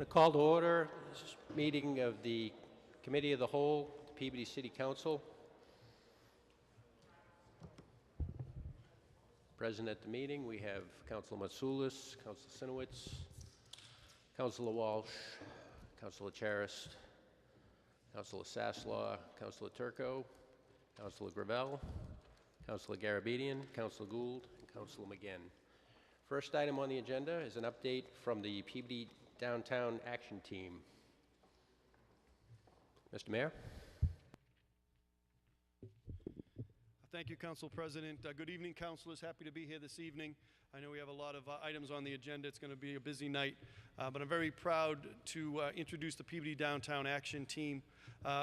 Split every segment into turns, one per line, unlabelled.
I call to order this meeting of the Committee of the Whole, the Peabody City Council. Present at the meeting, we have Councilor Matsoulis, Councilor Sinowitz, Councilor Walsh, Councilor Charist, Councilor Saslaw, Councilor Turco, Councilor Gravel, Councilor Garabedian, Councilor Gould, and Councilor McGinn. First item on the agenda is an update from the Peabody Downtown Action Team. Mr. Mayor.
Thank you, Council President. Good evening, councilors. Happy to be here this evening. I know we have a lot of items on the agenda. It's going to be a busy night, but I'm very proud to introduce the Peabody Downtown Action Team.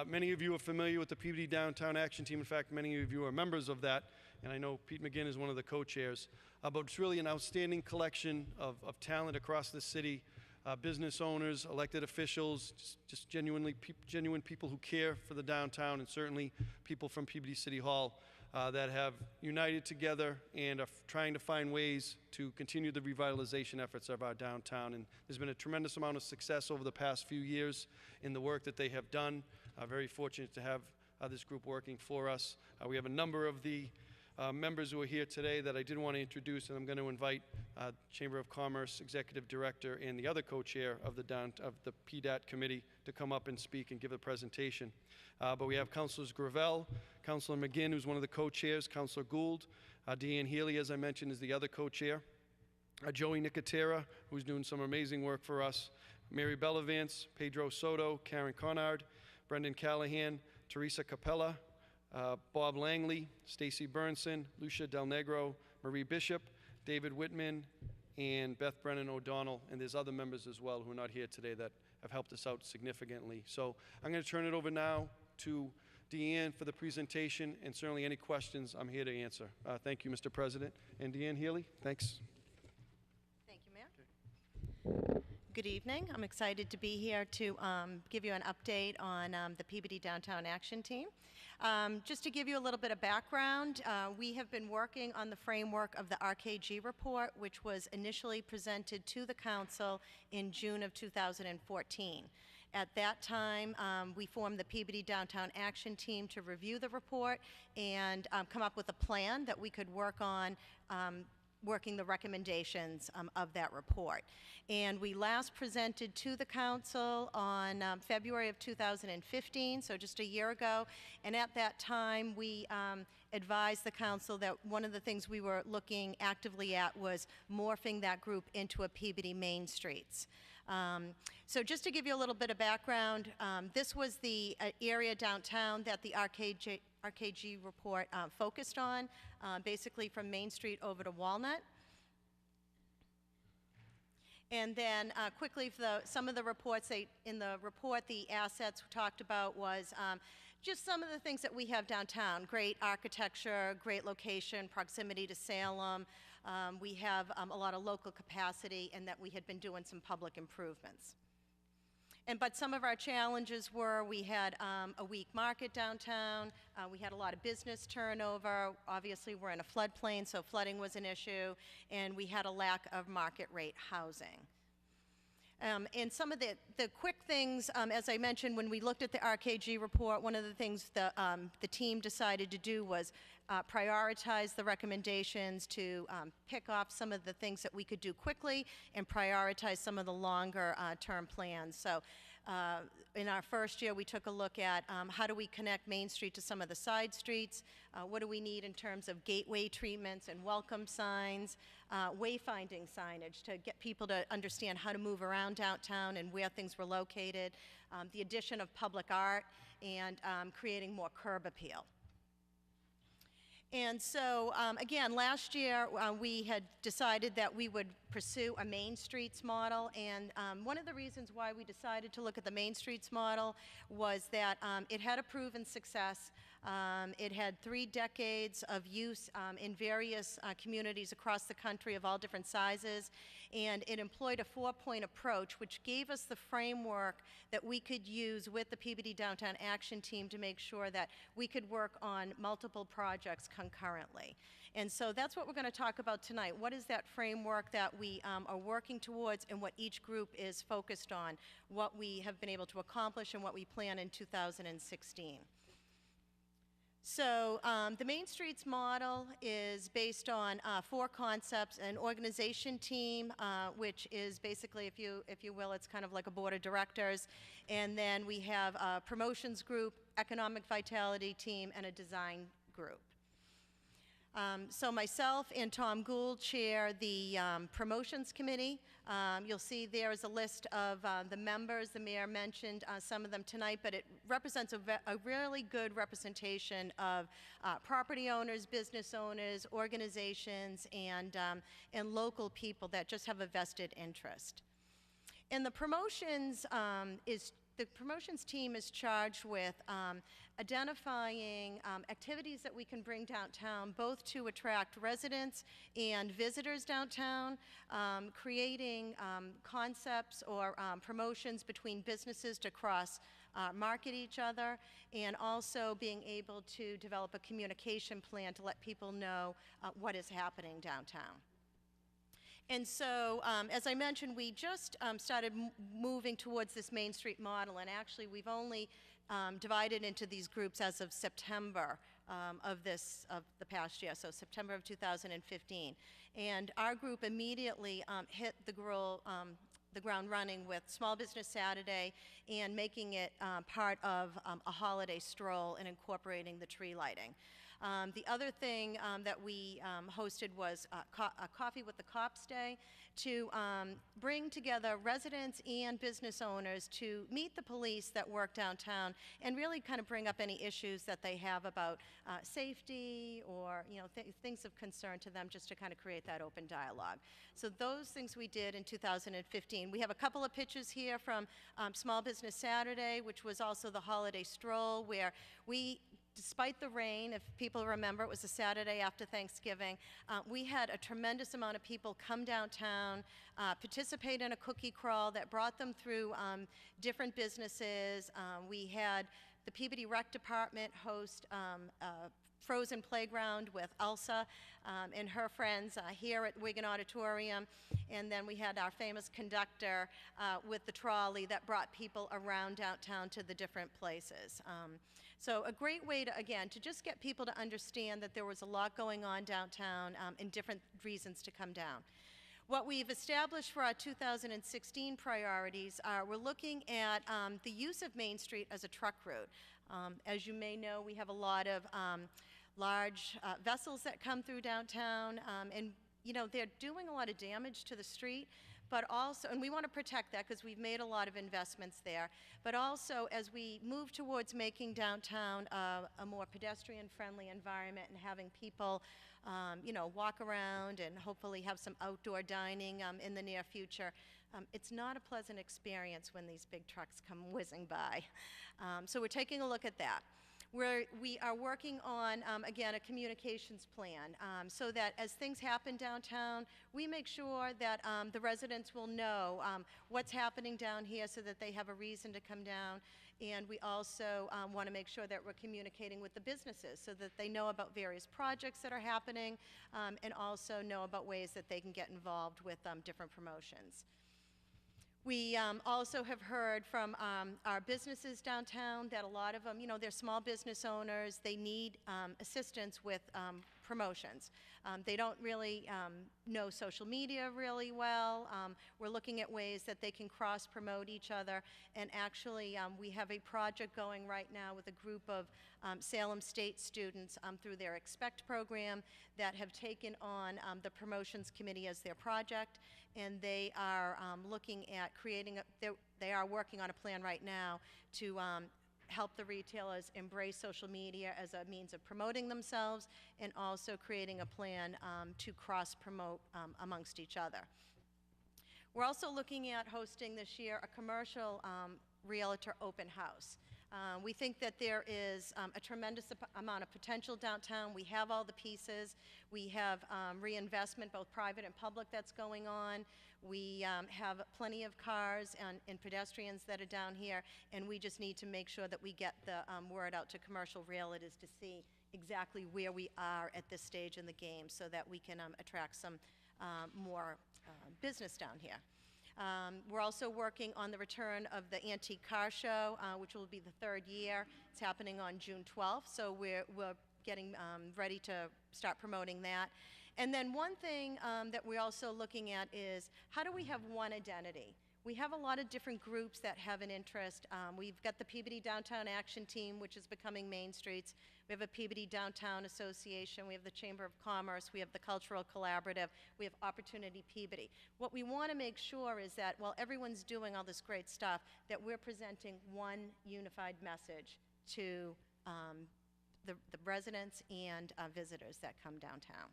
Many of you are familiar with the Peabody Downtown Action Team. In fact, many of you are members of that, and I know Pete McGinn is one of the co-chairs. But it's really an outstanding collection of talent across the city, business owners, elected officials, just genuine people who care for the downtown, and certainly people from Peabody City Hall that have united together and are trying to find ways to continue the revitalization efforts of our downtown. And there's been a tremendous amount of success over the past few years in the work that they have done. Very fortunate to have this group working for us. We have a number of the members who are here today that I did want to introduce, and I'm going to invite Chamber of Commerce Executive Director and the other co-chair of the PDAT committee to come up and speak and give a presentation. But we have Councilors Gravel, Councilor McGinn, who's one of the co-chairs, Councilor Gould, Deanne Healy, as I mentioned, is the other co-chair, Joey Nicotera, who's doing some amazing work for us, Mary Bellavance, Pedro Soto, Karen Conard, Brendan Callahan, Teresa Capella, Bob Langley, Stacy Burnson, Lucia Del Negro, Marie Bishop, David Whitman, and Beth Brennan O'Donnell, and there's other members as well who are not here today that have helped us out significantly. So I'm going to turn it over now to Deanne for the presentation, and certainly any questions I'm here to answer. Thank you, Mr. President. And Deanne Healy, thanks.
Thank you, Mayor. Okay. Good evening. I'm excited to be here to give you an update on the Peabody Downtown Action Team. Just to give you a little bit of background, we have been working on the framework of the RKG Report, which was initially presented to the Council in June of 2014. At that time, we formed the Peabody Downtown Action Team to review the report and come up with a plan that we could work on working the recommendations of that report. And we last presented to the Council on February of 2015, so just a year ago. And at that time, we advised the Council that one of the things we were looking actively at was morphing that group into a Peabody Main Streets. So just to give you a little bit of background, this was the area downtown that the RKG report focused on, basically from Main Street over to Walnut. And then quickly, for some of the reports, in the report, the assets talked about was just some of the things that we have downtown. Great architecture, great location, proximity to Salem. We have a lot of local capacity, and that we had been doing some public improvements. But some of our challenges were we had a weak market downtown, we had a lot of business turnover, obviously we're in a floodplain, so flooding was an issue, and we had a lack of market rate housing. And some of the quick things, as I mentioned, when we looked at the RKG report, one of the things the team decided to do was prioritize the recommendations to pick off some of the things that we could do quickly and prioritize some of the longer term plans. So in our first year, we took a look at how do we connect Main Street to some of the side streets, what do we need in terms of gateway treatments and welcome signs, wayfinding signage to get people to understand how to move around downtown and where things were located, the addition of public art, and creating more curb appeal. And so, again, last year we had decided that we would pursue a Main Streets model, and one of the reasons why we decided to look at the Main Streets model was that it had a proven success. It had 3 decades of use in various communities across the country of all different sizes, and it employed a 4-point approach, which gave us the framework that we could use with the Peabody Downtown Action Team to make sure that we could work on multiple projects concurrently. And so that's what we're going to talk about tonight. What is that framework that we are working towards, and what each group is focused on, what we have been able to accomplish, and what we plan in 2016. So the Main Streets model is based on 4 concepts: an organization team, which is basically, if you will, it's kind of like a board of directors, and then we have a promotions group, economic vitality team, and a design group. So myself and Tom Gould chair the promotions committee. You'll see there is a list of the members. The mayor mentioned some of them tonight, but it represents a really good representation of property owners, business owners, organizations, and local people that just have a vested interest. And the promotions team is charged with identifying activities that we can bring downtown, both to attract residents and visitors downtown, creating concepts or promotions between businesses to cross-market each other, and also being able to develop a communication plan to let people know what is happening downtown. And so, as I mentioned, we just started moving towards this Main Street model, and actually we've only divided into these groups as of September of the past year, so September of 2015. And our group immediately hit the ground running with Small Business Saturday and making it part of a holiday stroll and incorporating the tree lighting. The other thing that we hosted was a Coffee with the Cops Day to bring together residents and business owners to meet the police that work downtown and really kind of bring up any issues that they have about safety or things of concern to them, just to kind of create that open dialogue. So those things we did in 2015. We have a couple of pictures here from Small Business Saturday, which was also the holiday stroll, where we, despite the rain, if people remember, it was a Saturday after Thanksgiving, we had a tremendous amount of people come downtown, participate in a cookie crawl that brought them through different businesses. We had the Peabody Rec Department host a frozen playground with Elsa and her friends here at Wigan Auditorium. And then we had our famous conductor with the trolley that brought people around downtown to the different places. So a great way to, again, to just get people to understand that there was a lot going on downtown and different reasons to come down. What we've established for our 2016 priorities are we're looking at the use of Main Street as a truck route. As you may know, we have a lot of large vessels that come through downtown, and they're doing a lot of damage to the street. But also, and we want to protect that because we've made a lot of investments there, but also as we move towards making downtown a more pedestrian-friendly environment and having people, walk around and hopefully have some outdoor dining in the near future, it's not a pleasant experience when these big trucks come whizzing by. So we're taking a look at that. We are working on, again, a communications plan so that as things happen downtown, we make sure that the residents will know what's happening down here so that they have a reason to come down. And we also want to make sure that we're communicating with the businesses so that they know about various projects that are happening and also know about ways that they can get involved with different promotions. We also have heard from our businesses downtown that a lot of them, they're small business owners. They need assistance with promotions. They don't really know social media really well. We're looking at ways that they can cross-promote each other. And actually, we have a project going right now with a group of Salem State students through their Expect program that have taken on the promotions committee as their project. And they are looking at they are working on a plan right now to help the retailers embrace social media as a means of promoting themselves and also creating a plan to cross-promote amongst each other. We're also looking at hosting this year a commercial realtor open house. We think that there is a tremendous amount of potential downtown. We have all the pieces. We have reinvestment, both private and public, that's going on. We have plenty of cars and pedestrians that are down here, and we just need to make sure that we get the word out to commercial realtors to see exactly where we are at this stage in the game so that we can attract some more business down here. We're also working on the return of the Antique Car Show, which will be the third year. It's happening on June 12th, so we're getting ready to start promoting that. And then one thing that we're also looking at is how do we have one identity? We have a lot of different groups that have an interest. We've got the Peabody Downtown Action Team, which is becoming Main Streets. We have a Peabody Downtown Association. We have the Chamber of Commerce. We have the Cultural Collaborative. We have Opportunity Peabody. What we want to make sure is that while everyone's doing all this great stuff, that we're presenting one unified message to the residents and visitors that come downtown.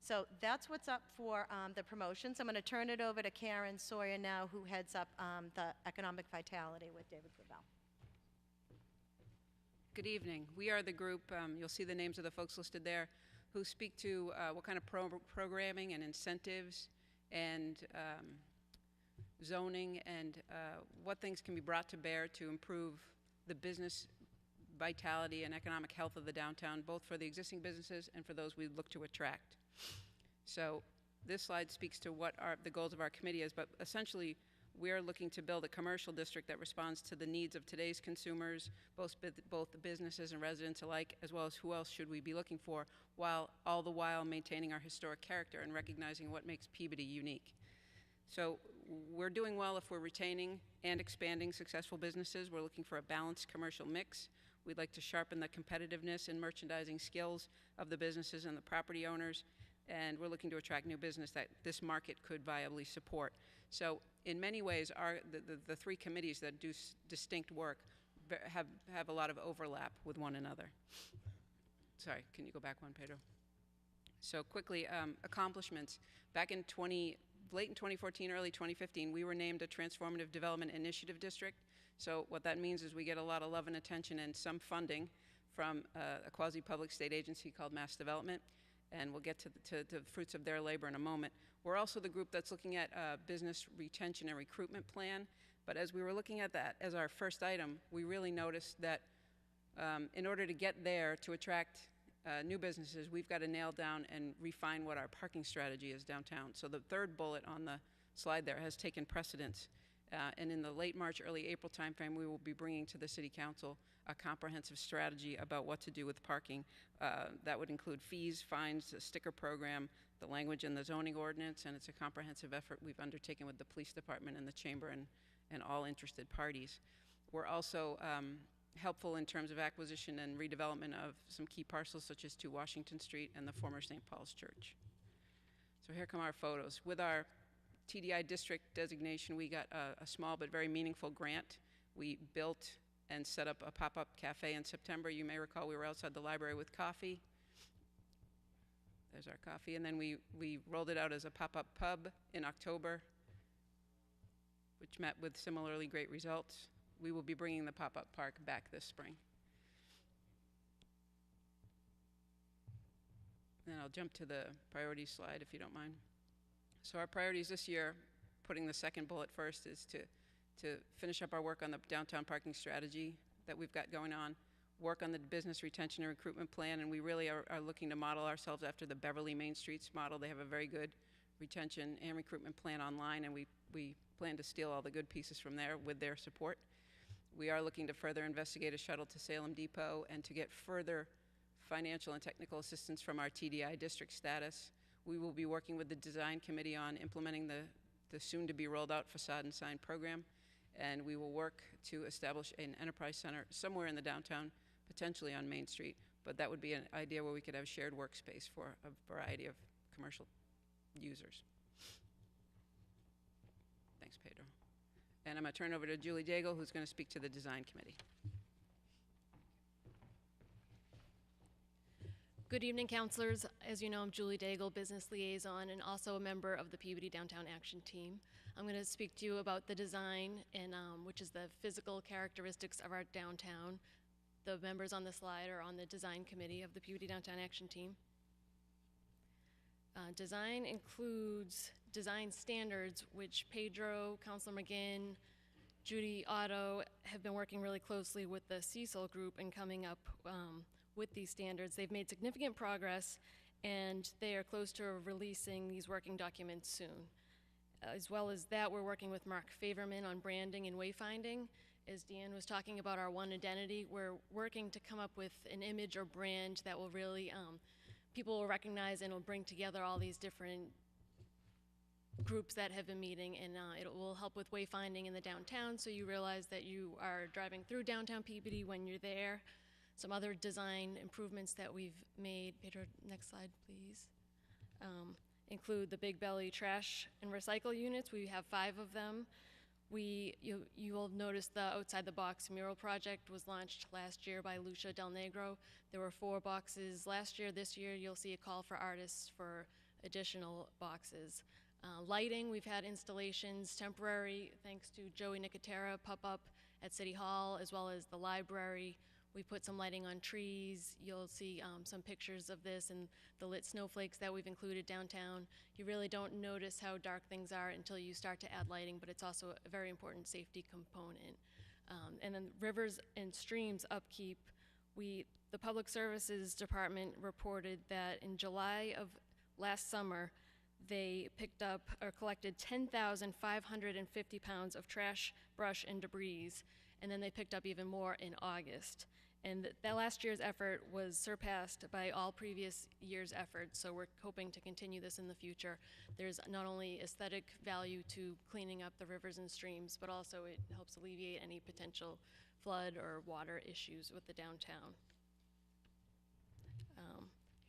So that's what's up for the promotions. I'm going to turn it over to Karen Sawyer now, who heads up the Economic Vitality with David Gravel.
Good evening. We are the group, you'll see the names of the folks listed there, who speak to what kind of programming and incentives and zoning and what things can be brought to bear to improve the business vitality and economic health of the downtown, both for the existing businesses and for those we look to attract. So this slide speaks to what the goals of our committee is, but essentially we are looking to build a commercial district that responds to the needs of today's consumers, both the businesses and residents alike, as well as who else should we be looking for, while all the while maintaining our historic character and recognizing what makes Peabody unique. So we're doing well if we're retaining and expanding successful businesses. We're looking for a balanced commercial mix. We'd like to sharpen the competitiveness and merchandising skills of the businesses and the property owners, and we're looking to attract new business that this market could viably support. So in many ways, the three committees that do distinct work have a lot of overlap with one another. Sorry, can you go back one, Pedro? So quickly, accomplishments. Back in late in 2014, early 2015, we were named a Transformative Development Initiative District. So what that means is we get a lot of love and attention and some funding from a quasi-public state agency called Mass Development, and we'll get to the fruits of their labor in a moment. We're also the group that's looking at a business retention and recruitment plan, but as we were looking at that as our first item, we really noticed that in order to get there to attract new businesses, we've got to nail down and refine what our parking strategy is downtown. So the third bullet on the slide there has taken precedence. And in the late March, early April timeframe, we will be bringing to the City Council a comprehensive strategy about what to do with parking. That would include fees, fines, a sticker program, the language in the zoning ordinance, and it's a comprehensive effort we've undertaken with the police department and the chamber and all interested parties. We're also helpful in terms of acquisition and redevelopment of some key parcels such as 2 Washington Street and the former St. Paul's Church. So here come our photos. With our TDI district designation, we got a small but very meaningful grant. We built and set up a pop-up cafe in September. You may recall we were outside the library with coffee. There's our coffee. And then we rolled it out as a pop-up pub in October, which met with similarly great results. We will be bringing the pop-up park back this spring. Then I'll jump to the priorities slide, if you don't mind. So our priorities this year, putting the second bullet first, is to finish up our work on the downtown parking strategy that we've got going on, work on the business retention and recruitment plan, and we really are looking to model ourselves after the Beverly Main Streets model. They have a very good retention and recruitment plan online, and we plan to steal all the good pieces from there with their support. We are looking to further investigate a shuttle to Salem Depot and to get further financial and technical assistance from our TDI district status. We will be working with the design committee on implementing the soon-to-be rolled-out facade and sign program, and we will work to establish an enterprise center somewhere in the downtown, potentially on Main Street, but that would be an idea where we could have shared workspace for a variety of commercial users. Thanks, Pedro. And I'm going to turn over to Julie Daigle, who's going to speak to the design committee.
Good evening, councilors. As you know, I'm Julie Daigle, business liaison, and also a member of the Peabody Downtown Action Team. I'm going to speak to you about the design, and which is the physical characteristics of our downtown. The members on the slide are on the design committee of the Peabody Downtown Action Team. Design includes design standards, which Pedro, Councilor McGinn, Judy Otto have been working really closely with the Cecil group and coming up with these standards. They've made significant progress, and they are close to releasing these working documents soon. As well as that, we're working with Mark Favorman on branding and wayfinding. As Deanne was talking about our one identity, we're working to come up with an image or brand that will really, people will recognize and will bring together all these different groups that have been meeting, and it will help with wayfinding in the downtown, so you realize that you are driving through downtown Peabody when you're there. Some other design improvements that we've made, Pedro, next slide, please, include the big belly trash and recycle units. We have 5 of them. You will notice the Outside the Box mural project was launched last year by Lucia Del Negro. There were 4 boxes last year. This year, you'll see a call for artists for additional boxes. Lighting, we've had installations, temporary, thanks to Joey Nicotera, pop up at City Hall, as well as the library. We put some lighting on trees. You'll see some pictures of this and the lit snowflakes that we've included downtown. You really don't notice how dark things are until you start to add lighting, but it's also a very important safety component. And then rivers and streams upkeep. The Public Services Department reported that in July of last summer, they picked up or collected 10,550 pounds of trash, brush, and debris, and then they picked up even more in August. And that last year's effort was surpassed by all previous year's efforts, so we're hoping to continue this in the future. There's not only aesthetic value to cleaning up the rivers and streams, but also it helps alleviate any potential flood or water issues with the downtown.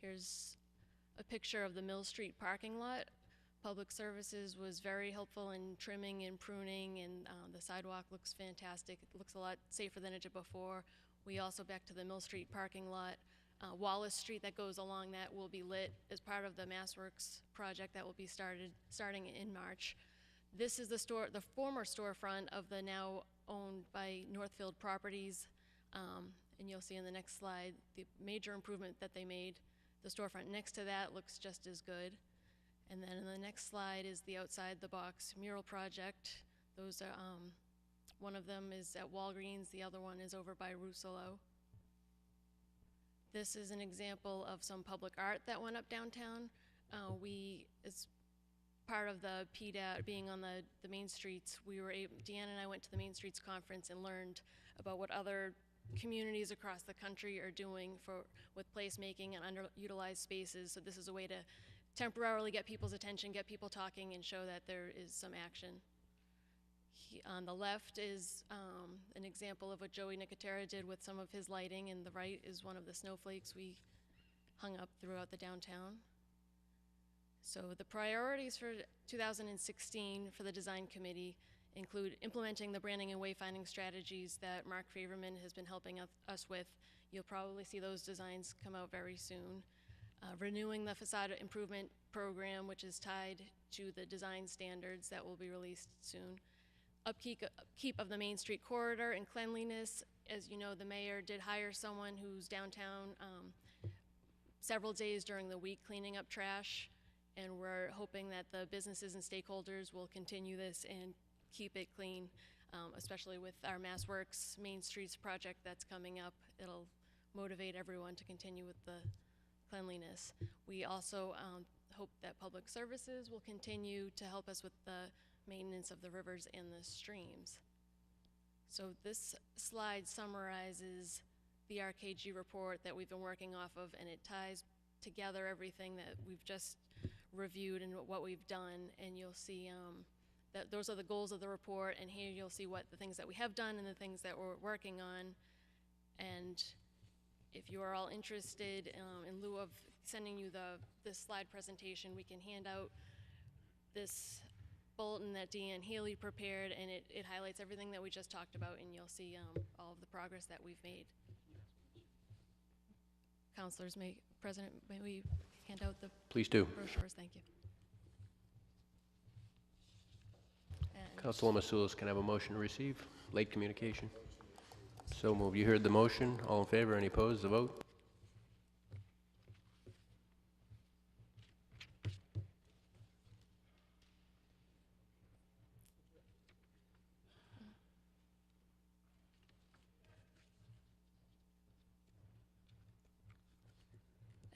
Here's a picture of the Mill Street parking lot. Public Services was very helpful in trimming and pruning, and the sidewalk looks fantastic. It looks a lot safer than it did before. We also, back to the Mill Street parking lot, Wallace Street that goes along that will be lit as part of the MassWorks project that will be starting in March. This is the former storefront of the now owned by Northfield Properties, and you'll see in the next slide the major improvement that they made. The storefront next to that looks just as good. And then in the next slide is the Outside the Box mural project. Those are, one of them is at Walgreens, the other one is over by Rousselot. This is an example of some public art that went up downtown. As part of the PDAT being on the main streets, Deanne and I went to the Main Streets Conference and learned about what other communities across the country are doing with placemaking and underutilized spaces. So this is a way to temporarily get people's attention, get people talking, and show that there is some action. On the left is an example of what Joey Nicotera did with some of his lighting, and the right is one of the snowflakes we hung up throughout the downtown. So the priorities for 2016 for the design committee include implementing the branding and wayfinding strategies that Mark Favorman has been helping us with. You'll probably see those designs come out very soon. Renewing the facade improvement program, which is tied to the design standards that will be released soon. Upkeep of the Main Street corridor and cleanliness. As you know, the mayor did hire someone who's downtown several days during the week cleaning up trash, and we're hoping that the businesses and stakeholders will continue this and keep it clean, especially with our MassWorks Main Streets project that's coming up. It'll motivate everyone to continue with the cleanliness. We also hope that Public Services will continue to help us with the maintenance of the rivers and the streams. So this slide summarizes the RKG report that we've been working off of, and it ties together everything that we've just reviewed and what we've done, and you'll see that those are the goals of the report, and here you'll see what the things that we have done and the things that we're working on. And if you are all interested, in lieu of sending you this slide presentation, we can hand out this bulletin that Deanne Healy prepared, and it highlights everything that we just talked about, and you'll see all of the progress that we've made. Councilors may President, may we hand out the
Please do.
brochures? Thank you. And
Councilor Matsoulis, can I have a motion to receive? Late communication. So moved. You heard the motion. All in favor? Any opposed? The vote?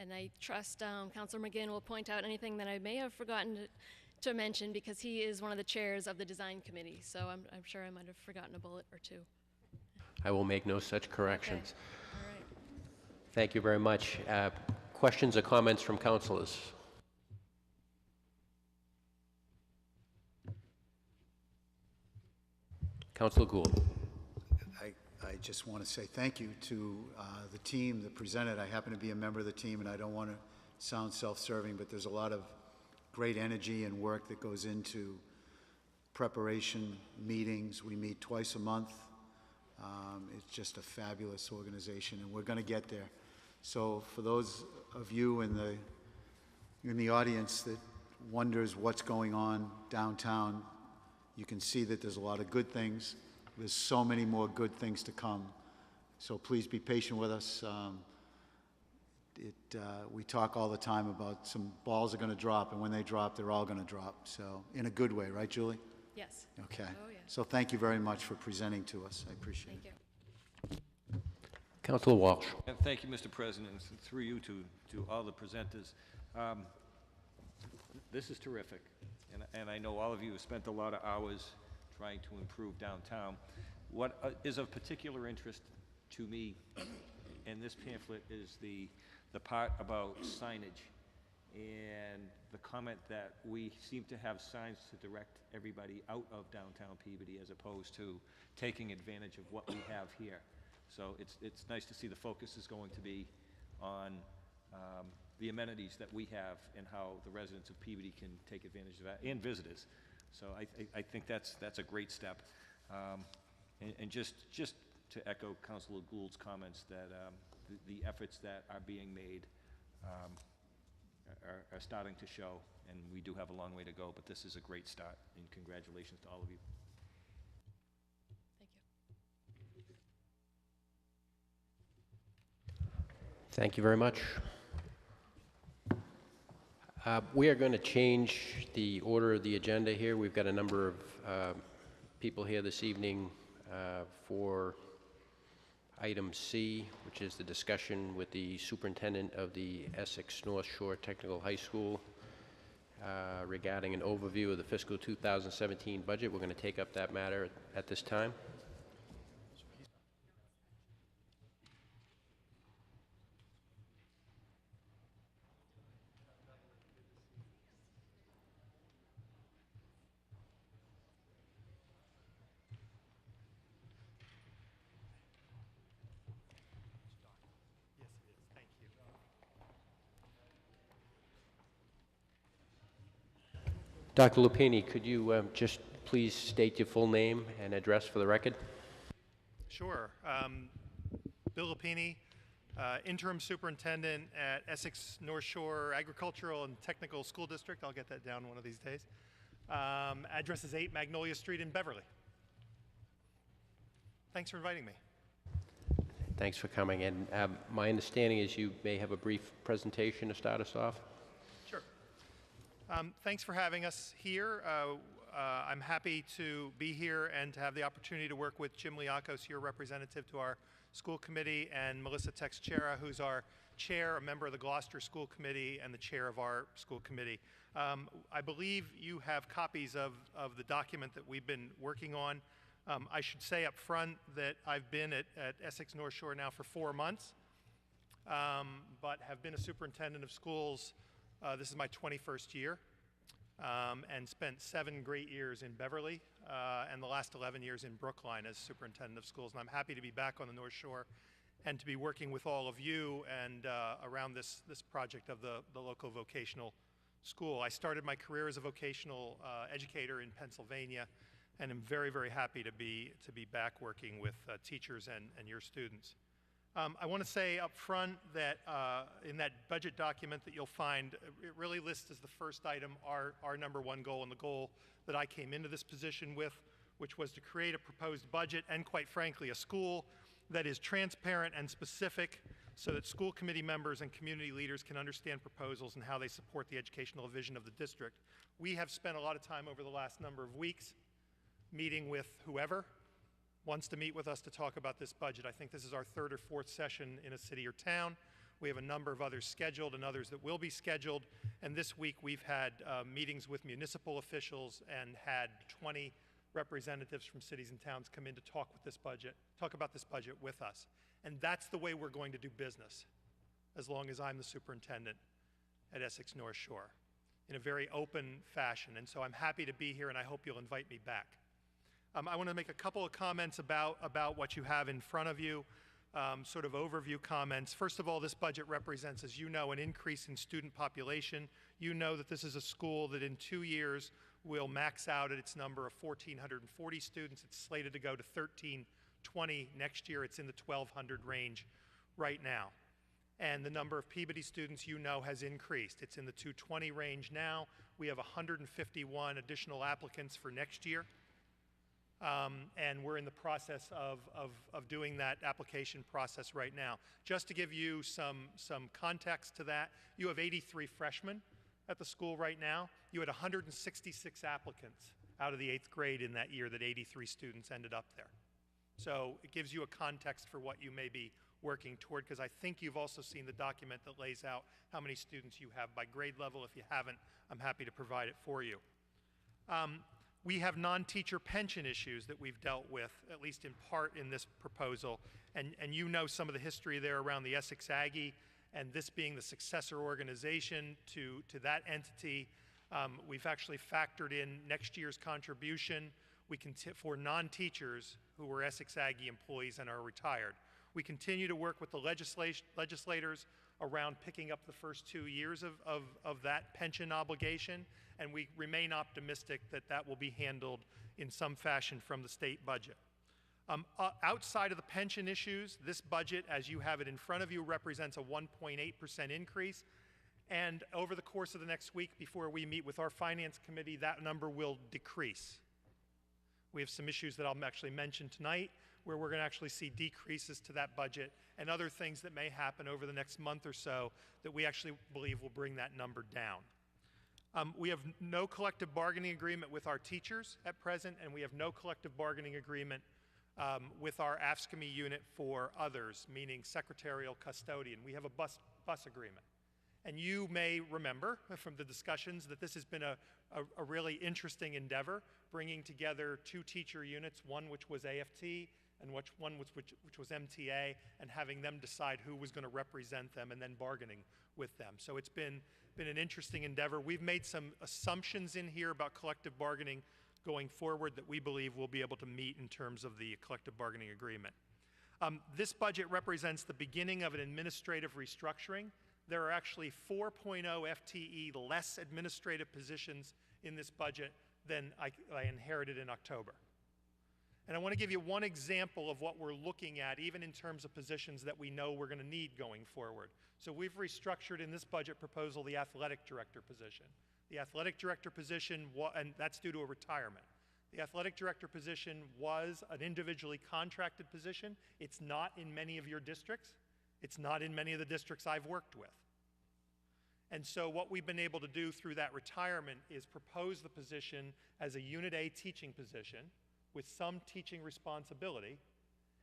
And I trust Councilor McGinn will point out anything that I may have forgotten to mention, because he is one of the chairs of the design committee. So I'm sure I might have forgotten a bullet or two.
I will make no such corrections.
All right.
Thank you very much. Questions or comments from councilors? Councilor Gould.
I just want to say thank you to the team that presented. I happen to be a member of the team, and I don't want to sound self-serving, but there's a lot of great energy and work that goes into preparation, meetings. We meet twice a month. It's just a fabulous organization, and we're going to get there. So for those of you in the audience that wonders what's going on downtown, you can see that there's a lot of good things. There's so many more good things to come. So please be patient with us. We talk all the time about some balls are going to drop, and when they drop, they're all going to drop. So in a good way, right, Julie?
Yes.
Okay.
Oh, yeah.
So thank you very much for presenting to us. I appreciate
Thank
it.
you.
Councilor Walsh.
And thank you, Mr. President, and through you to all the presenters. This is terrific, and I know all of you have spent a lot of hours trying to improve downtown. What is of particular interest to me in this pamphlet is the part about signage and the comment that we seem to have signs to direct everybody out of downtown Peabody as opposed to taking advantage of what we have here. So it's nice to see the focus is going to be on the amenities that we have and how the residents of Peabody can take advantage of that, and visitors. So I think that's a great step. And just to echo Councilor Gould's comments that the efforts that are being made are starting to show, and we do have a long way to go, but this is a great start, and congratulations to all of you.
Thank you.
Thank you very much. We are going to change the order of the agenda here. We've got a number of people here this evening for item C, which is the discussion with the superintendent of the Essex North Shore Technical High School regarding an overview of the fiscal 2017 budget. We're going to take up that matter at this time. Dr. Lupini, could you just please state your full name and address for the record?
Sure. Bill Lupini, Interim Superintendent at Essex North Shore Agricultural and Technical School District. I'll get that down one of these days. Address is 8 Magnolia Street in Beverly. Thanks for inviting me.
Thanks for coming. And my understanding is you may have a brief presentation to start us off.
Sure. Thanks for having us here. I'm happy to be here and to have the opportunity to work with Jim Liakos, your representative to our school committee, and Melissa Texchera, who's our chair, a member of the Gloucester School Committee, and the chair of our school committee. I believe you have copies of the document that we've been working on. I should say up front that I've been at Essex North Shore now for 4 months, but have been a superintendent of schools. This is my 21st year, and spent 7 great years in Beverly, and the last 11 years in Brookline as superintendent of schools. And I'm happy to be back on the North Shore and to be working with all of you and around this project of the local vocational school. I started my career as a vocational educator in Pennsylvania, and I'm very, very happy to be back working with teachers and your students. I want to say up front that in that budget document that you'll find, it really lists as the first item our number one goal, and the goal that I came into this position with, which was to create a proposed budget and, quite frankly, a school that is transparent and specific so that school committee members and community leaders can understand proposals and how they support the educational vision of the district. We have spent a lot of time over the last number of weeks meeting with whoever wants to meet with us to talk about this budget. I think this is our third or fourth session in a city or town. We have a number of others scheduled and others that will be scheduled. And this week we've had meetings with municipal officials and had 20 representatives from cities and towns come in to talk about this budget with us. And that's the way we're going to do business, as long as I'm the superintendent at Essex North Shore, in a very open fashion. And so I'm happy to be here, and I hope you'll invite me back. I want to make a couple of comments about what you have in front of you, sort of overview comments. First of all, this budget represents, as you know, an increase in student population. You know that this is a school that in 2 years will max out at its number of 1,440 students. It's slated to go to 1,320 next year. It's in the 1,200 range right now. And the number of Peabody students, you know, has increased. It's in the 220 range now. We have 151 additional applicants for next year. And we're in the process of doing that application process right now. Just to give you some context to that, you have 83 freshmen at the school right now. You had 166 applicants out of the 8th grade in that year that 83 students ended up there. So it gives you a context for what you may be working toward, because I think you've also seen the document that lays out how many students you have by grade level. If you haven't, I'm happy to provide it for you. We have non-teacher pension issues that we've dealt with, at least in part in this proposal, and you know some of the history there around the Essex Aggie, and this being the successor organization to that entity. We've actually factored in next year's contribution for non-teachers who were Essex Aggie employees and are retired. We continue to work with the legislators around picking up the first 2 years of that pension obligation, and we remain optimistic that that will be handled in some fashion from the state budget. Outside of the pension issues, this budget, as you have it in front of you, represents a 1.8% increase, and over the course of the next week, before we meet with our finance committee, that number will decrease. We have some issues that I'll actually mention tonight, where we're going to actually see decreases to that budget and other things that may happen over the next month or so that we actually believe will bring that number down. We have no collective bargaining agreement with our teachers at present, and we have no collective bargaining agreement with our AFSCME unit for others, meaning secretarial custodian. We have a bus agreement. And you may remember from the discussions that this has been a really interesting endeavor, bringing together 2 teacher units, one which was AFT and one which was MTA, and having them decide who was going to represent them and then bargaining with them. So it's been an interesting endeavor. We've made some assumptions in here about collective bargaining going forward that we believe we'll be able to meet in terms of the collective bargaining agreement. This budget represents the beginning of an administrative restructuring. There are actually 4.0 FTE less administrative positions in this budget than I inherited in October. And I want to give you one example of what we're looking at, even in terms of positions that we know we're going to need going forward. So we've restructured in this budget proposal the athletic director position. The athletic director position, and that's due to a retirement. The athletic director position was an individually contracted position. It's not in many of your districts. It's not in many of the districts I've worked with. And so what we've been able to do through that retirement is propose the position as a Unit A teaching position with some teaching responsibility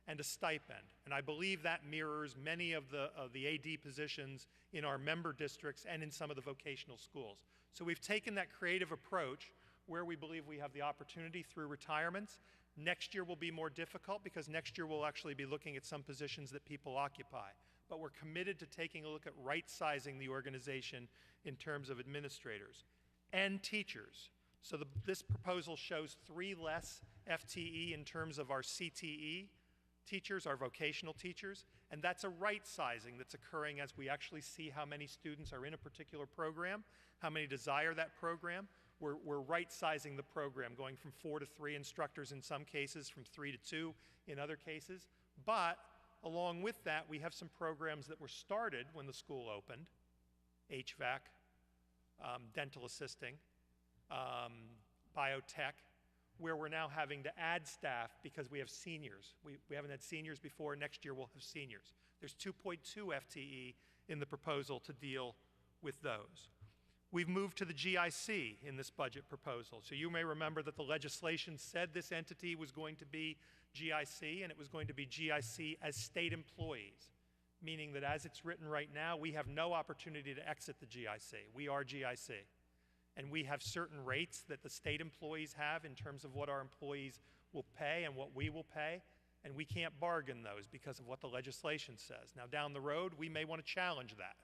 and a stipend. And I believe that mirrors many of the AD positions in our member districts and in some of the vocational schools. So we've taken that creative approach where we believe we have the opportunity through retirements. Next year will be more difficult because next year we'll actually be looking at some positions that people occupy. But we're committed to taking a look at right-sizing the organization in terms of administrators and teachers. So this proposal shows 3 less FTE in terms of our CTE teachers, our vocational teachers, and that's a right-sizing that's occurring as we actually see how many students are in a particular program, how many desire that program. We're right-sizing the program, going from 4 to 3 instructors in some cases, from 3 to 2 in other cases, but along with that, we have some programs that were started when the school opened: HVAC, dental assisting, biotech, where we're now having to add staff because we have seniors. We haven't had seniors before. Next year we'll have seniors. There's 2.2 FTE in the proposal to deal with those. We've moved to the GIC in this budget proposal. So you may remember that the legislation said this entity was going to be GIC, and it was going to be GIC as state employees, meaning that as it's written right now, we have no opportunity to exit the GIC. We are GIC. And we have certain rates that the state employees have in terms of what our employees will pay and what we will pay, and we can't bargain those because of what the legislation says. Now, down the road, we may want to challenge that.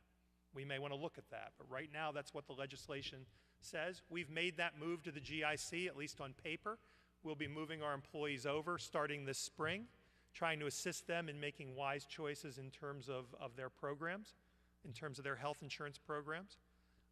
We may want to look at that, but right now, that's what the legislation says. We've made that move to the GIC, at least on paper. We'll be moving our employees over starting this spring, trying to assist them in making wise choices in terms of their programs, in terms of their health insurance programs.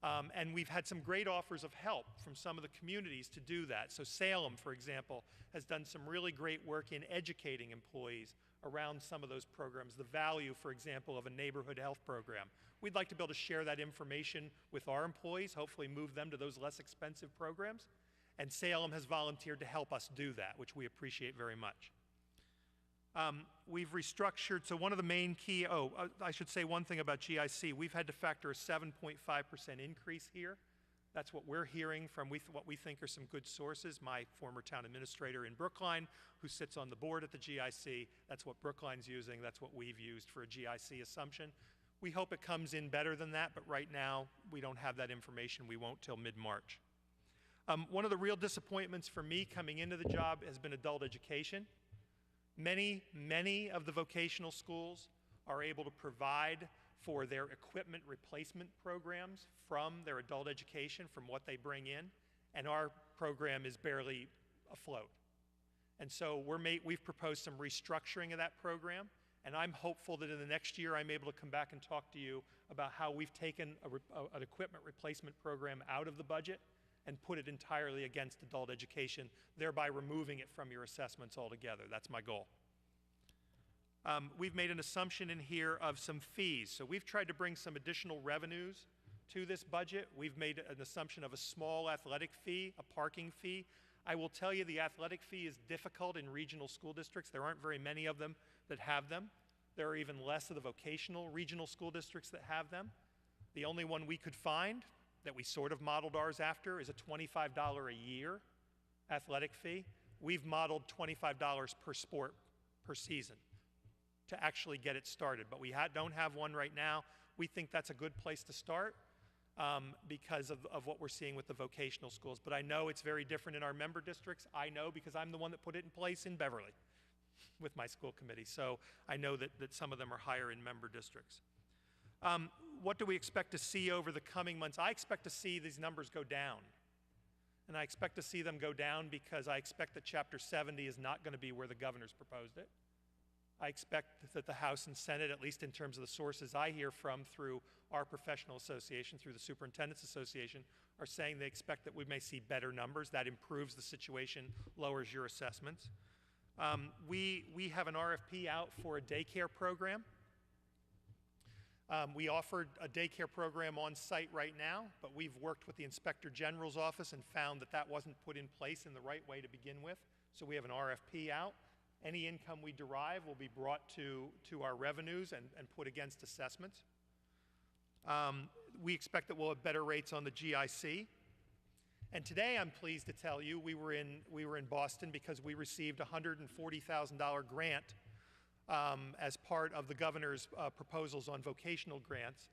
And we've had some great offers of help from some of the communities to do that. So Salem, for example, has done some really great work in educating employees around some of those programs, the value, for example, of a neighborhood health program. We'd like to be able to share that information with our employees, hopefully move them to those less expensive programs. And Salem has volunteered to help us do that, which we appreciate very much. We've restructured, so one of the main key, I should say one thing about GIC. We've had to factor a 7.5% increase here. That's what we're hearing from what we think are some good sources. My former town administrator in Brookline, who sits on the board at the GIC, that's what Brookline's using. That's what we've used for a GIC assumption. We hope it comes in better than that, but right now we don't have that information. We won't till mid-March. One of the real disappointments for me coming into the job has been adult education. Many of the vocational schools are able to provide for their equipment replacement programs from their adult education, from what they bring in, and our program is barely afloat. And so we've proposed some restructuring of that program, and I'm hopeful that in the next year I'm able to come back and talk to you about how we've taken an equipment replacement program out of the budget and put it entirely against adult education, thereby removing it from your assessments altogether. That's my goal. We've made an assumption in here of some fees. So we've tried to bring some additional revenues to this budget. We've made an assumption of a small athletic fee, a parking fee. I will tell you the athletic fee is difficult in regional school districts. There aren't very many of them that have them. There are even less of the vocational regional school districts that have them. The only one we could find that we sort of modeled ours after is a $25 a year athletic fee. We've modeled $25 per sport per season to actually get it started, but we don't have one right now. We think that's a good place to start because of what we're seeing with the vocational schools. But I know it's very different in our member districts. I know because I'm the one that put it in place in Beverly with my school committee. So I know that some of them are higher in member districts. What do we expect to see over the coming months? I expect to see these numbers go down. And I expect to see them go down because I expect that Chapter 70 is not going to be where the governor's proposed it. I expect that the House and Senate, at least in terms of the sources I hear from through our professional association, through the Superintendent's Association, are saying they expect that we may see better numbers. That improves the situation, lowers your assessments. We have an RFP out for a daycare program. We offered a daycare program on site right now, but we've worked with the Inspector General's office and found that that wasn't put in place in the right way to begin with. So we have an RFP out. Any income we derive will be brought to our revenues and put against assessments. We expect that we'll have better rates on the GIC. And today I'm pleased to tell you we were in Boston because we received a $140,000 grant as part of the governor's proposals on vocational grants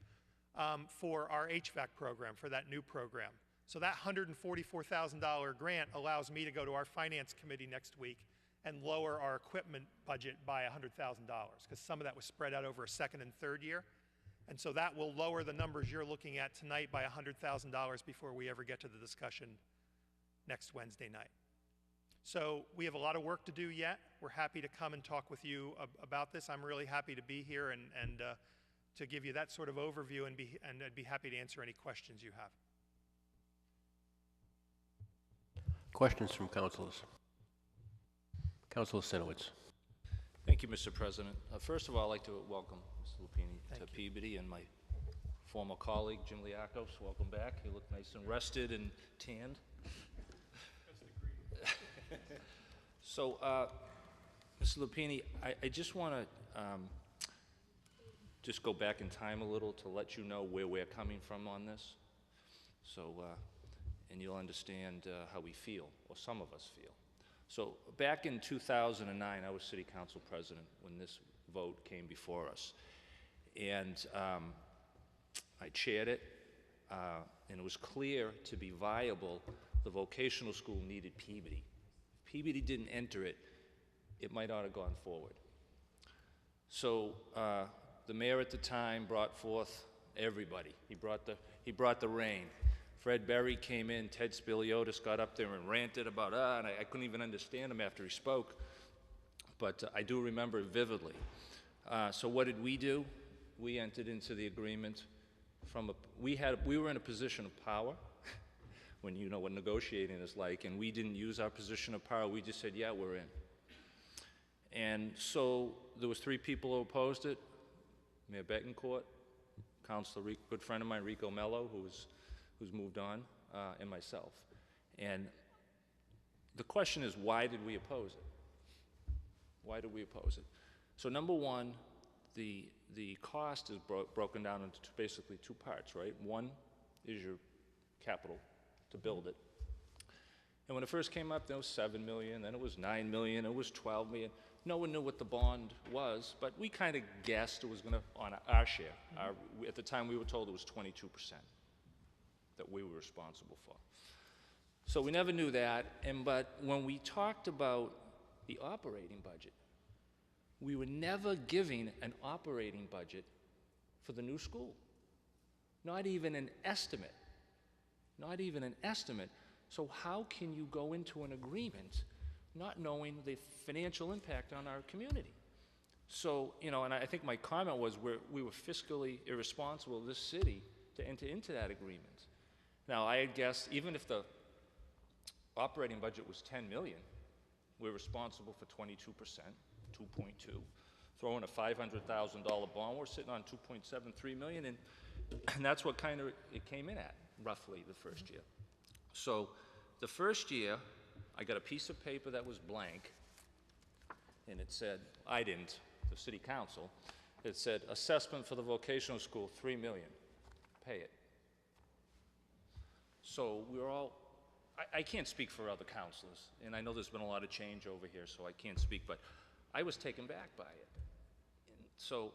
for our HVAC program, for that new program. So that $144,000 grant allows me to go to our finance committee next week and lower our equipment budget by $100,000 because some of that was spread out over a second and third year. And so that will lower the numbers you're looking at tonight by $100,000 before we ever get to the discussion next Wednesday night. So we have a lot of work to do yet. We're happy to come and talk with you about this. I'm really happy to be here and to give you that sort of overview, and I'd be happy to answer any questions you have.
Questions from councilors? Councilor Sinowitz.
Thank
Thank you, Mr. President. First of all, I'd like to welcome Mr. Lupini to Peabody, and my former colleague, Jim Liakos. Welcome back. You look nice and rested and tanned. So, Mr. Lupini, I just want to just go back in time a little to let you know where we're coming from on this. So, and you'll understand how we feel, or some of us feel. So back in 2009, I was city council president when this vote came before us. And I chaired it, and it was clear to be viable, the vocational school needed Peabody. If Peabody didn't enter it, it might not have gone forward. So the mayor at the time brought forth everybody. He brought the rain. Fred Berry came in, Ted Spiliotis got up there and ranted about, and I couldn't even understand him after he spoke, but I do remember it vividly. So what did we do? We entered into the agreement we were in a position of power, when you know what negotiating is like, and we didn't use our position of power, we just said, yeah, we're in. And so there was 3 people who opposed it, Mayor Betancourt, Councilor, good friend of mine, Rico Mello, who's moved on, and myself. And the question is, why did we oppose it? Why did we oppose it? So number one, the cost is broken down into basically 2 parts, right? One is your capital to build it. And when it first came up, there was $7 million, then it was $9 million, it was $12 million. No one knew what the bond was, but we kind of guessed it was going to, on our share. At the time, we were told it was 22% that we were responsible for. So we never knew that, but when we talked about the operating budget, we were never giving an operating budget for the new school. Not even an estimate. Not even an estimate. So how can you go into an agreement not knowing the financial impact on our community? So, you know, and I think my comment was we were fiscally irresponsible, this city, to enter into that agreement. Now, I had guessed, even if the operating budget was $10 million, we're responsible for 22%, 2.2. Throw in a $500,000 bond, we're sitting on 2.73 million, and that's what kind of it came in at, roughly, the first year. So the first year, I got a piece of paper that was blank, and it said, I didn't, the city council, it said, assessment for the vocational school, $3 million, pay it. So we were all, I can't speak for other councilors, and I know there's been a lot of change over here, so I can't speak, but I was taken back by it. And so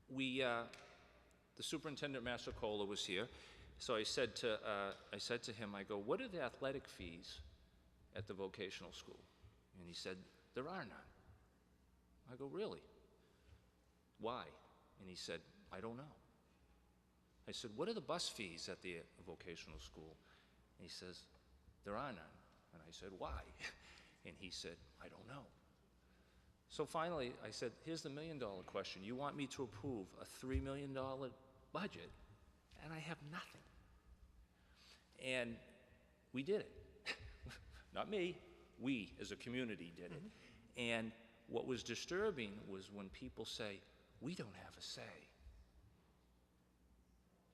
we, the superintendent, Master Cola, was here, so I said to him, I go, what are the athletic fees at the vocational school? And he said, there are none. I go, really? Why? And he said, I don't know. I said, what are the bus fees at the vocational school? And he says, there are none. And I said, why? And he said, I don't know. So finally, I said, here's the $1 million question. You want me to approve a $3 million budget, and I have nothing. And we did it. Not me, we as a community did it. And what was disturbing was when people say, we don't have a say.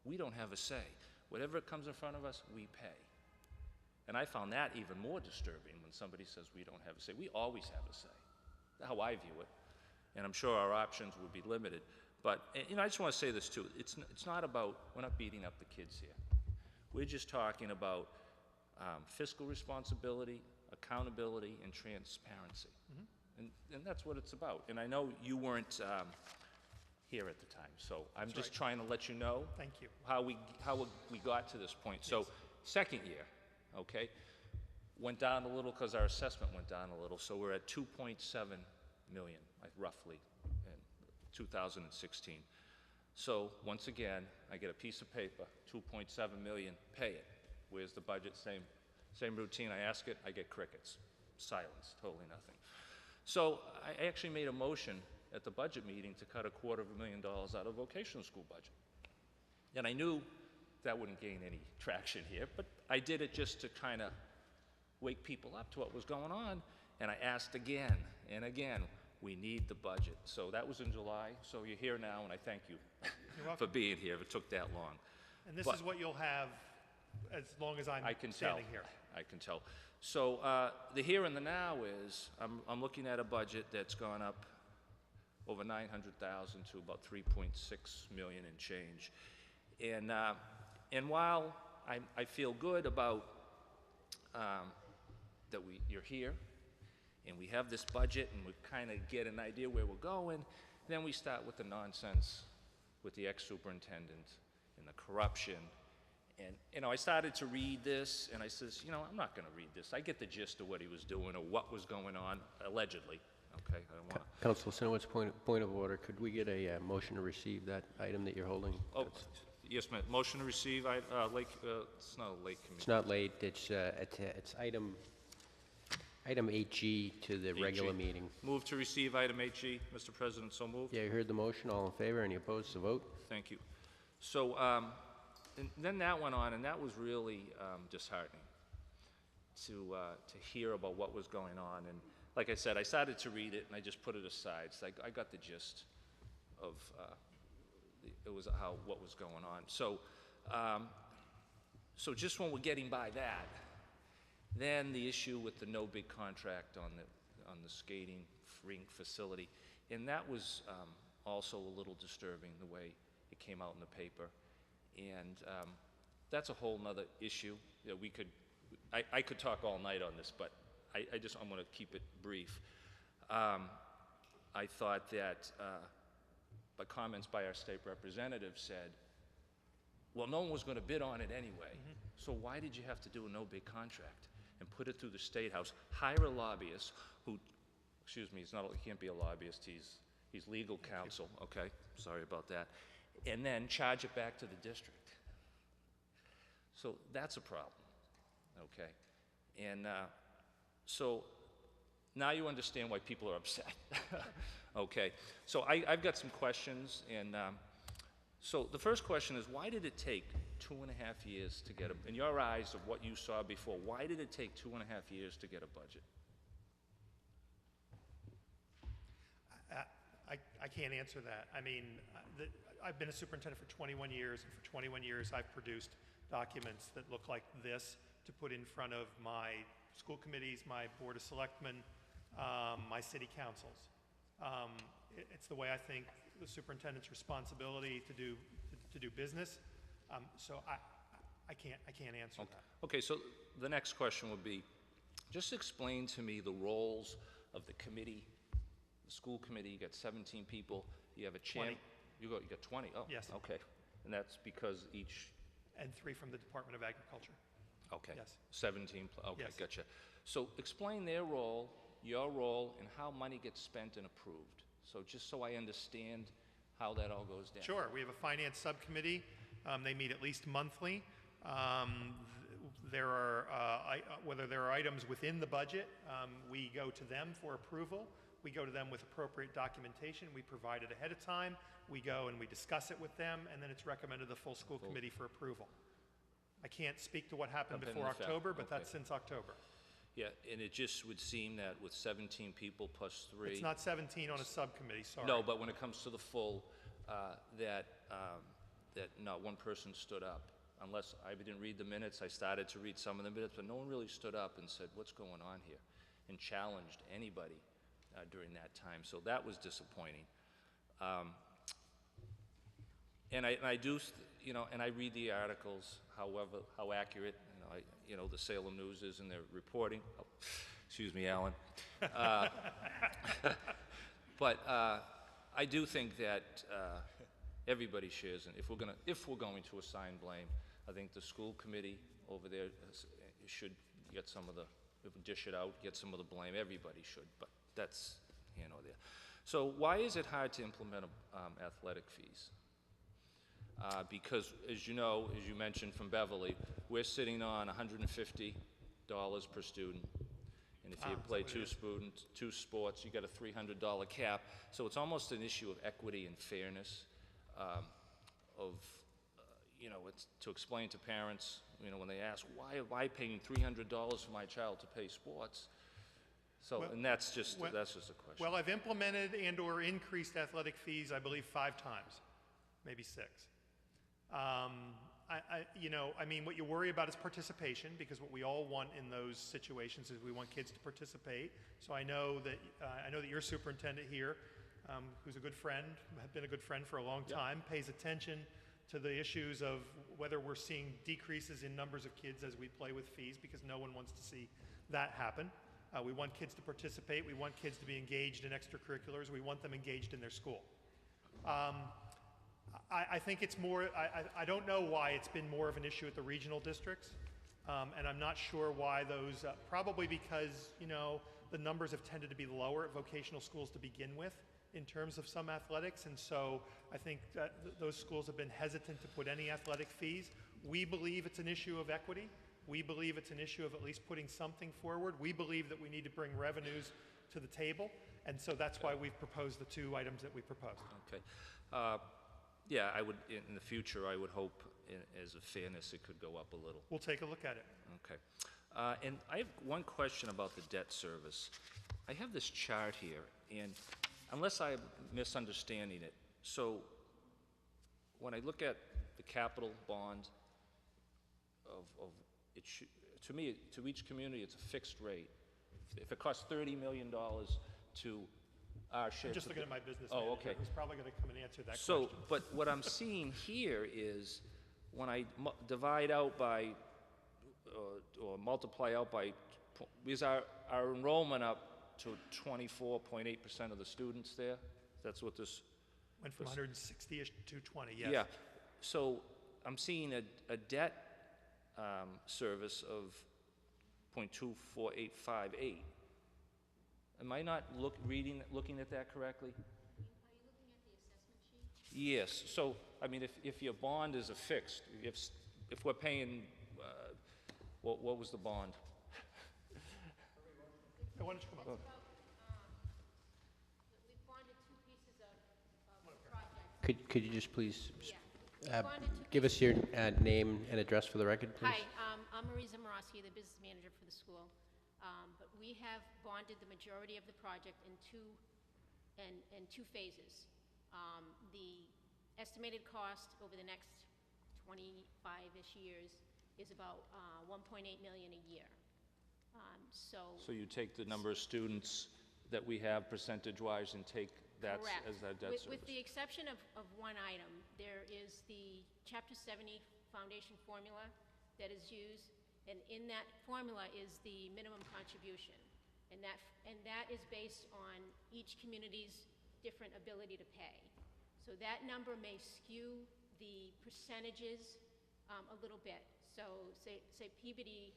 We don't have a say. Whatever comes in front of us, we pay. And I found that even more disturbing when somebody says we don't have a say. We always have a say. That's how I view it. And I'm sure our options would be limited. But, you know, I just want to say this too. It's not about, we're not beating up the kids here. We're just talking about fiscal responsibility, accountability, and transparency. And that's what it's about. And I know you weren't here at the time, so I'm just trying to let you know
Thank you.
how we got to this point. So second year, okay, went down a little because our assessment went down a little, so we're at 2.7 million, roughly, in 2016. So once again, I get a piece of paper, 2.7 million, pay it. Where's the budget? Same routine. I ask it, I get crickets. Silence, totally nothing. So I actually made a motion at the budget meeting to cut $250,000 out of vocational school budget. And I knew that wouldn't gain any traction here, but I did it just to kind of wake people up to what was going on. And I asked again and again, We need the budget. So that was in July, so you're here now, and I thank you for being here, if it took that long.
And this
But-
is what you'll have as long as I'm
I can tell.
standing here.
I can tell. So the here and the now is, I'm looking at a budget that's gone up over 900,000 to about 3.6 million and change. And while I feel good about that you're here, and we have this budget, and we kind of get an idea where we're going, then we start with the nonsense with the ex-superintendent and the corruption. And, you know, I started to read this, and I says, you know, I'm not going to read this. I get the gist of what he was doing or what was going on, allegedly. Okay, I don't want to...
Councilor Sinowitz, point of order. Could we get a motion to receive that item that you're holding?
Oh, yes, ma'am. Motion to receive, it's not a late committee.
It's not late. It's item 8G to the regular
8G.
meeting.
Move to receive item 8G, Mr. President, so moved.
Yeah, you heard the motion. All in favor? Any opposed to vote?
Thank you. So, and then that went on, and that was really disheartening to hear about what was going on. And like I said, I started to read it, and I just put it aside. It's like I got the gist of what was going on. So, so just when we're getting by that, then the issue with the no bid contract on the skating rink facility, and that was also a little disturbing the way it came out in the paper. And that's a whole nother issue that we could, I could talk all night on this, but I'm going to keep it brief. I thought that the comments by our state representative said, well, no one was going to bid on it anyway, so why did you have to do a no bid contract and put it through the State House, hire a lobbyist who, excuse me, he can't be a lobbyist, he's legal counsel, okay, sorry about that, and then charge it back to the district. So that's a problem, okay? And so now you understand why people are upset, okay? So I've got some questions, and so the first question is, why did it take 2.5 years to get in your eyes of what you saw before, why did it take 2.5 years to get a budget?
I can't answer that. I mean, I've been a superintendent for 21 years, and for 21 years I've produced documents that look like this to put in front of my school committees, my board of selectmen, my city councils. It's the way I think the superintendent's responsibility to do business. So I can't answer that.
Okay, so the next question would be, just explain to me the roles of the committee, the school committee. You got 17 people. You have a chair.
20.
You got 20. Oh,
yes.
Okay, and that's because each.
And 3 from the Department of Agriculture.
Okay.
Yes.
17. Okay,
Yes.
gotcha. So explain their role, your role, and how money gets spent and approved. So just so I understand how that all goes down.
Sure. We have a finance subcommittee. They meet at least monthly. There are, whether there are items within the budget, we go to them for approval. We go to them with appropriate documentation. We provide it ahead of time. We go and we discuss it with them, and then it's recommended to the full school committee for approval. I can't speak to what happened
Happened
before
in fact.
October, but
Okay.
that's since October.
Yeah, and it just would seem that with 17 people plus 3.
It's not 17 on a subcommittee, sorry.
No, but when it comes to the full, that not one person stood up. Unless I didn't read the minutes, I started to read some of the minutes, but no one really stood up and said, what's going on here? And challenged anybody during that time. So that was disappointing. And I do, you know, and I read the articles, however, how accurate, the Salem News is in their reporting. Oh, excuse me, Alan. But I do think that everybody shares, and if we're going to assign blame, I think the school committee over there should get some of the, dish it out, get some of the blame. Everybody should, but that's here nor there. So why is it hard to implement athletic fees? Because, as you know, as you mentioned from Beverly, we're sitting on $150 per student. And if you play two sports, you got a $300 cap. So it's almost an issue of equity and fairness, it's to explain to parents, when they ask, why am I paying $300 for my child to play sports? So,
Well-
and that's just
well-
a question.
Well, I've implemented and/or increased athletic fees, I believe, 5 times, maybe 6. I mean, what you worry about is participation, because what we all want in those situations is we want kids to participate. So I know that your superintendent here, who's a good friend, has been a good friend for a long time, pays attention to the issues of whether we're seeing decreases in numbers of kids as we play with fees, because no one wants to see that happen. We want kids to participate. We want kids to be engaged in extracurriculars. We want them engaged in their school. I think it's more, I don't know why it's been more of an issue at the regional districts, and I'm not sure why those, probably because, the numbers have tended to be lower at vocational schools to begin with in terms of some athletics, and so I think that those schools have been hesitant to put any athletic fees. We believe it's an issue of equity. We believe it's an issue of at least putting something forward. We believe that we need to bring revenues to the table, and so that's why we've proposed the 2 items that we proposed.
Okay. Yeah, I would, in the future, I would hope, as a fairness, it could go up a little.
We'll take a look at it.
Okay. And I have one question about the debt service. I have this chart here, and unless I'm misunderstanding it, so when I look at the capital bond of it to me, to each community, it's a fixed rate. If it costs $30 million to our share.
I'm just looking at my business
Oh,
manager,
okay.
who's probably going to come and answer that
So,
question.
but what I'm seeing here is when I divide out by, or multiply out by, is our enrollment up to 24.8% of the students there? That's what this,
Went from 160-ish to 220, yes.
yeah. So I'm seeing a debt service of 0.24858. Am I not looking at that correctly?
Are you looking at the assessment sheet?
Yes, so, I mean, if your bond is a fixed, if we're paying, what was the bond?
Hey, why don't you come up?
We've bonded 2 pieces of the project.
Could you just please
Yeah. Bonded 2
give us your name and address for the record, please?
Hi, I'm Marie Zamorowski, the business manager for the school. But we have bonded the majority of the project in two phases. The estimated cost over the next 25-ish years is about $1.8 million a year.
So you take the number of students that we have percentage-wise and take that
Correct.
as our debt service?
With the exception of one item, there is the Chapter 70 foundation formula that is used, and in that formula is the minimum contribution. And that is based on each community's different ability to pay. So that number may skew the percentages a little bit. So say Peabody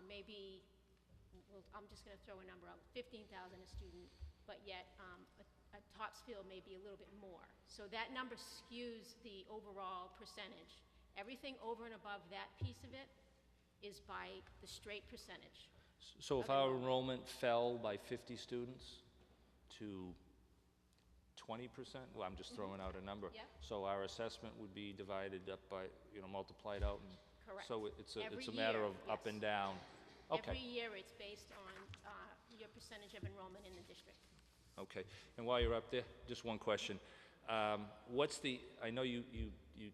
may be, well, I'm just going to throw a number out, $15,000 a student, but yet a Topsfield may be a little bit more. So that number skews the overall percentage. Everything over and above that piece of it is by the straight percentage.
So if our enrollment fell by 50 students to 20%, well, I'm just throwing out a number.
Yep.
So our assessment would be divided up by, multiplied out, and
Correct.
so it's
Every
a matter
year,
of up
yes.
and down. Okay.
Every year it's based on your percentage of enrollment in the district.
Okay, and while you're up there, just one question. What's the, I know you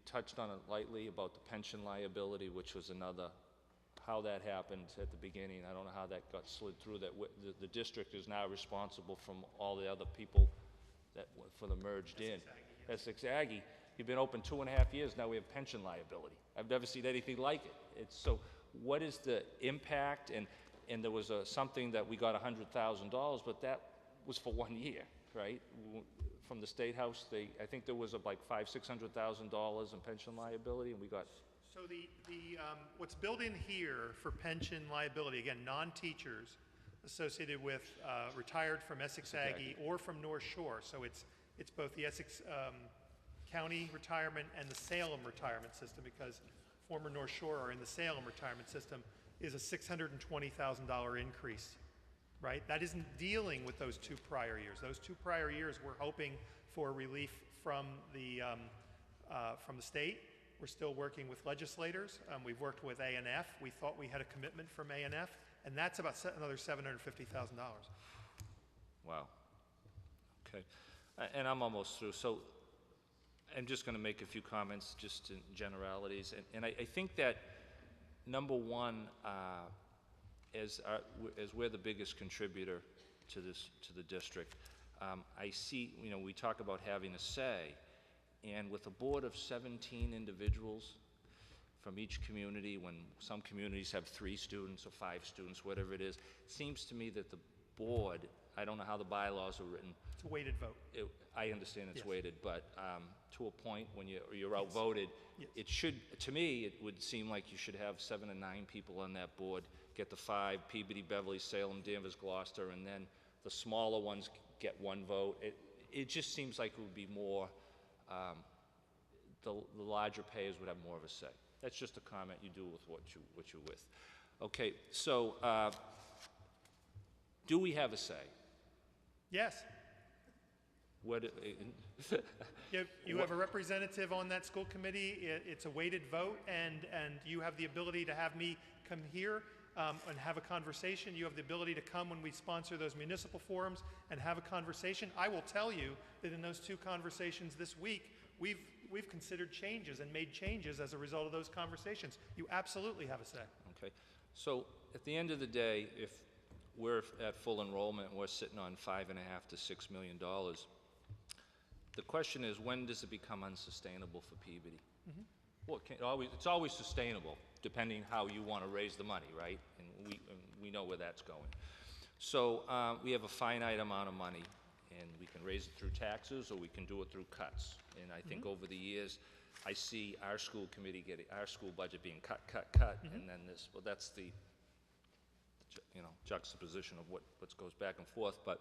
touched on it lightly about the pension liability, which was another, how that happened at the beginning. I don't know how that got slid through, that the district is now responsible from all the other people that, for the merged in. Essex Aggie, you've been open 2.5 years, now we have pension liability. I've never seen anything like it. It's so, what is the impact? And there was something that we got $100,000, but that was for 1 year, right? From the State House, I think there was like $500,000-$600,000 in pension liability, and we got.
So what's built in here for pension liability, again, non-teachers associated with retired from Essex Aggie or from North Shore, so it's both the Essex County retirement and the Salem retirement system, because former North Shore are in the Salem retirement system, is a $620,000 increase, right? That isn't dealing with those 2 prior years. Those 2 prior years, we're hoping for relief from the state. We're still working with legislators. We've worked with A&F. We thought we had a commitment from A&F. and that's about another $750,000.
Wow. Okay. And I'm almost through. So I'm just going to make a few comments just in generalities. And I think that, number one, as we're the biggest contributor to the district, I see, we talk about having a say, and with a board of 17 individuals from each community, when some communities have 3 students or 5 students, whatever it is, it seems to me that the board, I don't know how the bylaws are written.
It's a weighted vote.
I understand it's
Yes.
weighted, but to a point when you're outvoted,
Yes.
it should, to me, it would seem like you should have 7 or 9 people on that board, get the 5, Peabody, Beverly, Salem, Danvers, Gloucester, and then the smaller ones get 1 vote. It just seems like it would be more, the larger payers would have more of a say. That's just a comment you do with what you're with. Okay, so do we have a say?
Yes.
What?
You have a representative on that school committee. It's a weighted vote, and you have the ability to have me come here and have a conversation. You have the ability to come when we sponsor those municipal forums and have a conversation. I will tell you that in those 2 conversations this week, we've considered changes and made changes as a result of those conversations. You absolutely have a say.
Okay. So at the end of the day, if we're at full enrollment and we're sitting on $5.5 to $6 million, the question is, when does it become unsustainable for Peabody?
Mm-hmm.
Well, it's always sustainable, depending how you want to raise the money, right? And we know where that's going. So we have a finite amount of money, and we can raise it through taxes, or we can do it through cuts. And I think over the years, I see our school committee our school budget being cut, and then this. Well, that's the juxtaposition of what goes back and forth. But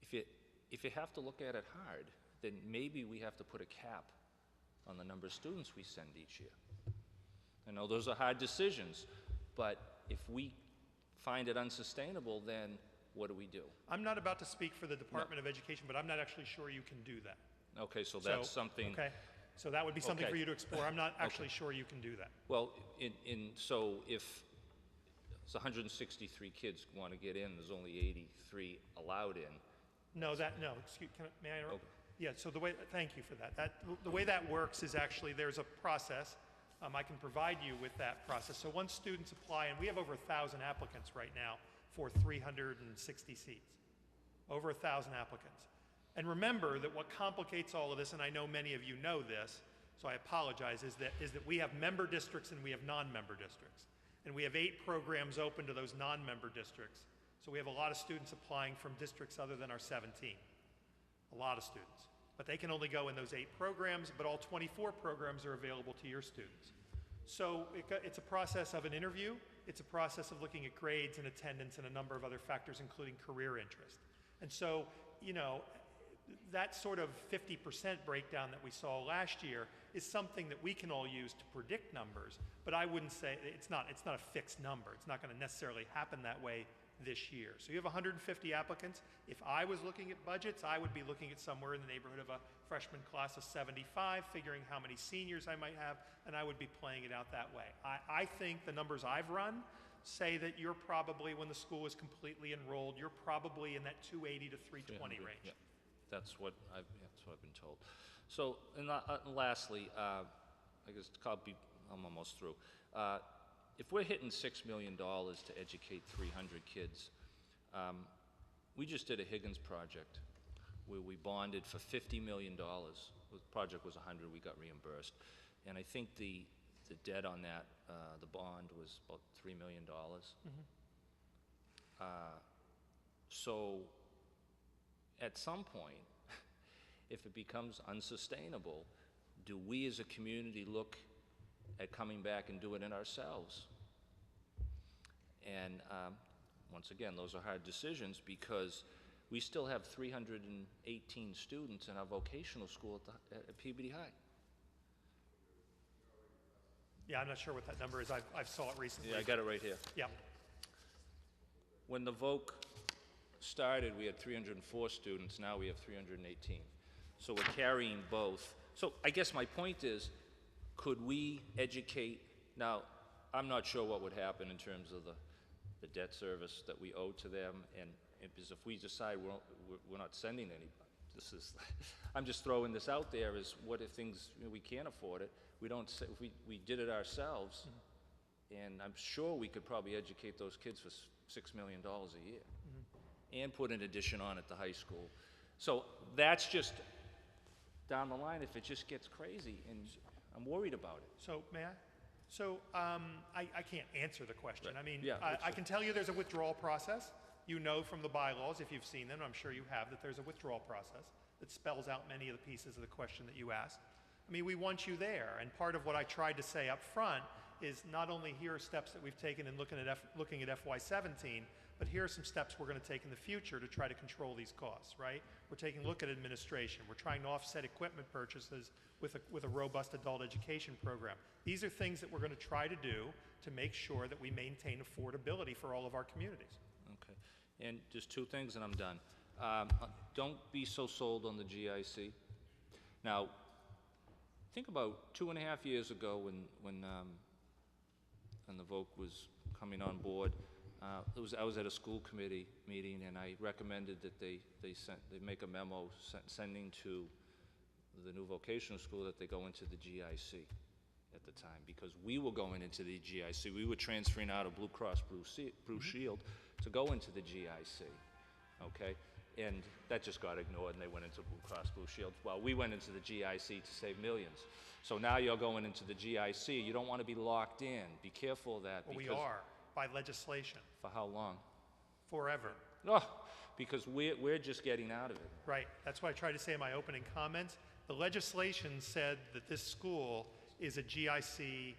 if you have to look at it hard, then maybe we have to put a cap on the number of students we send each year. I know those are hard decisions, but if we find it unsustainable, then what do we do?
I'm not about to speak for the Department of Education, but I'm not actually sure you can do that.
Okay, so that's something.
Okay, so that would be something
Okay.
for you to explore. I'm not actually sure you can do that.
Well, so if it's 163 kids want to get in, there's only 83 allowed in.
No, may I interrupt?
Okay.
Yeah, so thank you for that. The way that works is actually there's a process. I can provide you with that process. So once students apply, and we have over 1,000 applicants right now for 360 seats. Over 1,000 applicants. And remember that what complicates all of this, and I know many of you know this, so I apologize, is that we have member districts and we have non-member districts. And we have 8 programs open to those non-member districts. So we have a lot of students applying from districts other than our 17. A lot of students. But they can only go in those 8 programs, but all 24 programs are available to your students. So it's a process of an interview. It's a process of looking at grades and attendance and a number of other factors, including career interest. And so, that sort of 50% breakdown that we saw last year is something that we can all use to predict numbers, but I wouldn't say, it's not a fixed number. It's not going to necessarily happen that way this year. So you have 150 applicants. If I was looking at budgets, I would be looking at somewhere in the neighborhood of a freshman class of 75, figuring how many seniors I might have, and I would be playing it out that way. I think the numbers I've run say that you're probably, when the school is completely enrolled, you're probably in that 280 to 320 range.
Yeah. That's what I've been told. So, and lastly, I guess I'm almost through. If we're hitting $6 million to educate 300 kids, we just did a Higgins project where we bonded for $50 million. The project was 100, we got reimbursed. And I think the debt on that, the bond was about $3 million. So at some point, if it becomes unsustainable, do we as a community look at coming back and doing it ourselves? And once again, those are hard decisions because we still have 318 students in our vocational school at Peabody High.
Yeah, I'm not sure what that number is. I saw it recently.
Yeah, I got it right here.
Yeah.
When the voc started, we had 304 students. Now we have 318. So we're carrying both. So I guess my point is, could we educate? Now, I'm not sure what would happen in terms of the debt service that we owe to them, and because if we decide we're not sending anybody, this is, I'm just throwing this out there as what if things, we can't afford it, we don't, if we did it ourselves, and I'm sure we could probably educate those kids for $6 million a year, and put an addition on at the high school. So that's just down the line if it just gets crazy, and I'm worried about it.
So, may I? So, I can't answer the question.
Right.
I mean,
Yeah,
I can tell you there's a withdrawal process. You know from the bylaws, if you've seen them, I'm sure you have, that there's a withdrawal process that spells out many of the pieces of the question that you asked. I mean, we want you there, and part of what I tried to say up front is not only here are steps that we've taken in looking at FY17, but here are some steps we're going to take in the future to try to control these costs, right? We're taking a look at administration. We're trying to offset equipment purchases with a robust adult education program. These are things that we're going to try to do to make sure that we maintain affordability for all of our communities.
Okay, and just two things and I'm done. Don't be so sold on the GIC. Now, think about 2.5 years ago when the vote was coming on board. I was at a school committee meeting, and I recommended that they make a memo sending to the new vocational school that they go into the GIC at the time, because we were going into the GIC. We were transferring out of Blue Cross Blue Shield to go into the GIC, okay? And that just got ignored, and they went into Blue Cross Blue Shield. Well, we went into the GIC to save millions. So now you're going into the GIC. You don't want to be locked in. Be careful of that.
Well, we are, by legislation.
For how long?
Forever.
Oh, because we're just getting out of it.
Right. That's what I tried to say in my opening comments. The legislation said that this school is a GIC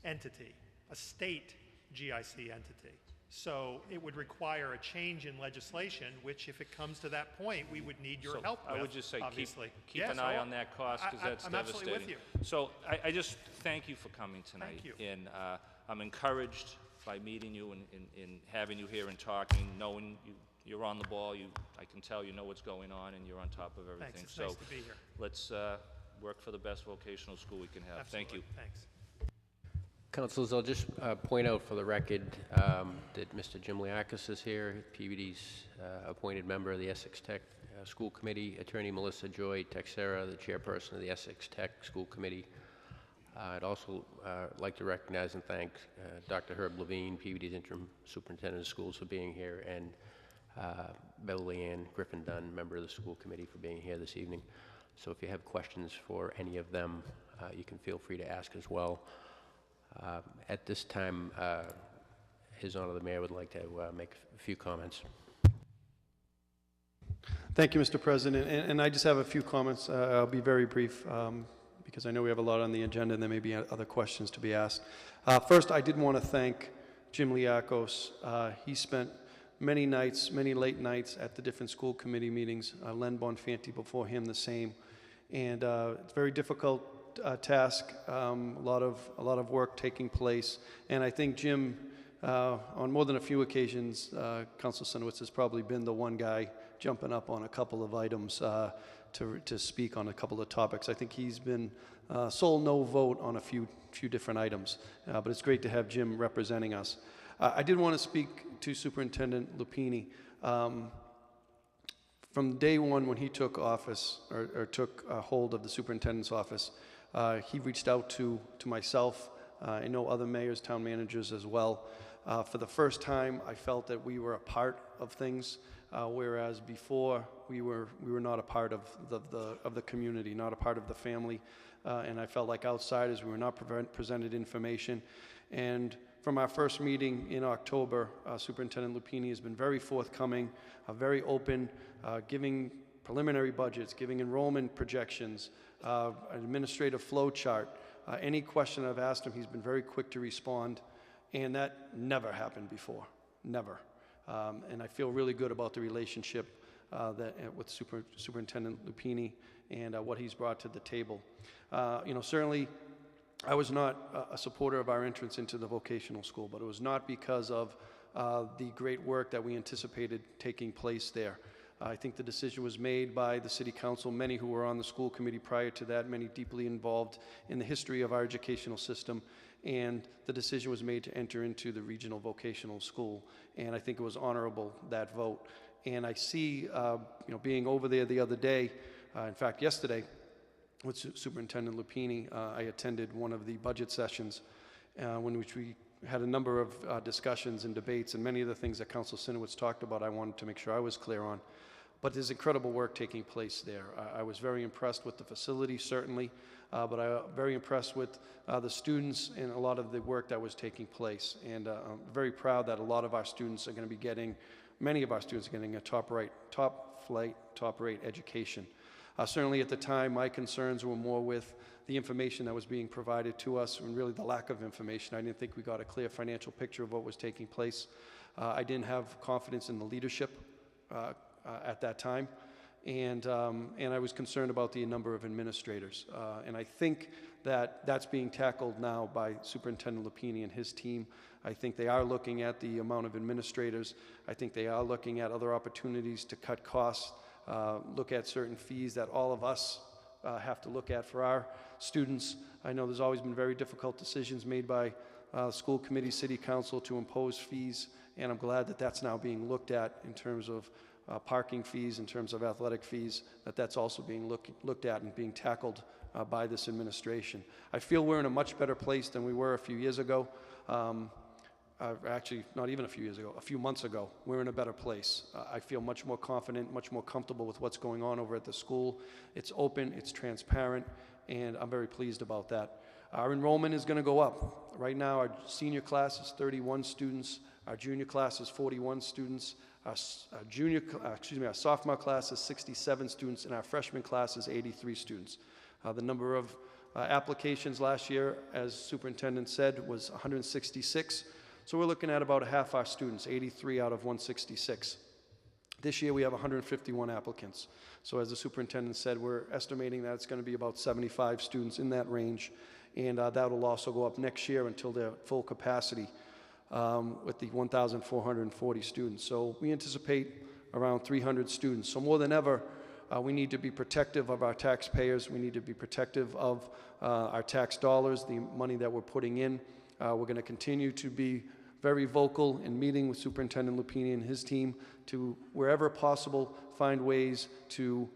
entity, a state GIC entity. So it would require a change in legislation, which if it comes to that point, we would need your help with,
I would just say
obviously.
keep an eye on that cost, because that's
I'm
devastating.
absolutely with you.
So I just thank you for coming tonight.
Thank you.
And I'm encouraged by meeting you and having you here and talking, knowing you're on the ball. I can tell you know what's going on and you're on top of everything.
Thanks. It's
so
nice to be here.
Let's work for the best vocational school we can have. Thank you.
Absolutely. Thanks.
Councilors, I'll just point out for the record that Mr. Jim Liakis is here, Peabody's appointed member of the Essex Tech School Committee, Attorney Melissa Joy Texera, the chairperson of the Essex Tech School Committee. I'd also like to recognize and thank Dr. Herb Levine, Peabody's interim superintendent of schools, for being here, and Beverly Ann Griffin Dunn, member of the school committee, for being here this evening. So if you have questions for any of them, you can feel free to ask as well. At this time, His Honor the Mayor would like to make a few comments.
Thank you, Mr. President. And I just have a few comments. I'll be very brief because I know we have a lot on the agenda and there may be other questions to be asked. First, I did want to thank Jim Liakis. He spent many nights, many late nights at the different school committee meetings. Len Bonfanti before him, the same. And it's a very difficult task, a lot of work taking place. And I think Jim, on more than a few occasions, Council Sinowitz has probably been the one guy jumping up on a couple of items to speak on a couple of topics. I think he's been sole no vote on a few different items, but it's great to have Jim representing us. I did want to speak to Superintendent Lupini. From day one when he took office, or took hold of the superintendent's office, he reached out to myself. I know other mayors, town managers as well. For the first time, I felt that we were a part of things, whereas before we were not a part of the community, not a part of the family, and I felt like outsiders. We were not presented information. And from our first meeting in October, Superintendent Lupini has been very forthcoming, very open, giving preliminary budgets, giving enrollment projections, an administrative flow chart. Any question I've asked him, he's been very quick to respond, and that never happened before, never. And I feel really good about the relationship with Superintendent Lupini and what he's brought to the table. Certainly, I was not a supporter of our entrance into the vocational school, but it was not because of the great work that we anticipated taking place there. I think the decision was made by the city council, many who were on the school committee prior to that, many deeply involved in the history of our educational system, and the decision was made to enter into the regional vocational school, and I think it was honorable, that vote. And I see, being over there the other day, in fact, yesterday, with Superintendent Lupini, I attended one of the budget sessions which we had a number of discussions and debates, and many of the things that Council Sinowitz talked about I wanted to make sure I was clear on. But there's incredible work taking place there. I was very impressed with the facility, certainly, but I'm very impressed with the students and a lot of the work that was taking place. And I'm very proud that a lot of our students are going to be getting, many of our students are getting a top-rate education. Certainly at the time, my concerns were more with the information that was being provided to us and really the lack of information. I didn't think we got a clear financial picture of what was taking place. I didn't have confidence in the leadership at that time, and I was concerned about the number of administrators. And I think that that's being tackled now by Superintendent Lupini and his team. I think they are looking at the amount of administrators. I think they are looking at other opportunities to cut costs, look at certain fees that all of us have to look at for our students. I know there's always been very difficult decisions made by school committee, city council to impose fees, and I'm glad that that's now being looked at in terms of parking fees, in terms of athletic fees, that's also being looked at and being tackled by this administration. I feel we're in a much better place than we were a few years ago. Actually, not even a few years ago, a few months ago, we're in a better place. I feel much more confident, much more comfortable with what's going on over at the school. It's open, it's transparent, and I'm very pleased about that. Our enrollment is going to go up. Right now, our senior class is 31 students, our junior class is 41 students, our sophomore class is 67 students, and our freshman class is 83 students. The number of applications last year, as superintendent said, was 166. So we're looking at about half our students, 83 out of 166. This year we have 151 applicants. So as the superintendent said, we're estimating that it's going to be about 75 students in that range, and that will also go up next year until they're at full capacity with the 1,440 students. So we anticipate around 300 students. So more than ever, we need to be protective of our taxpayers. We need to be protective of our tax dollars, the money that we're putting in. We're going to continue to be very vocal in meeting with Superintendent Lupini and his team to, wherever possible, find ways to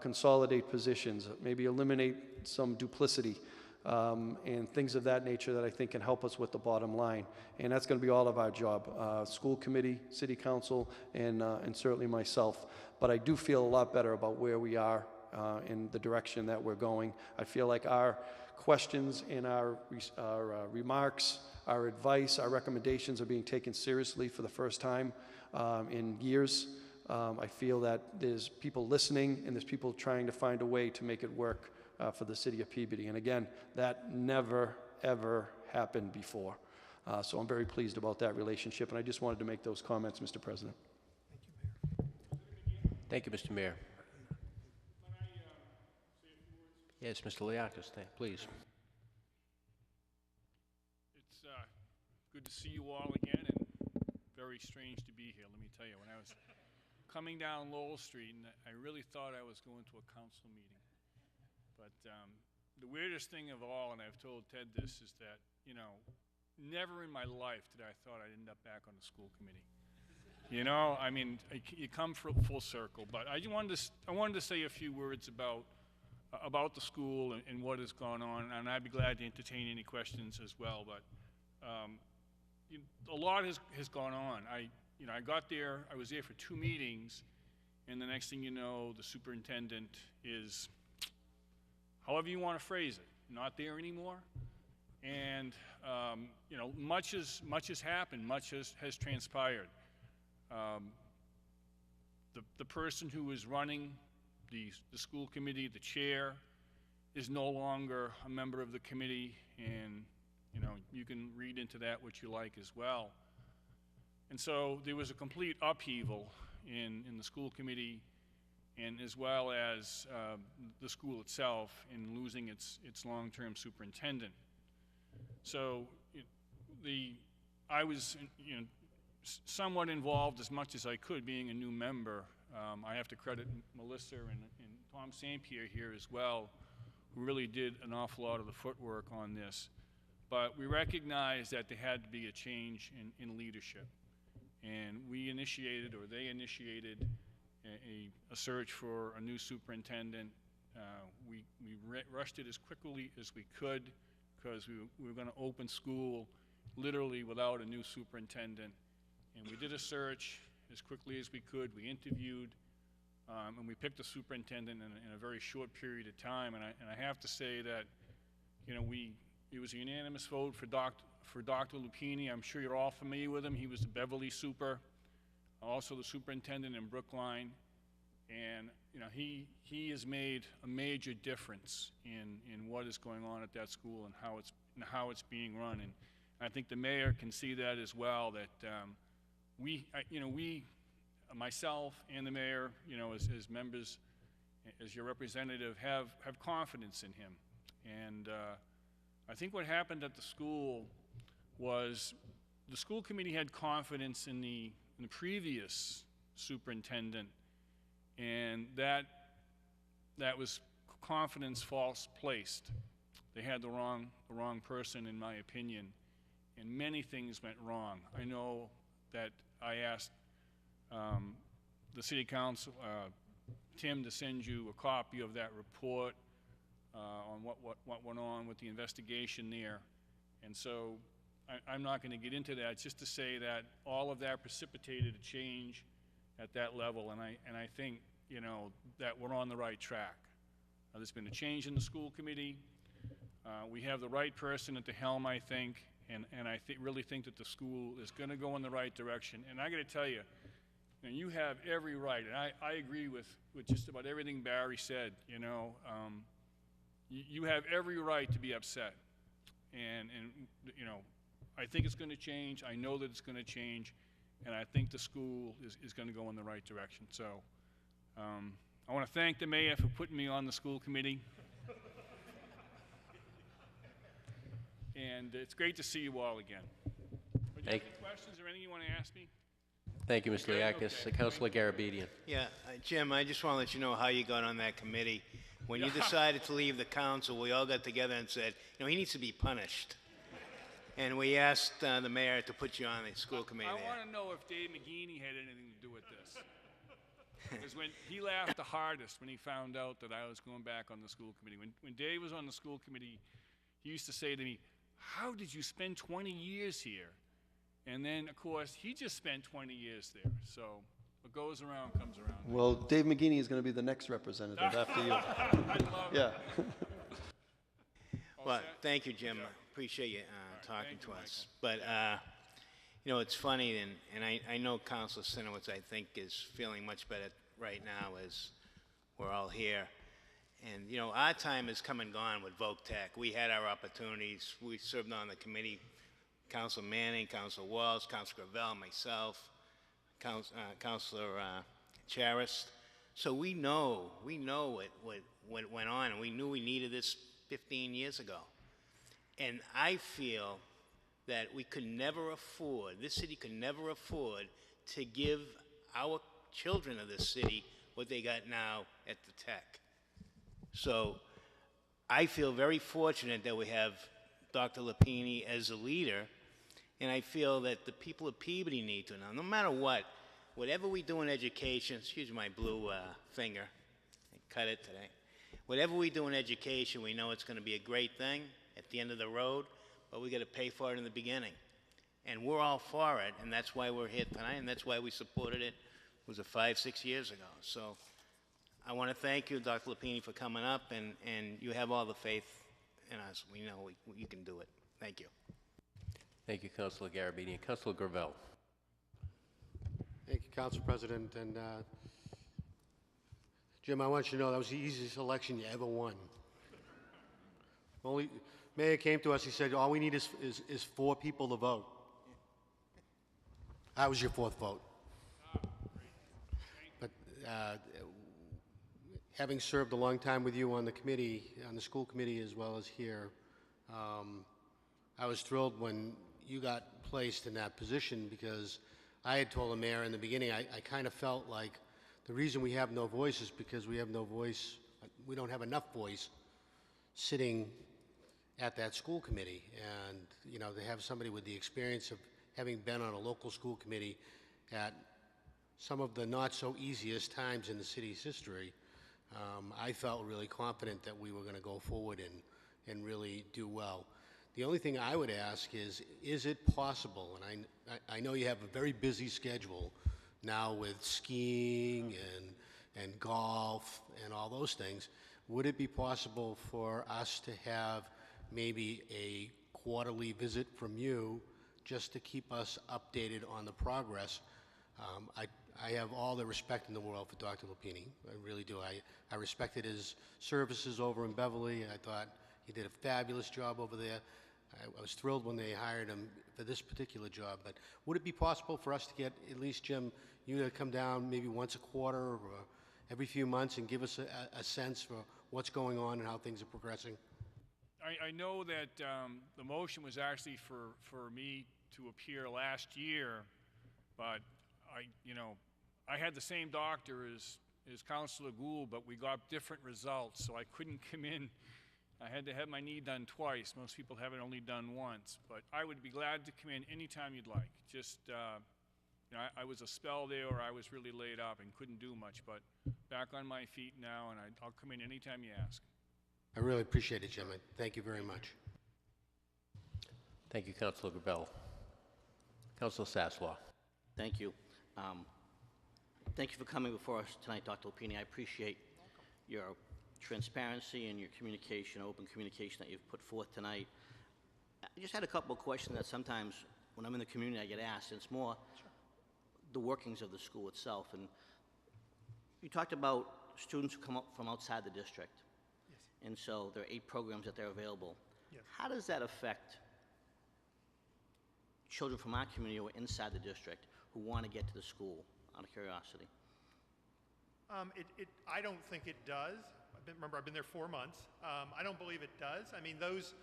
consolidate positions, maybe eliminate some duplicity, and things of that nature that I think can help us with the bottom line. And that's going to be all of our job, school committee, city council, and certainly myself. But I do feel a lot better about where we are in the direction that we're going. I feel like our questions and our remarks, our advice, our recommendations are being taken seriously for the first time in years. I feel that there's people listening and there's people trying to find a way to make it work for the city of Peabody. And again, that never, ever happened before. So I'm very pleased about that relationship, and I just wanted to make those comments, Mr. President.
Thank you, Mr. Mayor. Yes, Mr. Liakis, please.
It's good to see you all again, and very strange to be here, let me tell you. When I was coming down Lowell Street, and I really thought I was going to a council meeting. But the weirdest thing of all, and I've told Ted this, is that, never in my life did I thought I'd end up back on the school committee. I mean, you come full circle. But I wanted to say a few words about the school and what has gone on, and I'd be glad to entertain any questions as well. But a lot has gone on. I got there, I was there for 2 meetings, and the next thing you know, the superintendent is, however you want to phrase it, not there anymore. And much has happened, much has transpired. The person who is running the school committee, the chair, is no longer a member of the committee, and you can read into that what you like as well. And so there was a complete upheaval in the school committee, and as well as the school itself, in losing its long-term superintendent. So I was somewhat involved as much as I could, being a new member, I have to credit Melissa and Tom St. Pierre here as well, who really did an awful lot of the footwork on this. But we recognized that there had to be a change in leadership. And we initiated, or they initiated, a search for a new superintendent. We rushed it as quickly as we could because we were going to open school literally without a new superintendent. And we did a search as quickly as we could. We interviewed, and we picked a superintendent in a very short period of time. And I have to say that, you know, it was a unanimous vote for Dr. Lupini. I'm sure you're all familiar with him. He was the Beverly super, also the superintendent in Brookline. And, you know, he has made a major difference in what is going on at that school and how it's being run. And I think the mayor can see that as well, that myself and the mayor, you know, as members, as your representative, have confidence in him. And I think what happened at the school was the school committee had confidence in the previous superintendent, and that was confidence false placed. They had the wrong person, in my opinion, and many things went wrong. I know that I asked the city council, Tim, to send you a copy of that report on what went on with the investigation there. And so I'm not going to get into that, just to say that all of that precipitated a change at that level, and I think, you know, that we're on the right track. There's been a change in the school committee. We have the right person at the helm, I think, and I really think that the school is going to go in the right direction. And I got to tell you, and you have every right, and I agree with just about everything Barry said. You know, you have every right to be upset, and you know, I think it's going to change. I know that it's going to change, and I think the school is going to go in the right direction. So I want to thank the mayor for putting me on the school committee. And it's great to see you all again. Would you have any questions or anything you want to ask me?
Thank you, Mr. Liakis.
Okay.
Councilor Garabedian.
Yeah, Jim, I just want to let you know how you got on that committee. When you decided to leave the council, we all got together and said, you know, he needs to be punished. And we asked the mayor to put you on the school committee
I
there.
want to know if Dave McGeaney had anything to do with this. Because when he laughed the hardest when he found out that I was going back on the school committee. When Dave was on the school committee, he used to say to me, "How did you spend 20 years here?" And then, of course, he just spent 20 years there. So what goes around comes around.
Well, Dave McGeaney is going to be the next representative after you.
I love
Yeah.
Well, thank you, Jim. Appreciate you talking to us. But, you know, it's funny, and I know Councilor Sinowitz, I think, is feeling much better right now as we're all here. And, you know, our time has come and gone with VOC-TEC. We had our opportunities. We served on the committee, Councilor Manning, Councilor Walsh, Councilor Gravel, myself, Councilor Charis. So we know what went on, and we knew we needed this 15 years ago. And I feel that we could never afford, this city could never afford to give our children of this city what they got now at the Tech. So I feel very fortunate that we have Dr. Lupini as a leader, and I feel that the people of Peabody need to know, no matter what, whatever we do in education, excuse my blue finger, I cut it today. Whatever we do in education, we know it's going to be a great thing at the end of the road, but we got to pay for it in the beginning. And we're all for it, and that's why we're here tonight, and that's why we supported it, was it 5-6 years ago. So I want to thank you, Dr. Lupini, for coming up, and you have all the faith in us. We know you can do it. Thank you.
Thank you, Councilor Garabedian. Councilor Gravel.
Thank you, Council President. And Jim, I want you to know that was the easiest election you ever won. Only mayor came to us, he said, all we need is 4 people to vote. That was your 4th vote. But having served a long time with you on the committee, on the school committee as well as here, I was thrilled when you got placed in that position, because I had told the mayor in the beginning, I kind of felt like the reason we have no voice is because we have no voice, we don't have enough voice sitting at that school committee. And, you know, to have somebody with the experience of having been on a local school committee at some of the not so easiest times in the city's history, I felt really confident that we were going to go forward and really do well. The only thing I would ask is it possible, and I know you have a very busy schedule now with skiing and golf and all those things, would it be possible for us to have maybe a quarterly visit from you just to keep us updated on the progress? I have all the respect in the world for Dr. Lupini. I really do. I respected his services over in Beverly. I thought he did a fabulous job over there. I was thrilled when they hired him for this particular job. But would it be possible for us to get, at least, Jim, you to come down maybe once a quarter or every few months and give us a sense for what's going on and how things are progressing?
I know that the motion was actually for me to appear last year, but I had the same doctor as Councilor Gould, but we got different results, so I couldn't come in. I had to have my knee done twice. Most people have it only done once, but I would be glad to come in anytime you'd like. Just, I was a spell there where I was really laid up and couldn't do much, but back on my feet now, and I'll come in anytime you ask.
I really appreciate it, Jim. Thank you very much.
Thank you, Councilor Gravel. Councilor Sasslaw.
Thank you. Thank you for coming before us tonight, Dr. Lupini. I appreciate your transparency and your communication, open communication that you've put forth tonight. I just had a couple of questions that sometimes when I'm in the community I get asked, and it's more the workings of the school itself. And you talked about students who come up from outside the district.
Yes.
And so there are 8 programs that they're available.
Yes.
How does that affect children from our community or inside the district who want to get to the school, out of curiosity?
I don't think it does. Remember, I've been there 4 months. I don't believe it does. I mean, those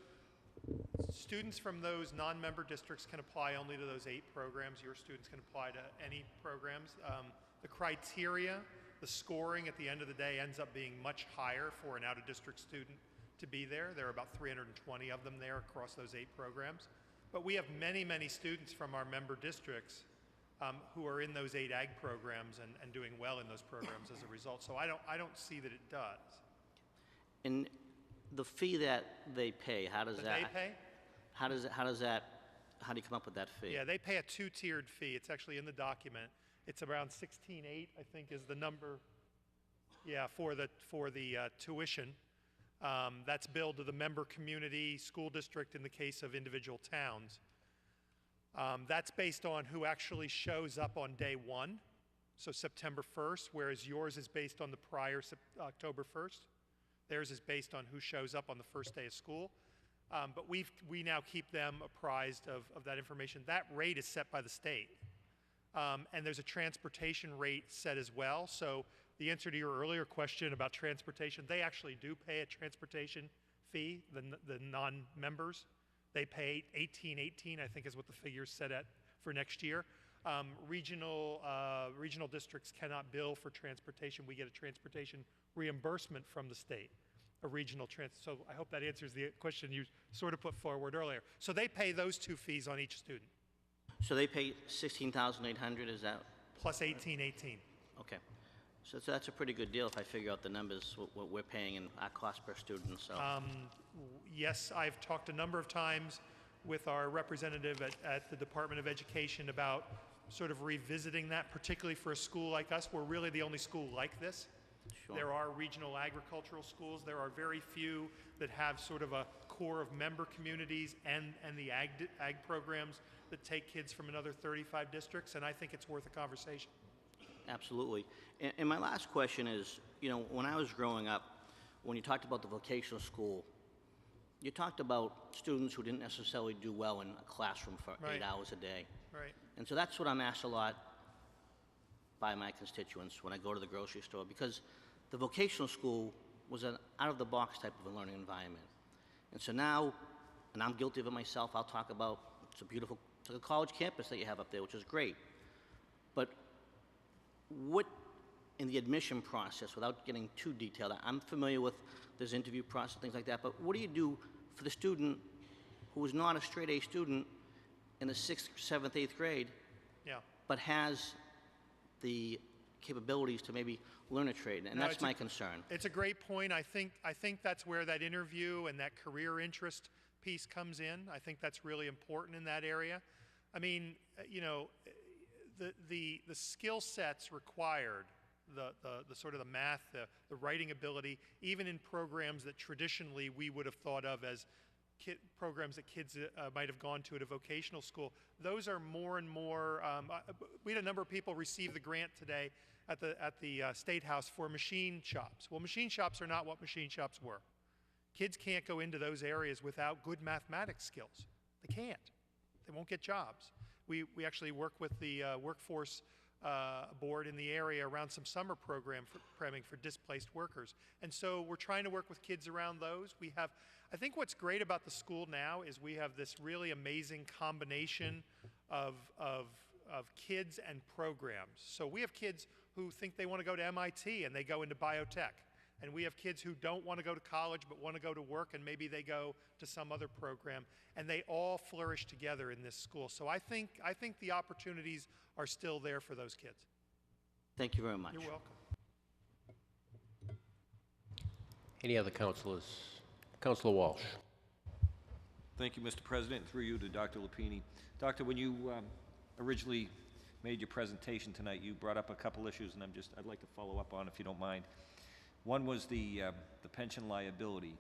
students from those non-member districts can apply only to those 8 programs. Your students can apply to any programs. The criteria, the scoring at the end of the day ends up being much higher for an out-of-district student to be there. There are about 320 of them there across those 8 programs. But we have many, many students from our member districts who are in those 8 ag programs and doing well in those programs as a result. So I don't see that it does.
And the fee that they pay, how does that?
They pay?
How do you come up with that fee?
Yeah, they pay a 2-tiered fee. It's actually in the document. It's around $16,800, I think, is the number. Yeah, for the tuition. That's billed to the member community, school district in the case of individual towns. That's based on who actually shows up on day 1, so September 1st, whereas yours is based on the prior October 1st. Theirs is based on who shows up on the first day of school. But we now keep them apprised of that information. That rate is set by the state. And there's a transportation rate set as well. So the answer to your earlier question about transportation, they actually do pay a transportation fee, the non-members. They pay $18.18, I think is what the figure's set at for next year. Regional districts cannot bill for transportation. We get a transportation reimbursement from the state, so I hope that answers the question you sort of put forward earlier. So they pay those 2 fees on each student.
So they pay $16,800, is that?
Plus $18.18.
Okay. So that's a pretty good deal if I figure out the numbers, what we're paying and our cost per student, so.
Yes, I've talked a number of times with our representative at the Department of Education about sort of revisiting that, particularly for a school like us. We're really the only school like this.
Sure.
There are regional agricultural schools. There are very few that have sort of a core of member communities and the ag programs that take kids from another 35 districts, and I think it's worth a conversation.
Absolutely. And my last question is, when I was growing up, when you talked about the vocational school, you talked about students who didn't necessarily do well in a classroom for 8 hours a day.
Right.
And so that's what I'm asked a lot by my constituents when I go to the grocery store, because the vocational school was an out-of-the-box type of a learning environment. And so now, and I'm guilty of it myself, I'll talk about, it's like a college campus that you have up there, which is great. But what in the admission process, without getting too detailed, I'm familiar with this interview process, things like that, but what do you do for the student who is not a straight A student in the 6th, 7th, 8th grade,
Yeah.
but has the capabilities to maybe learn a trade? And
No,
that's my concern.
It's a great point. I think that's where that interview and that career interest piece comes in. I think that's really important in that area. I mean, you know, the skill sets required, the sort of the math, the writing ability, even in programs that traditionally we would have thought of as programs that kids might have gone to at a vocational school, those are more and more. We had a number of people receive the grant today at the State House for machine shops. Well, machine shops are not what machine shops were. Kids can't go into those areas without good mathematics skills. They can't. They won't get jobs. We actually work with the workforce board in the area around some summer programming for displaced workers. And so we're trying to work with kids around those. We have, I think what's great about the school now is we have this really amazing combination of kids and programs. So we have kids who think they want to go to MIT and they go into biotech. And we have kids who don't want to go to college but want to go to work, and maybe they go to some other program, and they all flourish together in this school. So I think the opportunities are still there for those kids.
Thank you very much.
You're welcome.
Any other councilors? Councilor Walsh.
Thank you, Mr. President. Through you to Dr. Lapini. Doctor, when you originally made your presentation tonight, you brought up a couple issues, and I'd like to follow up on, if you don't mind. One was the pension liability,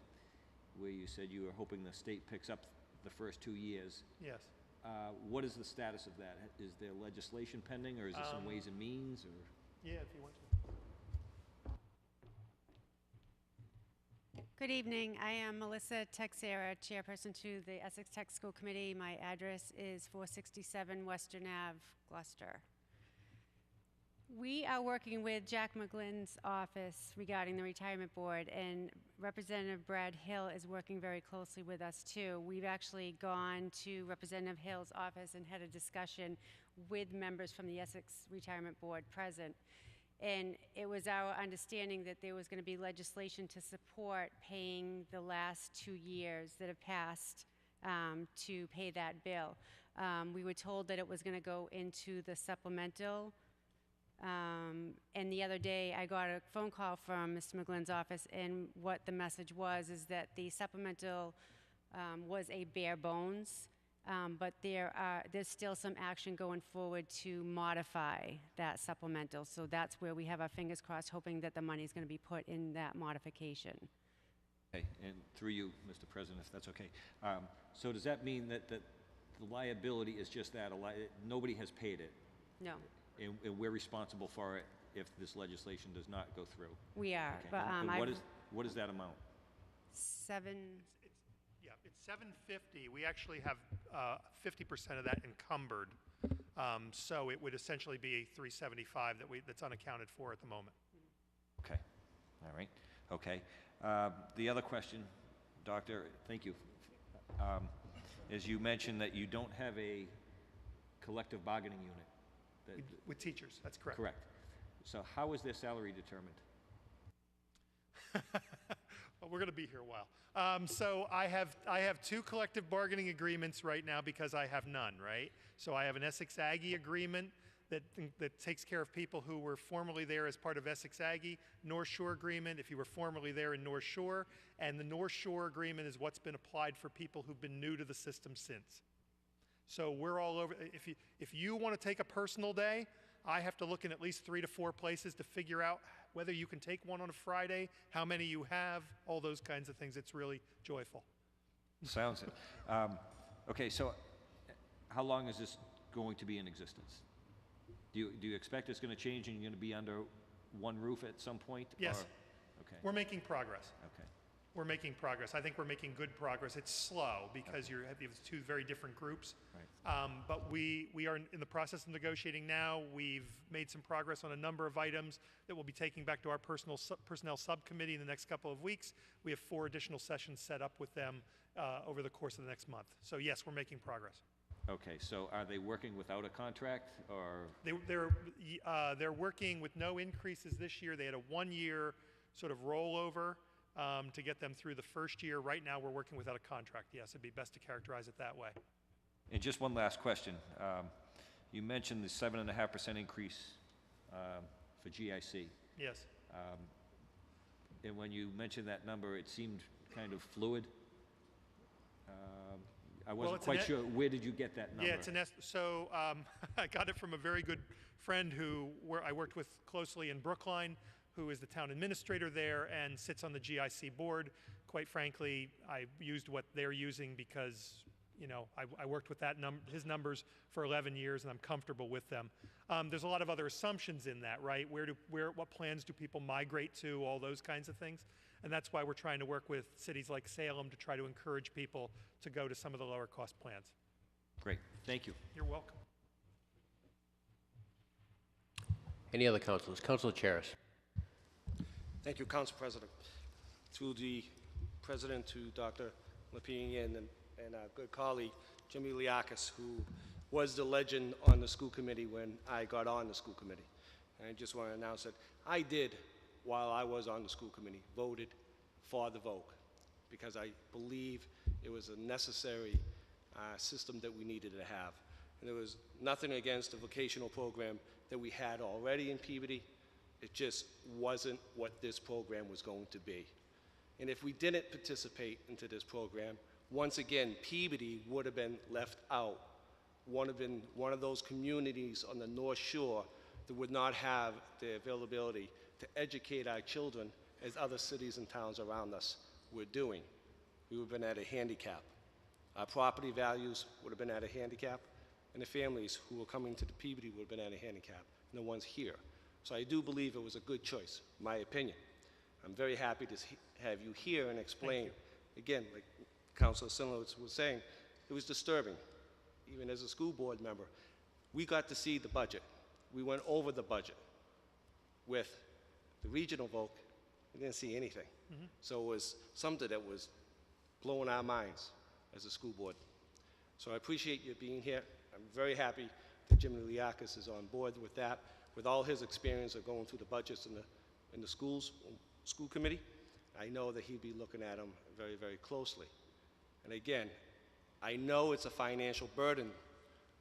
where you said you were hoping the state picks up the first 2 years.
Yes.
What is the status of that? Is there legislation pending, or is there some ways and means? Or?
Yeah, if you want to.
Good evening. I am Melissa Texera, chairperson to the Essex Tech School Committee. My address is 467 Western Ave, Gloucester. We are working with Jack McGlynn's office regarding the retirement board, and Representative Brad Hill is working very closely with us too. We've actually gone to Representative Hill's office and had a discussion with members from the Essex Retirement Board present. And it was our understanding that there was going to be legislation to support paying the last 2 years that have passed to pay that bill. We were told that it was going to go into the supplemental. And the other day, I got a phone call from Mr. McGlynn's office, and what the message was is that the supplemental was a bare bones, but there's still some action going forward to modify that supplemental. So that's where we have our fingers crossed, hoping that the money is going to be put in that modification.
Okay, and through you, Mr. President, if that's okay. So does that mean that the liability is just that? Nobody has paid it?
No.
And we're responsible for it if this legislation does not go through? We
are,
okay.
But
and what is that amount?
It's $750. We actually have 50% of that encumbered, so it would essentially be $375 that's unaccounted for at the moment.
Okay, all right, okay. The other question, Doctor, thank you, is you mentioned that you don't have a collective bargaining unit.
With teachers, that's correct.
Correct. So how is their salary determined?
Well, we're going to be here a while. So I have 2 collective bargaining agreements right now because I have none, right? So I have an Essex Aggie agreement that takes care of people who were formerly there as part of Essex Aggie, North Shore agreement if you were formerly there in North Shore, and the North Shore agreement is what's been applied for people who've been new to the system since. So we're all over. If you want to take a personal day, I have to look in at least 3 to 4 places to figure out whether you can take one on a Friday, how many you have, all those kinds of things. It's really joyful.
Sounds it. Okay, so how long is this going to be in existence? Do you expect it's going to change and you're going to be under one roof at some point?
Yes.
Or? Okay.
We're making progress.
Okay.
We're making progress. I think we're making good progress. It's slow because you have 2 very different groups.
Right.
But we are in the process of negotiating now. We've made some progress on a number of items that we'll be taking back to our personnel subcommittee in the next couple of weeks. We have 4 additional sessions set up with them over the course of the next month. So yes, we're making progress.
Okay, so are they working without a contract, or?
They're working with no increases this year. They had a one-year sort of rollover to get them through the first year. Right now, we're working without a contract. Yes, it'd be best to characterize it that way.
And just one last question. You mentioned the 7.5% increase for GIC.
Yes.
And when you mentioned that number, it seemed kind of fluid. I wasn't quite sure. Where did you get that number?
Yeah, so I got it from a very good friend I worked with closely in Brookline, who is the town administrator there and sits on the GIC board. Quite frankly, I used what they're using because, you know, I worked with his numbers for 11 years, and I'm comfortable with them. There's a lot of other assumptions in that, right? What plans do people migrate to? All those kinds of things. And that's why we're trying to work with cities like Salem to try to encourage people to go to some of the lower cost plans.
Great, thank you.
You're welcome.
Any other councilors? Councilor Charis.
Thank you, Council President. To the President, to Dr. Lapine and our good colleague, Jimmy Liakis, who was the legend on the school committee when I got on the school committee. And I just want to announce that I did, while I was on the school committee, voted for the VOC because I believe it was a necessary system that we needed to have. And there was nothing against the vocational program that we had already in Peabody. It just wasn't what this program was going to be. And if we didn't participate into this program, once again, Peabody would have been left out. Would have been one of those communities on the North Shore that would not have the availability to educate our children as other cities and towns around us were doing. We would have been at a handicap. Our property values would have been at a handicap, and the families who were coming to the Peabody would have been at a handicap, and the ones here. So I do believe it was a good choice, my opinion. I'm very happy to have you here and explain. Again, like Councilor Sinowitz was saying, it was disturbing. Even as a school board member, we got to see the budget. We went over the budget. With the regional vote, we didn't see anything. So it was something that was blowing our minds as a school board. So I appreciate you being here. I'm very happy that Jimmy Liakis is on board with that, with all his experience of going through the budgets in the school committee. I know that he'd be looking at them very, very closely. And again, I know it's a financial burden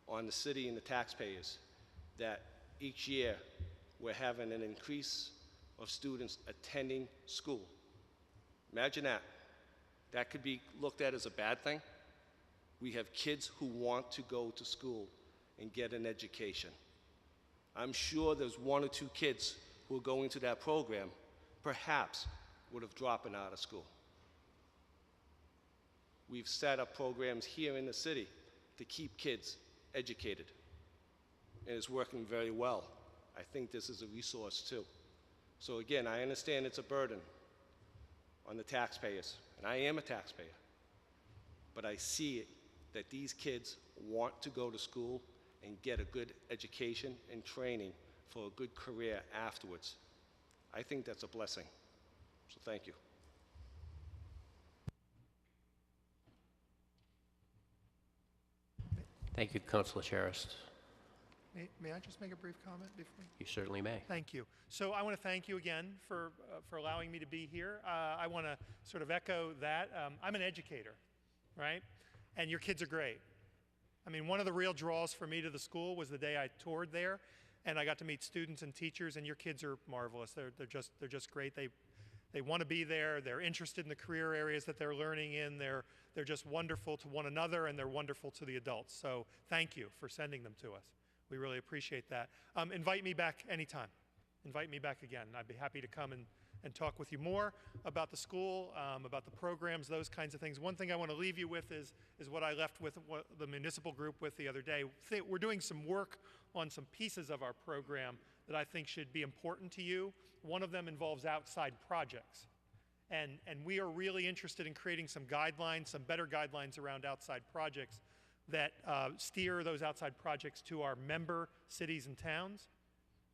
on the city and the taxpayers that each year we're having an increase of students attending school. Imagine that. That could be looked at as a bad thing. We have kids who want to go to school and get an education. I'm sure there's 1 or 2 kids who are going to that program, perhaps would have dropped out of school. We've set up programs here in the city to keep kids educated, and it's working very well. I think this is a resource too. So again, I understand it's a burden on the taxpayers, and I am a taxpayer, but I see it that these kids want to go to school and get a good education and training for a good career afterwards. I think that's a blessing. So thank you.
Thank you, Councilor Charis.
May I just make a brief comment before?
You certainly may.
Thank you. So I want to thank you again for allowing me to be here. I want to sort of echo that. I'm an educator, right? And your kids are great. I mean, one of the real draws for me to the school was the day I toured there, and I got to meet students and teachers, and your kids are marvelous. They're just great. They want to be there. They're interested in the career areas that they're learning in. They're just wonderful to one another, and they're wonderful to the adults. So thank you for sending them to us. We really appreciate that. Invite me back anytime. Invite me back again. I'd be happy to come and talk with you more about the school, about the programs, those kinds of things. One thing I want to leave you with is what I left with the municipal group with the other day. We're doing some work on some pieces of our program that I think should be important to you. One of them involves outside projects. And we are really interested in creating some guidelines, some better guidelines around outside projects that steer those outside projects to our member cities and towns,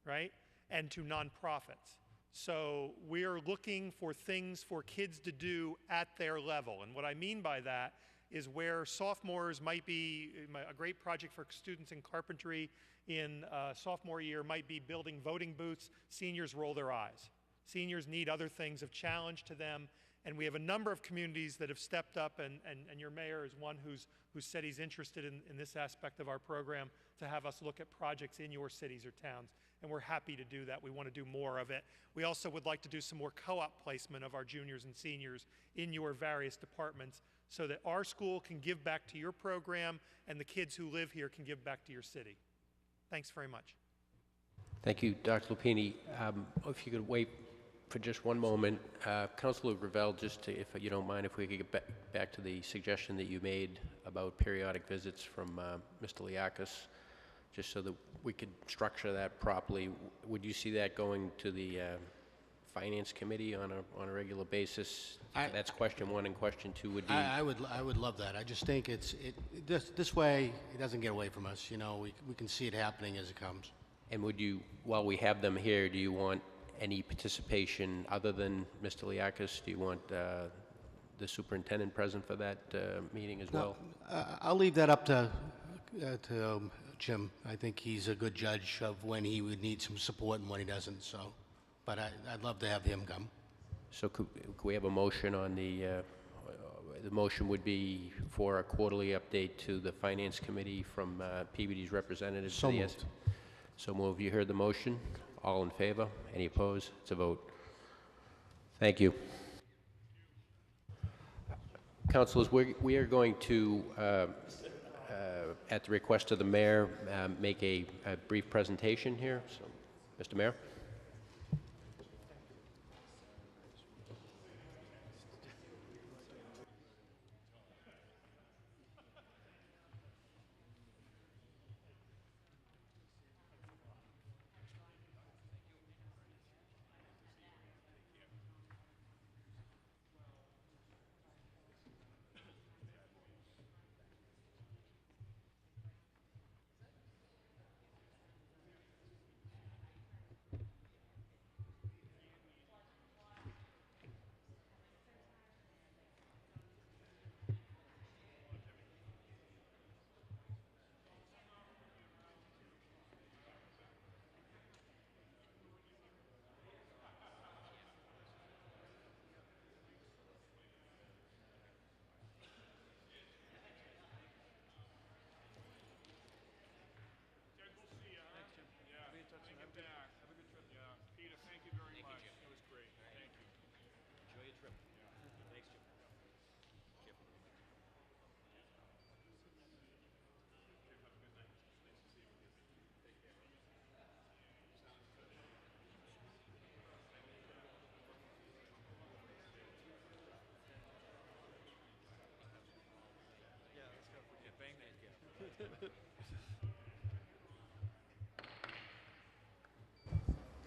right? And to nonprofits. So we're looking for things for kids to do at their level. And what I mean by that is where sophomores might be, a great project for students in carpentry in sophomore year might be building voting booths. Seniors roll their eyes. Seniors need other things of challenge to them, and we have a number of communities that have stepped up, and your mayor is one who's said he's interested in this aspect of our program, to have us look at projects in your cities or towns, and we're happy to do that. We want to do more of it. We also would like to do some more co-op placement of our juniors and seniors in your various departments so that our school can give back to your program and the kids who live here can give back to your city. Thanks very much.
Thank you, Dr. Lupini. If you could wait for just one moment. Councilor Gravel, just to, if you don't mind, if we could get back to the suggestion that you made about periodic visits from Mr. Liakis, just so that we could structure that properly. Would you see that going to the Finance Committee on a regular basis? That's question one, and question two would be...
I would love that. I just think this way it doesn't get away from us. You know, we can see it happening as it comes.
And would you, while we have them here, do you want any participation other than Mr. Liakis? Do you want the superintendent present for that meeting as well?
I'll leave that up to Jim. I think he's a good judge of when he would need some support and when he doesn't. So, but I'd love to have him come.
So could we have a motion on the motion would be for a quarterly update to the Finance Committee from Peabody's representatives?
So moved.
So moved. You heard the motion. All in favor? Any opposed? It's a vote. Thank you. Councilors, we are going to, at the request of the mayor, make a brief presentation here. So, Mr. Mayor.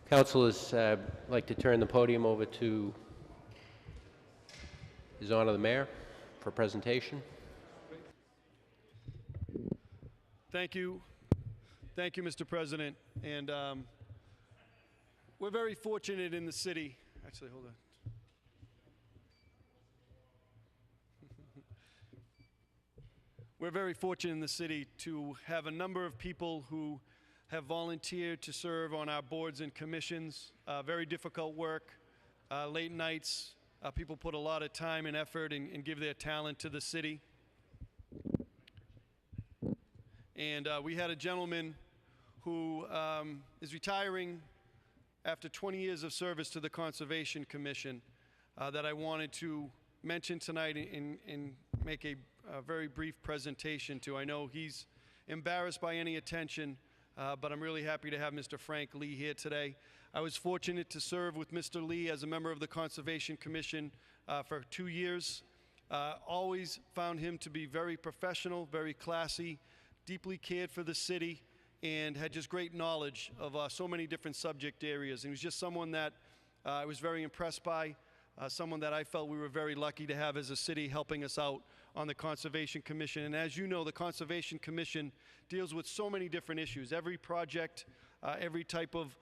Councilors, I'd like to turn the podium over to His Honor the Mayor for presentation.
Thank you. Thank you, Mr. President. And we're very fortunate in the city. Actually, hold on. We're very fortunate in the city to have a number of people who have volunteered to serve on our boards and commissions. Very difficult work, late nights. People put a lot of time and effort and give their talent to the city. And we had a gentleman who is retiring after 20 years of service to the Conservation Commission that I wanted to mention tonight and make a very brief presentation to. I know he's embarrassed by any attention, but I'm really happy to have Mr. Frank Lee here today. I was fortunate to serve with Mr. Lee as a member of the Conservation Commission for 2 years. Always found him to be very professional, very classy, deeply cared for the city, and had just great knowledge of so many different subject areas. And he was just someone that I was very impressed by, someone that I felt we were very lucky to have as a city helping us out on the Conservation Commission. And as you know, the Conservation Commission deals with so many different issues. Every project, every type of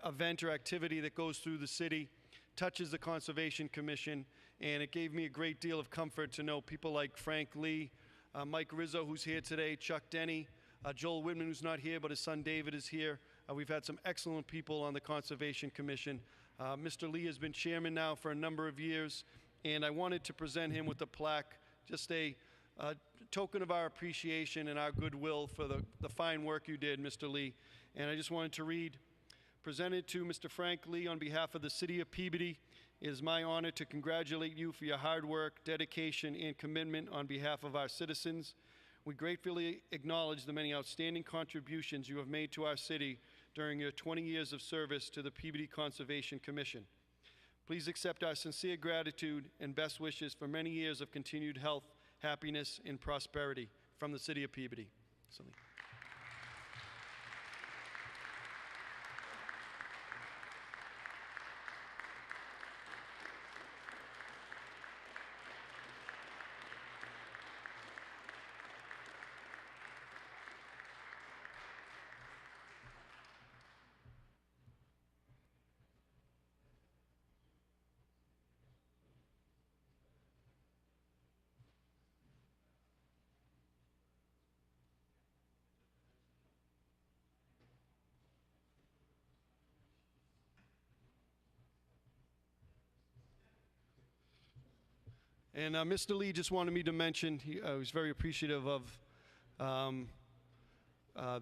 event or activity that goes through the city touches the Conservation Commission, and it gave me a great deal of comfort to know people like Frank Lee, Mike Rizzo, who's here today, Chuck Denny, Joel Whitman, who's not here, but his son David is here. We've had some excellent people on the Conservation Commission. Mr. Lee has been chairman now for a number of years, and I wanted to present him with a plaque, just a token of our appreciation and our goodwill for the fine work you did, Mr. Lee. And I just wanted to read, presented to Mr. Frank Lee on behalf of the City of Peabody. It is my honor to congratulate you for your hard work, dedication, and commitment on behalf of our citizens. We gratefully acknowledge the many outstanding contributions you have made to our city during your 20 years of service to the Peabody Conservation Commission. Please accept our sincere gratitude and best wishes for many years of continued health, happiness, and prosperity from the City of Peabody. And Mr. Lee just wanted me to mention, he was very appreciative of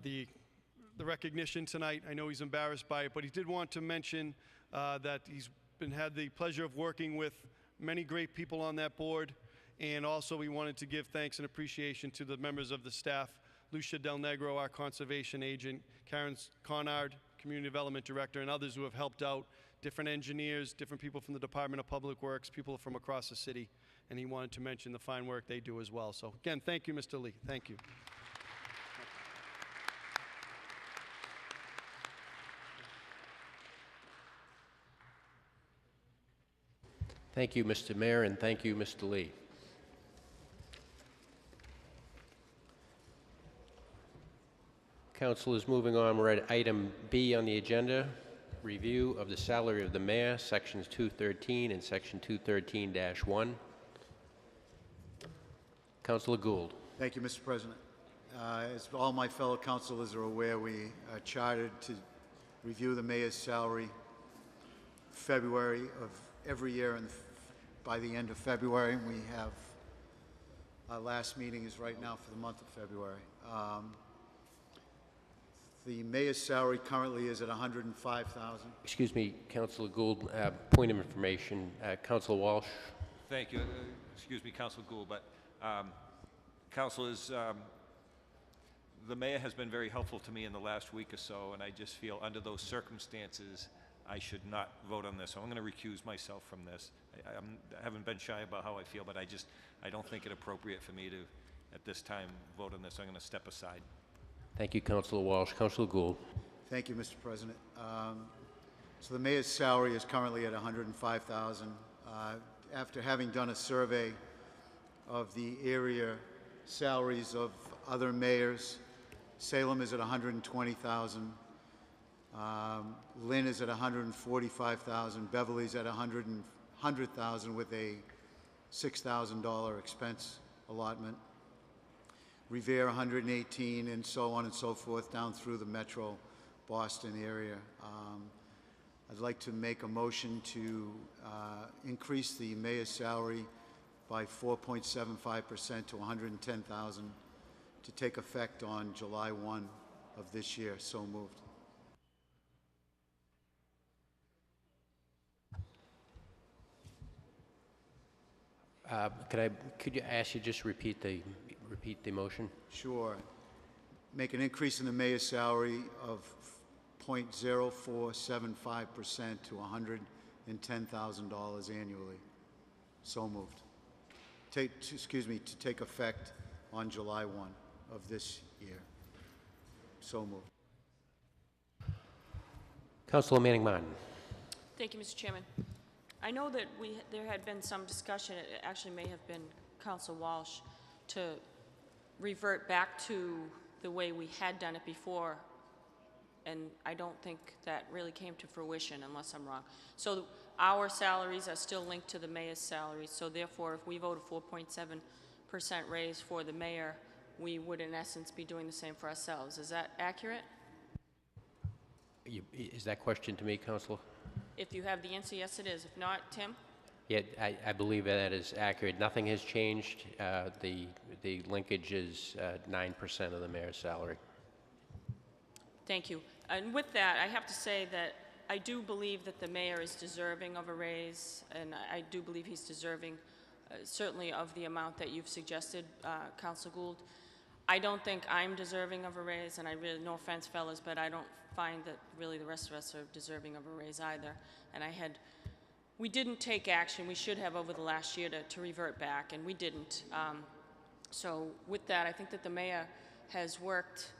the recognition tonight. I know he's embarrassed by it, but he did want to mention that he's had the pleasure of working with many great people on that board, and also we wanted to give thanks and appreciation to the members of the staff, Lucia Del Negro, our conservation agent, Karen Conard, Community Development Director, and others who have helped out, different engineers, different people from the Department of Public Works, people from across the city, and he wanted to mention the fine work they do as well. So again, thank you, Mr. Lee. Thank you.
Thank you, Mr. Mayor, and thank you, Mr. Lee. Council is moving on. We're at item B on the agenda, review of the salary of the mayor, sections 213 and section 213-1. Councilor Gould.
Thank you, Mr. President. As all my fellow councilors are aware, we are chartered to review the mayor's salary February of every year, and by the end of February, we have our last meeting is right now for the month of February. The mayor's salary currently is at $105,000.
Excuse me, Councilor Gould, point of information. Councilor Walsh.
Thank you. Excuse me, Councilor Gould, but councilors, the mayor has been very helpful to me in the last week or so, and I just feel under those circumstances, I should not vote on this. So I'm going to recuse myself from this. I haven't been shy about how I feel, but I don't think it appropriate for me to, at this time, vote on this. I'm going to step aside.
Thank you, Councilor Walsh. Councilor Gould.
Thank you, Mr. President. So the mayor's salary is currently at $105,000. After having done a survey of the area salaries of other mayors, Salem is at $120,000. Lynn is at $145,000. Beverly's at $100,000 with a $6,000 expense allotment. Revere, $118,000, and so on and so forth down through the metro Boston area. I'd like to make a motion to increase the mayor's salary by 4.75% to $110,000 to take effect on July 1 of this year. So moved.
Could you ask you just repeat the motion?
Sure. Make an increase in the mayor's salary of 0.0475% to $110,000 annually. So moved. To take effect on July 1 of this year. So moved.
Councilor Manning Martin.
Thank you, Mr. Chairman. I know that there had been some discussion, it actually may have been Council Walsh, to revert back to the way we had done it before, and I don't think that really came to fruition unless I'm wrong. So our salaries are still linked to the mayor's salary, so therefore, if we vote a 4.7% raise for the mayor, we would in essence be doing the same for ourselves. Is that accurate?
Is that question to me, Councilor?
If you have the answer, yes it is. If not, Tim?
Yeah, I believe that is accurate. Nothing has changed. The linkage is 9% of the mayor's salary.
Thank you. And with that, I have to say that I do believe that the mayor is deserving of a raise, and I do believe he's deserving certainly of the amount that you've suggested, Councilor Gould. I don't think I'm deserving of a raise, and I really, no offense, fellas, but I don't find that really the rest of us are deserving of a raise either. And we didn't take action. We should have over the last year to revert back, and we didn't. So with that, I think that the mayor has worked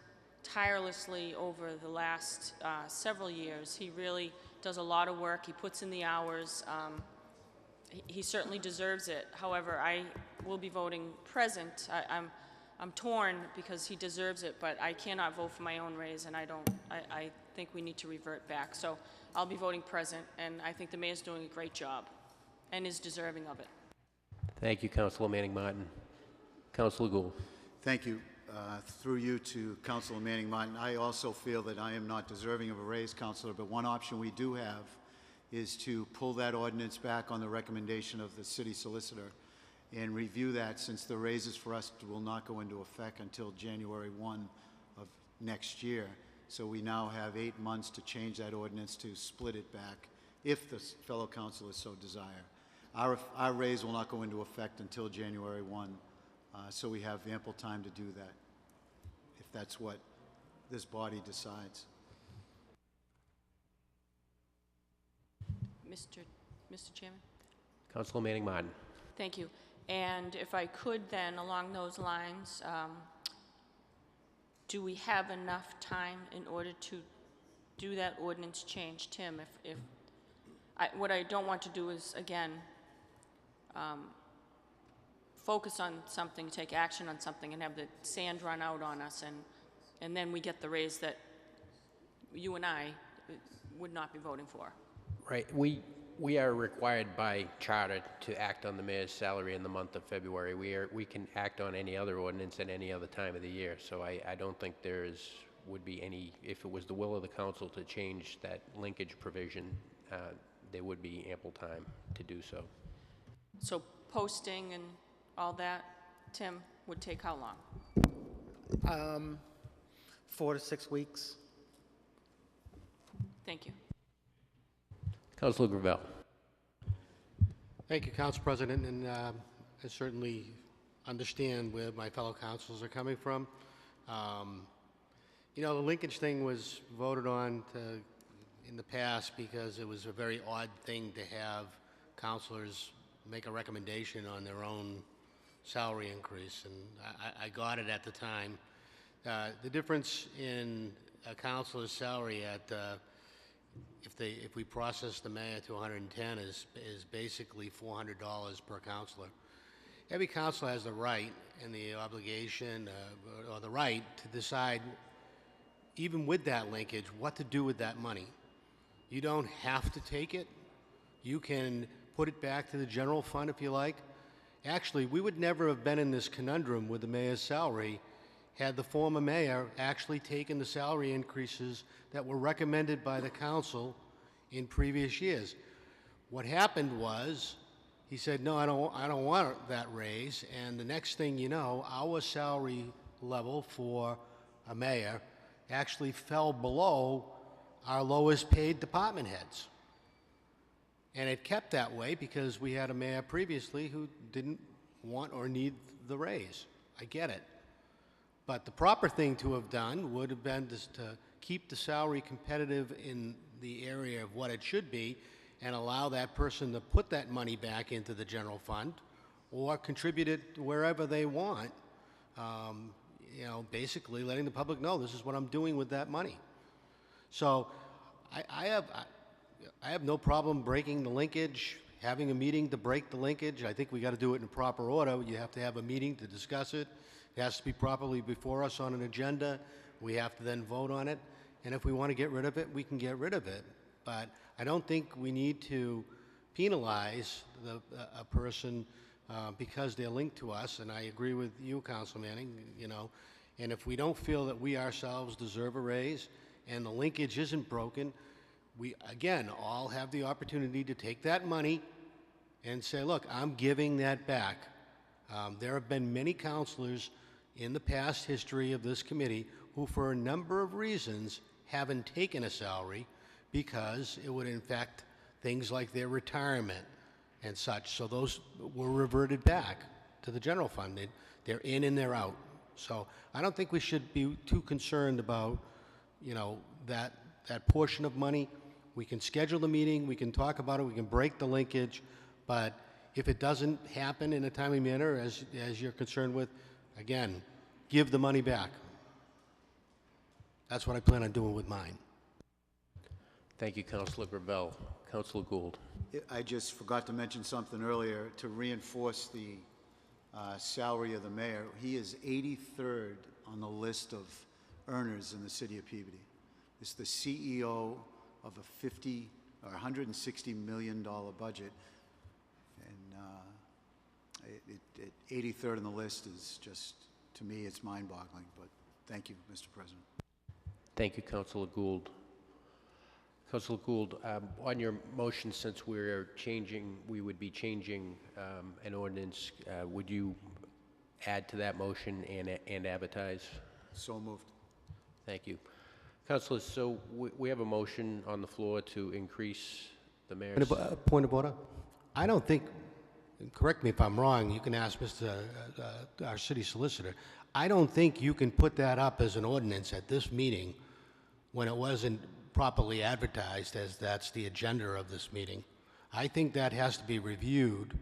tirelessly over the last several years. He really does a lot of work. He puts in the hours. He certainly deserves it. However, I will be voting present. I'm torn because he deserves it, but I cannot vote for my own raise, and I think we need to revert back. So I'll be voting present, and I think the mayor's doing a great job and is deserving of it.
Thank you, Councilor Manning Martin. Councilor Gould.
Thank you. Through you to Councilor Manning Martin, I also feel that I am not deserving of a raise, Councilor, but one option we do have is to pull that ordinance back on the recommendation of the city solicitor and review that, since the raises for us will not go into effect until January 1 of next year. So we now have 8 months to change that ordinance to split it back if the fellow councilors so desire. Our raise will not go into effect until January 1, so we have ample time to do that, if that's what this body decides.
Mr. Chairman?
Councilor Manning Martin.
Thank you. And if I could then, along those lines, do we have enough time in order to do that ordinance change? Tim, what I don't want to do is, again, focus on something, take action on something, and have the sand run out on us, and then we get the raise that you and I would not be voting for.
Right. We are required by charter to act on the mayor's salary in the month of February. We can act on any other ordinance at any other time of the year. So I don't think would be any, if it was the will of the council to change that linkage provision, there would be ample time to do so.
So posting and all that, Tim, would take how long?
4 to 6 weeks.
Thank you.
Councilor Gravel.
Thank you, Council President, and I certainly understand where my fellow councilors are coming from. You know, the linkage thing was voted on in the past because it was a very odd thing to have councilors make a recommendation on their own salary increase, and I got it at the time. The difference in a councilor's salary at if we process the mayor to 110 is basically $400 per councilor. Every councilor has the right and the obligation or the right to decide, even with that linkage, what to do with that money. You don't have to take it. You can put it back to the general fund if you like. Actually, we would never have been in this conundrum with the mayor's salary had the former mayor actually taken the salary increases that were recommended by the council in previous years. What happened was he said, no, I don't want that raise, and the next thing you know, our salary level for a mayor actually fell below our lowest paid department heads. And it kept that way because we had a mayor previously who didn't want or need the raise. I get it. But the proper thing to have done would have been to keep the salary competitive in the area of what it should be and allow that person to put that money back into the general fund or contribute it wherever they want, you know, basically letting the public know this is what I'm doing with that money. So I have no problem breaking the linkage, having a meeting to break the linkage. I think we got to do it in proper order. You have to have a meeting to discuss it. It has to be properly before us on an agenda. We have to then vote on it. And if we want to get rid of it, we can get rid of it. But I don't think we need to penalize a person because they're linked to us, and I agree with you, Council Manning, you know, and if we don't feel that we ourselves deserve a raise and the linkage isn't broken, we, again, all have the opportunity to take that money and say, look, I'm giving that back. There have been many counselors in the past history of this committee who, for a number of reasons, haven't taken a salary because it would affect things like their retirement and such. So those were reverted back to the general fund. They're in and they're out. So I don't think we should be too concerned about, you know, that portion of money. We can schedule the meeting, we can talk about it, we can break the linkage, but if it doesn't happen in a timely manner, as you're concerned with, again, give the money back. That's what I plan on doing with mine.
Thank you, Councilor Gravel. Councilor Gould.
I just forgot to mention something earlier to reinforce the salary of the mayor. He is 83rd on the list of earners in the city of Peabody. It's the CEO of a $50 or $160 million budget, and 83rd on the list is just, to me, it's mind-boggling. But thank you, Mr. President.
Thank you, Councilor Gould. Councilor Gould, on your motion, since we would be changing an ordinance, would you add to that motion and advertise?
So moved.
Thank you. Councilors, so we have a motion on the floor to increase the mayor's...
Point of order. I don't think, correct me if I'm wrong, you can ask our city solicitor. I don't think you can put that up as an ordinance at this meeting when it wasn't properly advertised as that's the agenda of this meeting. I think that has to be reviewed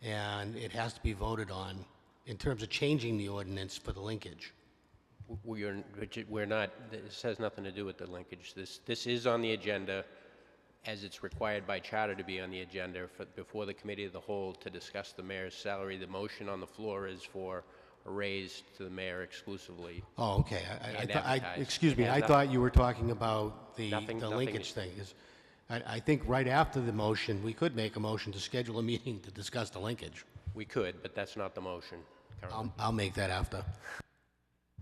and it has to be voted on in terms of changing the ordinance for the linkage.
We're not, this has nothing to do with the linkage. This is on the agenda as it's required by charter to be on the agenda before the committee of the whole to discuss the mayor's salary. The motion on the floor is for a raise to the mayor exclusively.
Oh, okay. Excuse me, I thought you were talking about the linkage thing. I think right after the motion, we could make a motion to schedule a meeting to discuss the linkage.
We could, but that's not the motion currently.
I'll make that after.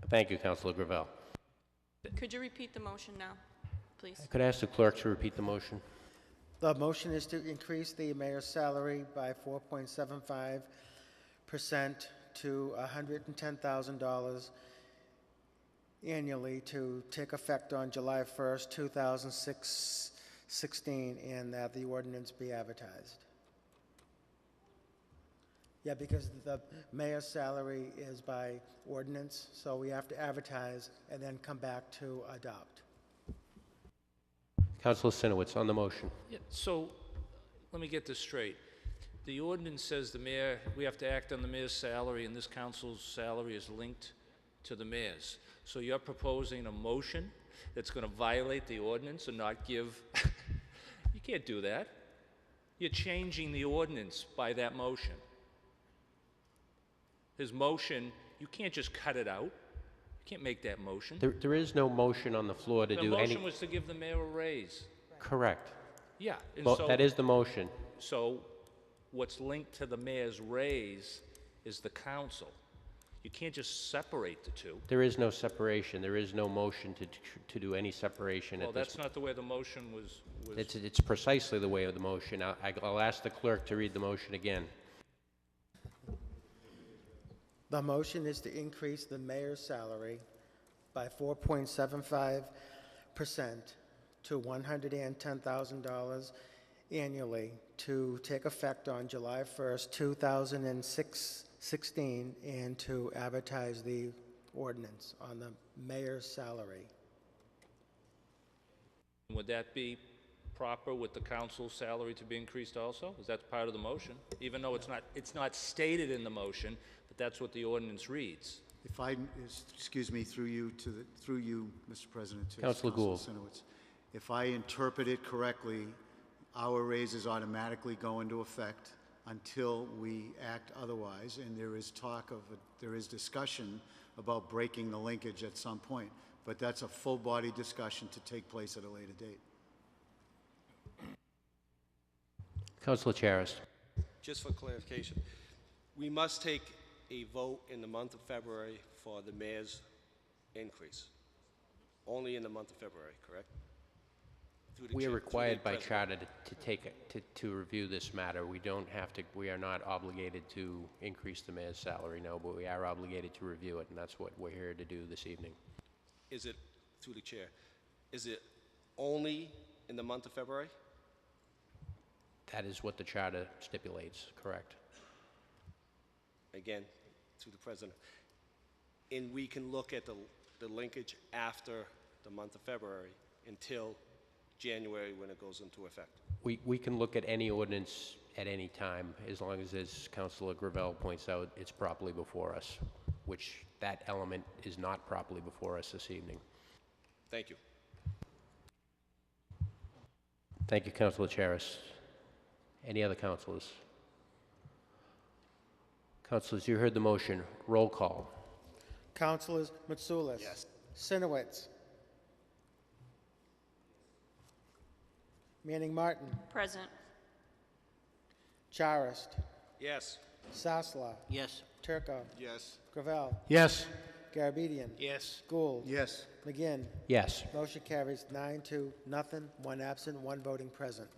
Thank you, Councilor Gravel.
Could you repeat the motion now, please?
Could I ask the clerk to repeat the motion?
The motion is to increase the mayor's salary by 4.75% to $110,000 annually to take effect on July 1st, 2016, and that the ordinance be advertised. Yeah, because the mayor's salary is by ordinance, so we have to advertise and then come back to adopt.
Councilor Sinowitz, on the motion.
Yeah, so let me get this straight. The ordinance says the mayor, we have to act on the mayor's salary, and this council's salary is linked to the mayor's. So you're proposing a motion that's going to violate the ordinance and not give... You can't do that. You're changing the ordinance by that motion. His motion, you can't just cut it out. You can't make that motion.
There is no motion on the floor to do any...
The motion was to give the mayor a raise.
Correct.
Yeah. And
Well,
so,
that is the motion.
So what's linked to the mayor's raise is the council. You can't just separate the two.
There is no separation. There is no motion to do any separation
Well,
at this...
that's not the way the motion was...
It's precisely the way of the motion. I'll ask the clerk to read the motion again.
The motion is to increase the mayor's salary by 4.75% to $110,000 annually to take effect on July 1st, 2016, and to advertise the ordinance on the mayor's salary.
Would that be proper with the council's salary to be increased also? Is that part of the motion? Even though it's not stated in the motion, but that's what the ordinance reads.
If I, excuse me, through you, Mr. President, to
Councilor Gould.
Sinowitz, if I interpret it correctly, our raises automatically go into effect until we act otherwise, and there is there is discussion about breaking the linkage at some point, but that's a full-body discussion to take place at a later date.
Councilor Charis.
Just for clarification, we must take a vote in the month of February for the mayor's increase. Only in the month of February, correct?
We are required by
President.
charter to review this matter. We don't have to, we are not obligated to increase the mayor's salary, no, but we are obligated to review it, and that's what we're here to do this evening.
Is it, through the chair, is it only in the month of February?
That is what the charter stipulates, correct?
Again, through the president. And we can look at the linkage after the month of February until January when it goes into effect.
We can look at any ordinance at any time, as long as Councilor Gravel points out, it's properly before us, which that element is not properly before us this evening.
Thank you.
Thank you, Councilor Charis. Any other councilors? Councilors, you heard the motion. Roll call.
Councilors Mitsoulas.
Yes.
Sinowitz. Manning Martin.
Present.
Charist.
Yes.
Sasla.
Yes.
Turco.
Yes.
Gravel.
Yes.
Garabedian.
Yes.
Gould.
Yes.
McGinn.
Yes.
Motion carries 9-0, one absent, one voting present.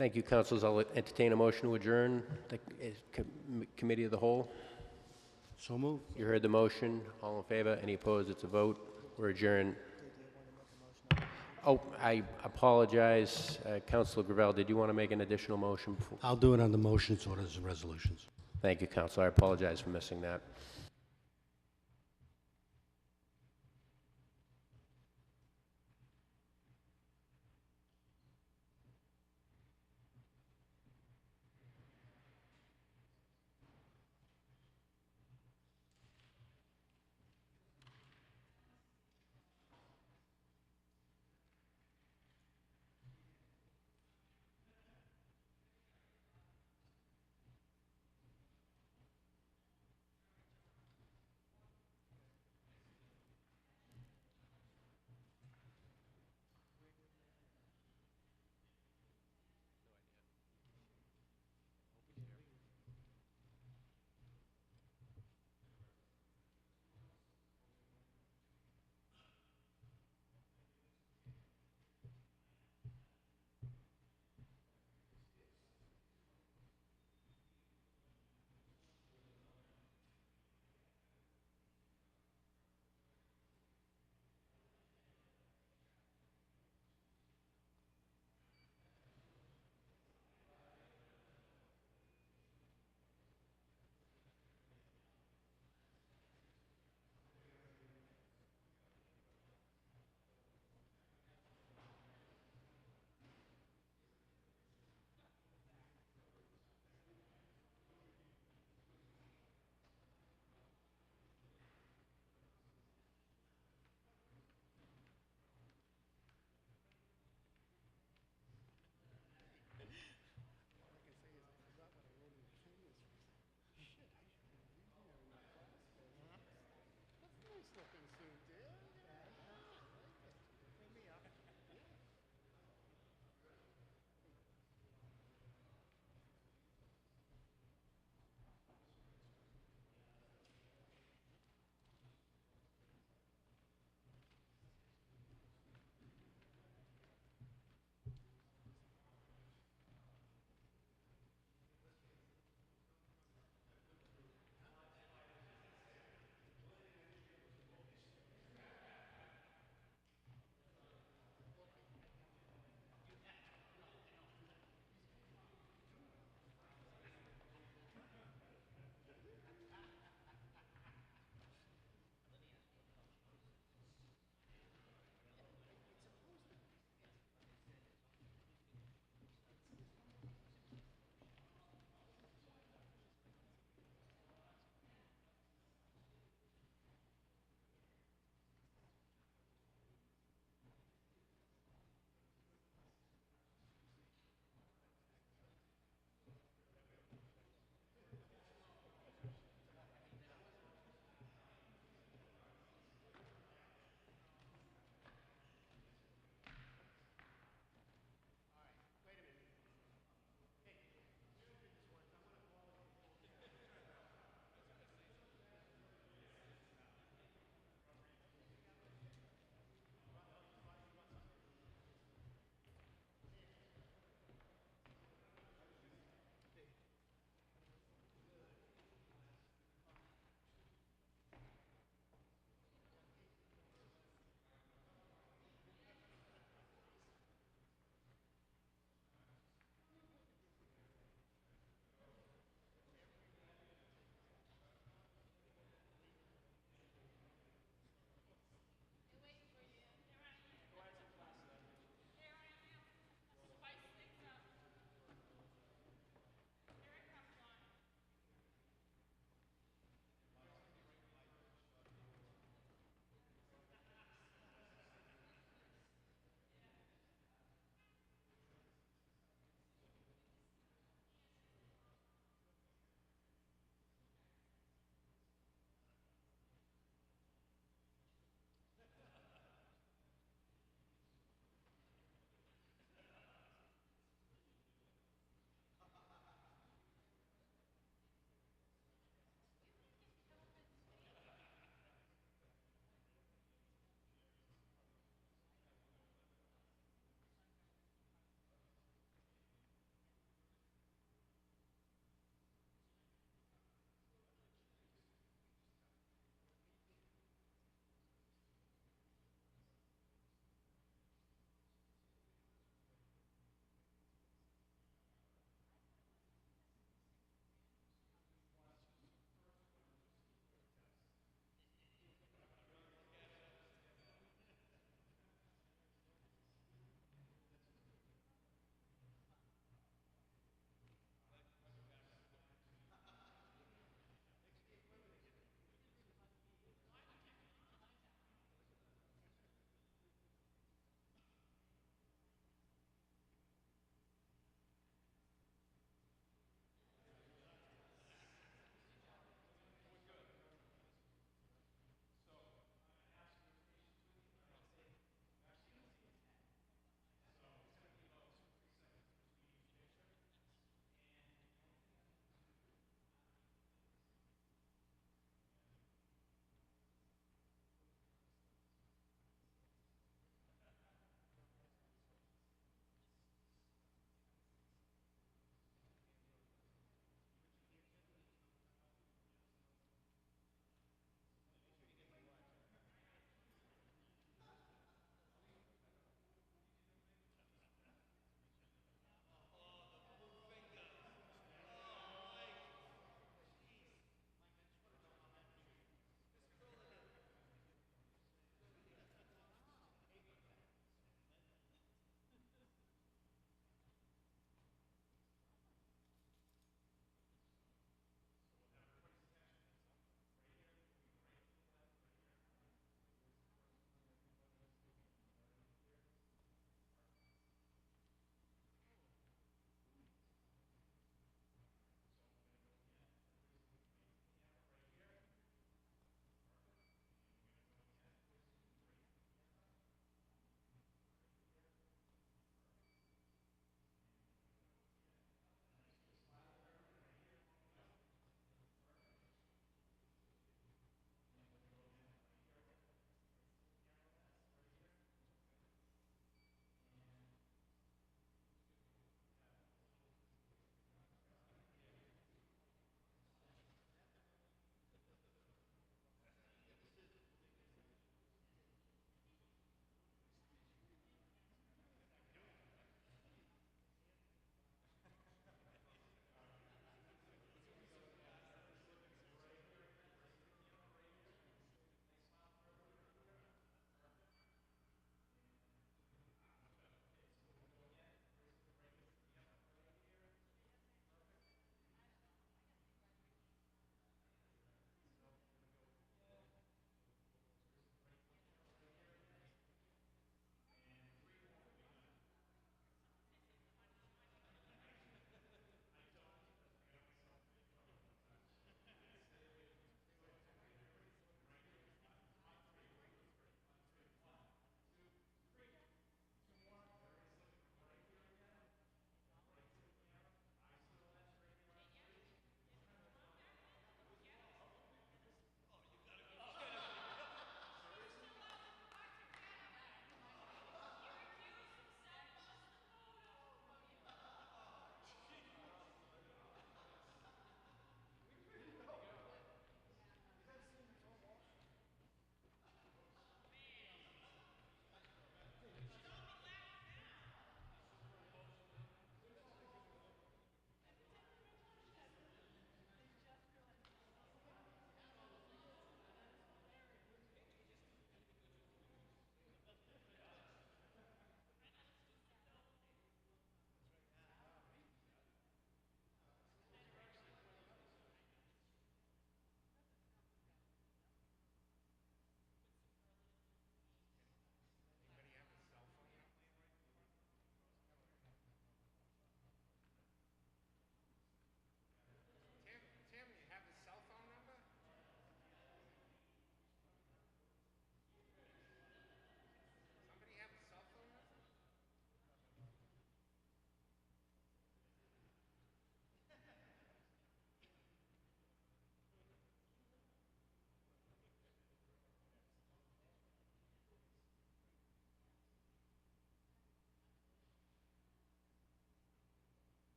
Thank you, councilors. I'll entertain a motion to adjourn the committee of the whole.
So moved.
You heard the motion. All in favor? Any opposed? It's a vote. We're adjourned. Oh, I apologize. Councilor Gravel, did you want to make an additional motion?
I'll do it on the motions, orders, and resolutions.
Thank you, Councilor. I apologize for missing that.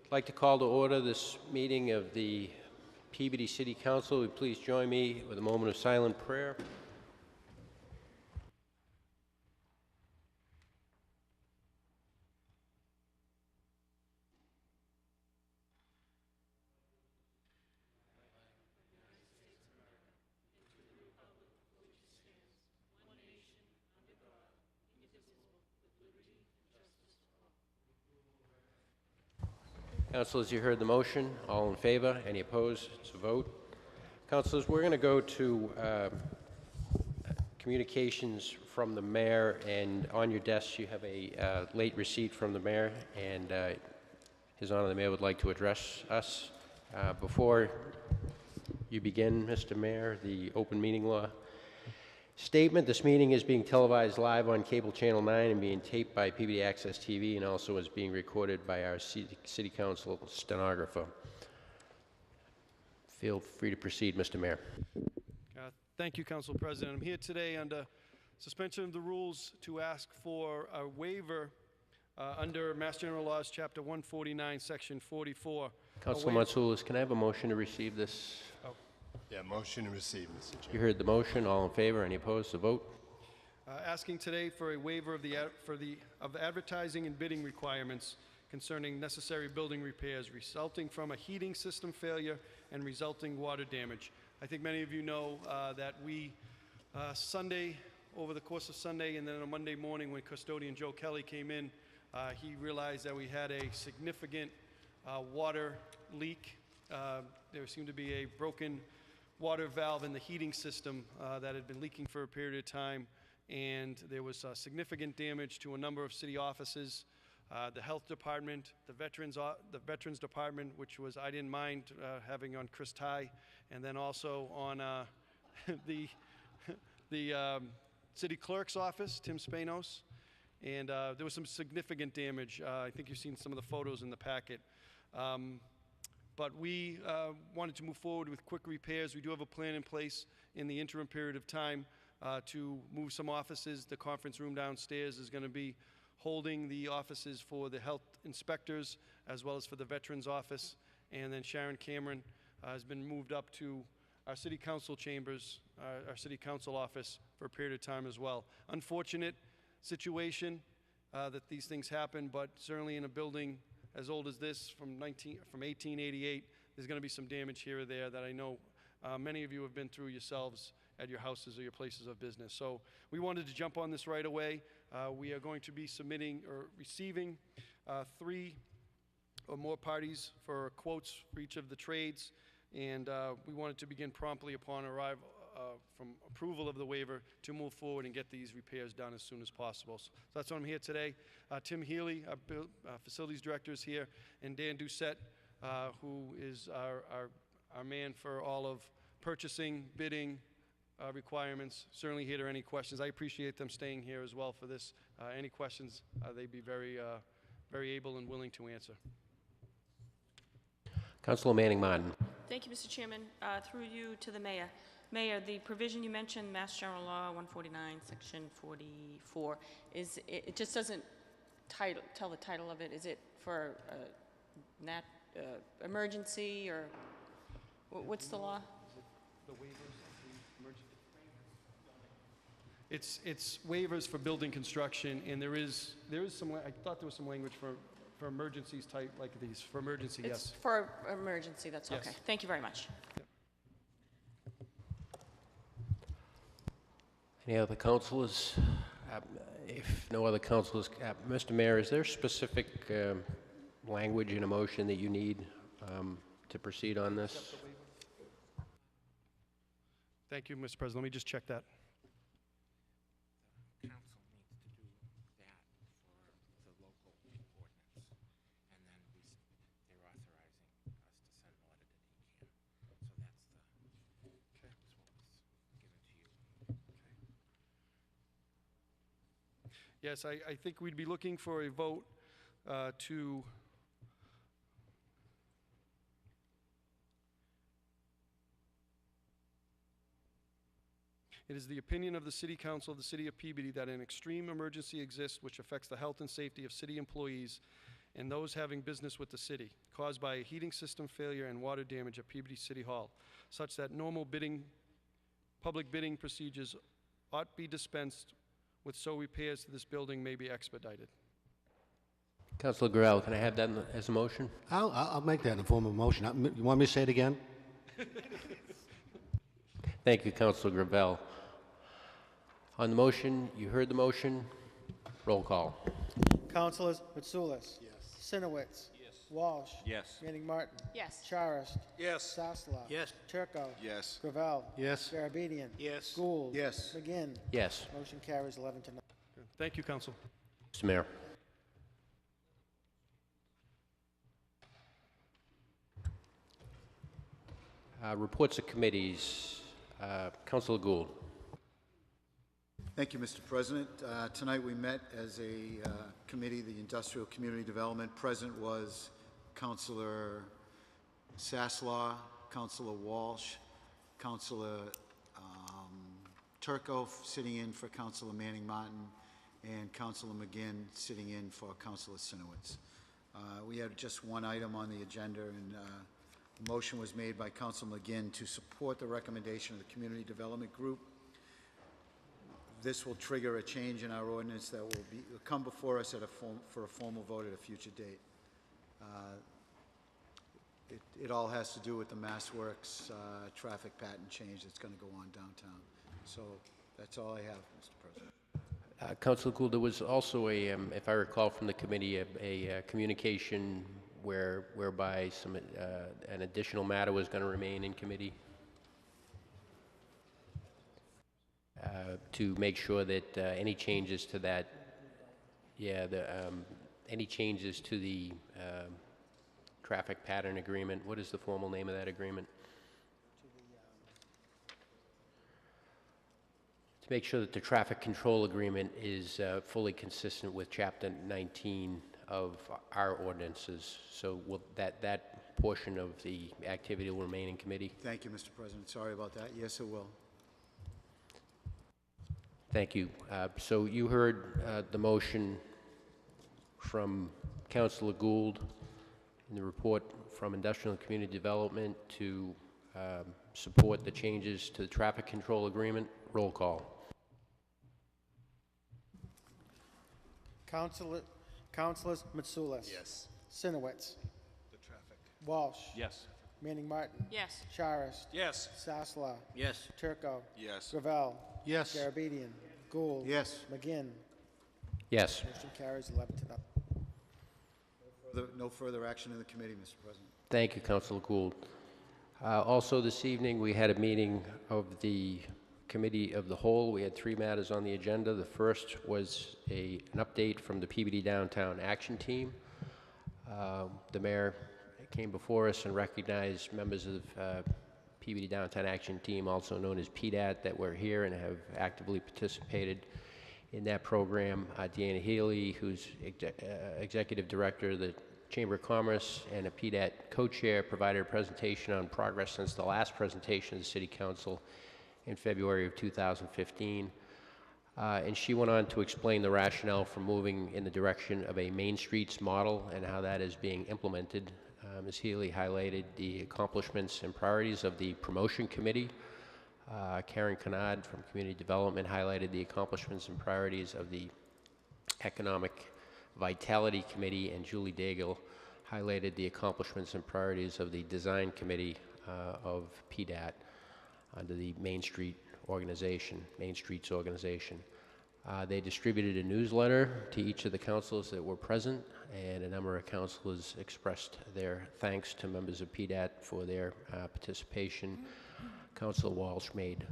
I'd like to call to order this meeting of the Peabody City Council. Would you please join me with a moment of silent prayer? Councilors, you heard the motion. All in favor? Any opposed? It's a vote. Councilors, we're going to go to communications from the mayor, and on your desks you have a late receipt from the mayor, and His Honor the Mayor would like to address us. Before you begin, Mr. Mayor, the open meeting law statement. This meeting is being televised live on Cable Channel 9 and being taped by Peabody Access TV, and also is being recorded by our City Council stenographer. Feel free to proceed, Mr. Mayor.
Thank you, Council President. I'm here today under suspension of the rules to ask for a waiver under Mass General Laws, Chapter 149, Section 44.
Councilor Matsoulis, can I have a motion to receive this?
Yeah, motion to receive, Mr. Chairman.
You heard the motion. All in favor? Any opposed? A vote.
Asking today for a waiver of advertising and bidding requirements concerning necessary building repairs resulting from a heating system failure and resulting water damage. I think many of you know that we Sunday, over the course of Sunday, and then on a Monday morning when custodian Joe Kelly came in, he realized that we had a significant water leak. There seemed to be a broken water valve in the heating system that had been leaking for a period of time, and there was significant damage to a number of city offices, the health department, the veterans department, which was, I didn't mind having on Chris Ty, and then also on the city clerk's office, Tim Spanos, and there was some significant damage. I think you've seen some of the photos in the packet. But we wanted to move forward with quick repairs. We do have a plan in place in the interim period of time to move some offices. The conference room downstairs is going to be holding the offices for the health inspectors as well as for the veterans office. And then Sharon Cameron has been moved up to our city council chambers, our city council office for a period of time as well. Unfortunate situation that these things happen, but certainly in a building as old as this, from 1888, there's going to be some damage here or there that I know many of you have been through yourselves at your houses or your places of business. So we wanted to jump on this right away. We are going to be submitting or receiving 3 or more parties for quotes for each of the trades, and we wanted to begin promptly upon arrival from approval of the waiver to move forward and get these repairs done as soon as possible. So that's why I'm here today. Tim Healy, our facilities director, is here, and Dan Doucette, who is our man for all of purchasing, bidding requirements. Certainly here to any questions. I appreciate them staying here as well for this. Any questions, they'd be very able and willing to answer.
Councilor Manning Martin.
Thank you, Mr. Chairman. Through you to the mayor. Mayor, the provision you mentioned, Mass General Law 149, Section 44, it just doesn't tell the title of it. Is it for emergency, or what's the law?
The waivers of the emergency. It's waivers for building construction, and there is some. I thought there was some language for emergencies type like these. For emergency,
It's
yes.
for emergency. That's
Yes.
okay. Thank you very much.
Yep.
Any other councilors? If no other councilors, Mr. Mayor, is there specific language in a motion that you need to proceed on this?
Thank you, Mr. President. Let me just check that. Yes, I think we'd be looking for a vote to It is the opinion of the City Council of the City of Peabody that an extreme emergency exists which affects the health and safety of city employees and those having business with the city caused by a heating system failure and water damage at Peabody City Hall, such that normal public bidding procedures ought be dispensed with, so repairs to this building may be expedited.
Councilor Gravel, can I have that as a motion?
I'll make that in the form of a motion. You want me to say it again?
Thank you, Councilor Gravel. On the motion, you heard the motion. Roll call.
Councilors Mitsoulas. Yes. Sinowitz. Yes. Walsh.
Yes.
Manning Martin.
Yes.
Charist.
Yes.
Sasla.
Yes.
Turco.
Yes.
Gravel.
Yes.
Garabedian.
Yes.
Gould.
Yes.
McGinn.
Yes.
Motion carries 11 to 9.
Thank you, Council.
Mr. Mayor. Reports of committees. Councilor Gould.
Thank you, Mr. President. Tonight we met as a committee, the Industrial Community Development. Present was Councilor Sasslaw, Councilor Walsh, Councilor Turco sitting in for Councilor Manning Martin, and Councilor McGinn sitting in for Councilor Sinowitz. We had just one item on the agenda, and a motion was made by Councilor McGinn to support the recommendation of the Community Development Group. This will trigger a change in our ordinance that will come before us for a formal vote at a future date. It all has to do with the MassWorks traffic pattern change that's going to go on downtown. So that's all I have, Mr. President.
Councilor Gould, there was also a, if I recall from the committee, a communication whereby an additional matter was going to remain in committee to make sure that any changes to that, any changes to the traffic pattern agreement. What is the formal name of that agreement? To make sure that the traffic control agreement is fully consistent with Chapter 19 of our ordinances. So will that portion of the activity will remain in committee?
Thank you, Mr. President. Sorry about that. Yes, it will.
Thank you. So you heard the motion from Councilor Gould in the report from Industrial and Community Development to support the changes to the traffic control agreement. Roll call.
Councilors Mitsoulas.
Yes.
Sinowitz.
The traffic.
Walsh.
Yes.
Manning Martin.
Yes.
Charist.
Yes.
Sasla.
Yes.
Turco.
Yes.
Gravel.
Yes.
Garabedian. Gould.
Yes.
McGinn.
Yes.
Motion carries 11 to 9.
No further action in the committee, Mr. President.
Thank you, Councilor Gould. Also this evening, we had a meeting of the Committee of the Whole. We had 3 matters on the agenda. The first was an update from the Peabody Downtown Action Team. The mayor came before us and recognized members of Peabody Downtown Action Team, also known as PDAT, that were here and have actively participated in that program. Deanna Healy, who's Executive Director of the Chamber of Commerce and a PDAT co-chair, provided a presentation on progress since the last presentation to the City Council in February of 2015. And she went on to explain the rationale for moving in the direction of a Main Streets model and how that is being implemented. Ms. Healy highlighted the accomplishments and priorities of the Promotion Committee. Karen Kennard from Community Development highlighted the accomplishments and priorities of the Economic Vitality Committee, and Julie Daigle highlighted the accomplishments and priorities of the Design Committee of PDAT under the Main Streets organization. They distributed a newsletter to each of the councilors that were present, and a number of councilors expressed their thanks to members of PDAT for their participation. Councilor Walsh made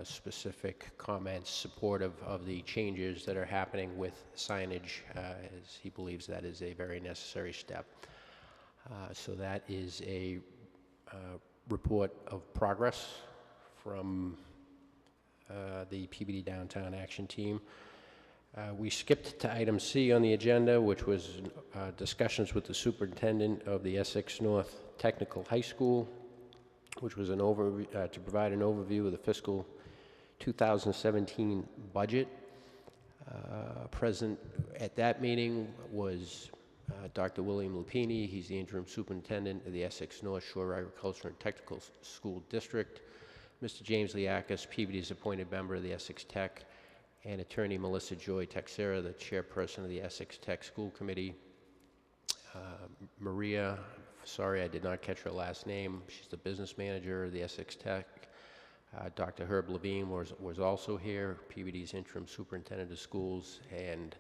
specific comments supportive of the changes that are happening with signage, as he believes that is a very necessary step. So that is a report of progress from the Peabody Downtown Action Team. We skipped to item C on the agenda, which was discussions with the superintendent of the Essex North Technical High School, which was to provide an overview of the fiscal 2017 budget. Present at that meeting was Dr. William Lupini, he's the interim superintendent of the Essex North Shore Agricultural and Technical School District. Mr. James Liakis, Peabody's appointed member of the Essex Tech, and Attorney Melissa Joy Texera, the chairperson of the Essex Tech School Committee. Maria, sorry I did not catch her last name, she's the business manager of the Essex Tech. Dr. Herb Levine was also here, Peabody's interim superintendent of schools, and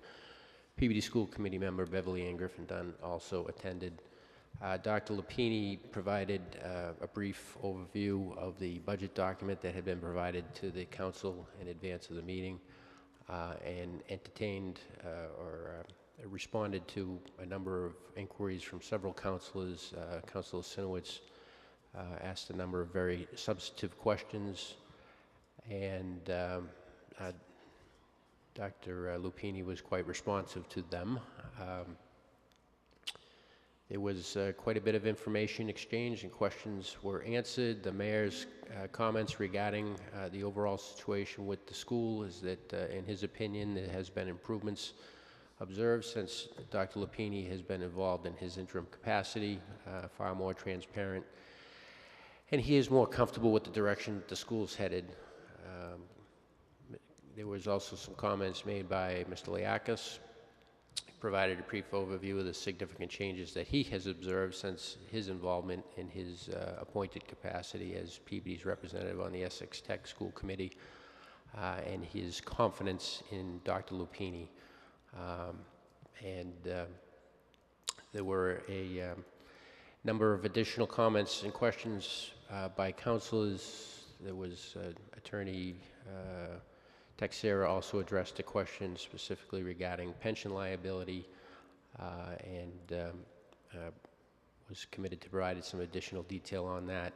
Peabody School Committee member Beverly Ann Griffin Dunn also attended. Dr. Lupini provided a brief overview of the budget document that had been provided to the council in advance of the meeting, and entertained or responded to a number of inquiries from several councilors. Councilor Sinowitz asked a number of very substantive questions, and Dr. Lupini was quite responsive to them. There was quite a bit of information exchanged and questions were answered. The mayor's comments regarding the overall situation with the school is that, in his opinion, there has been improvements observed since Dr. Lupini has been involved in his interim capacity, far more transparent, and he is more comfortable with the direction that the school's headed. There was also some comments made by Mr. Liakis, provided a brief overview of the significant changes that he has observed since his involvement in his appointed capacity as Peabody's representative on the Essex Tech School Committee, and his confidence in Dr. Lupini. There were a number of additional comments and questions by councilors. There was Attorney Texera also addressed a question specifically regarding pension liability, and was committed to provide some additional detail on that.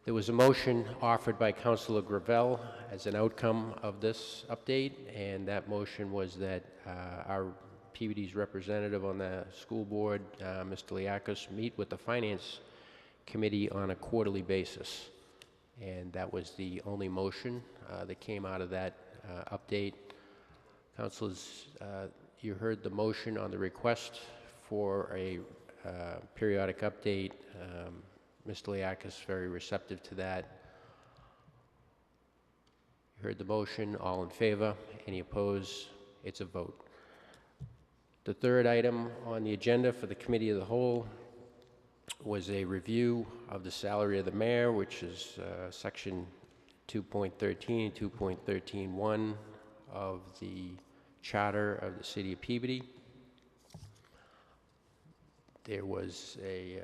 There was a motion offered by Councilor Gravel as an outcome of this update, and that motion was that our Peabody's representative on the school board, Mr. Liakis, meet with the Finance Committee on a quarterly basis. And that was the only motion that came out of that update. Councilors, you heard the motion on the request for a periodic update. Mr. Liakis, very receptive to that. You heard the motion. All in favor? Any opposed? It's a vote. The third item on the agenda for the Committee of the Whole was a review of the salary of the mayor, which is section 2.13, 2.13.1 of the charter of the city of Peabody. There was a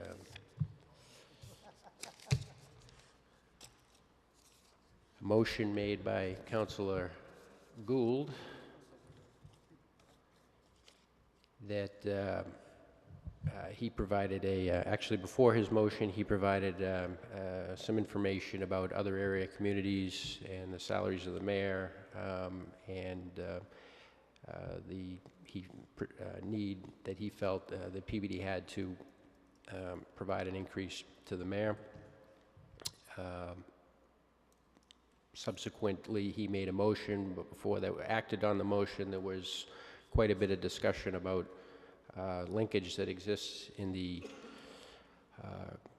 motion made by Councilor Gould that he provided actually before his motion, he provided some information about other area communities and the salaries of the mayor, and the need that he felt that Peabody had to provide an increase to the mayor. Subsequently, he made a motion, but before that acted on the motion, there was quite a bit of discussion about linkage that exists in the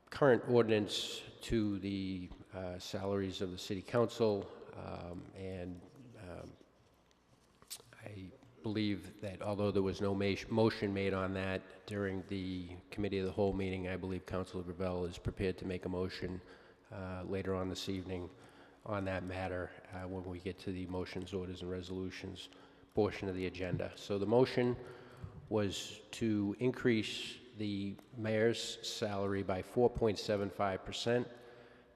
current ordinance to the salaries of the city council, and I believe that although there was no motion made on that during the Committee of the Whole meeting, I believe Councilor Gravel is prepared to make a motion later on this evening on that matter when we get to the motions, orders, and resolutions portion of the agenda. So the motion was to increase the mayor's salary by 4.75%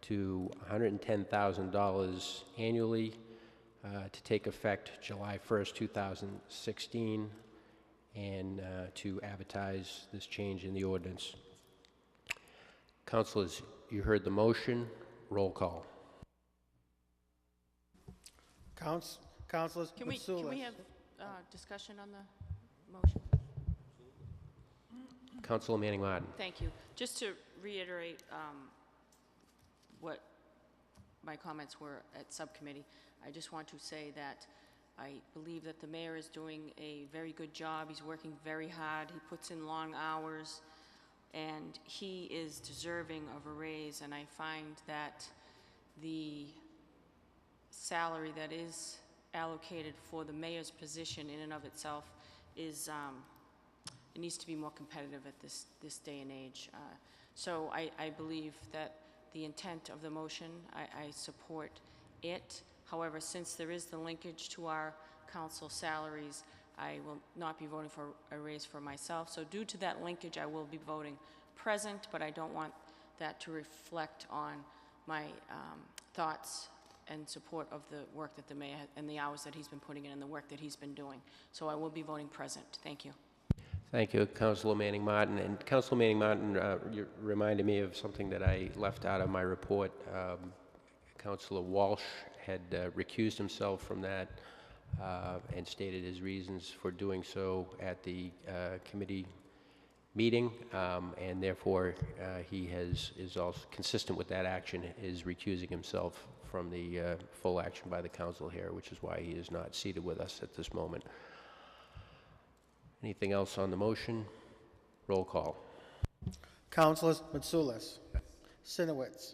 to $110,000 annually to take effect July 1st, 2016, and to advertise this change in the ordinance. Councilors, you heard the motion. Roll call.
Councilors
Can we
Mitsoulas.
have discussion on the motion?
Councilor Manning Martin.
Thank you. Just to reiterate what my comments were at subcommittee, I just want to say that I believe that the mayor is doing a very good job. He's working very hard. He puts in long hours, and he is deserving of a raise. And I find that the salary that is allocated for the mayor's position in and of itself is, it needs to be more competitive at this day and age. So I believe that the intent of the motion, I support it. However, since there is the linkage to our council salaries, I will not be voting for a raise for myself. So due to that linkage, I will be voting present, but I don't want that to reflect on my thoughts and support of the work that the mayor and the hours that he's been putting in and the work that he's been doing. So I will be voting present. Thank you.
Thank you, Councilor Manning Martin. And Councilor Manning Martin, you reminded me of something that I left out of my report. Councilor Walsh had recused himself from that and stated his reasons for doing so at the committee meeting, and therefore he is also consistent with that action, is recusing himself from the full action by the council here, which is why he is not seated with us at this moment. Anything else on the motion? Roll call.
Councilors Mitsoulas. Sinowitz.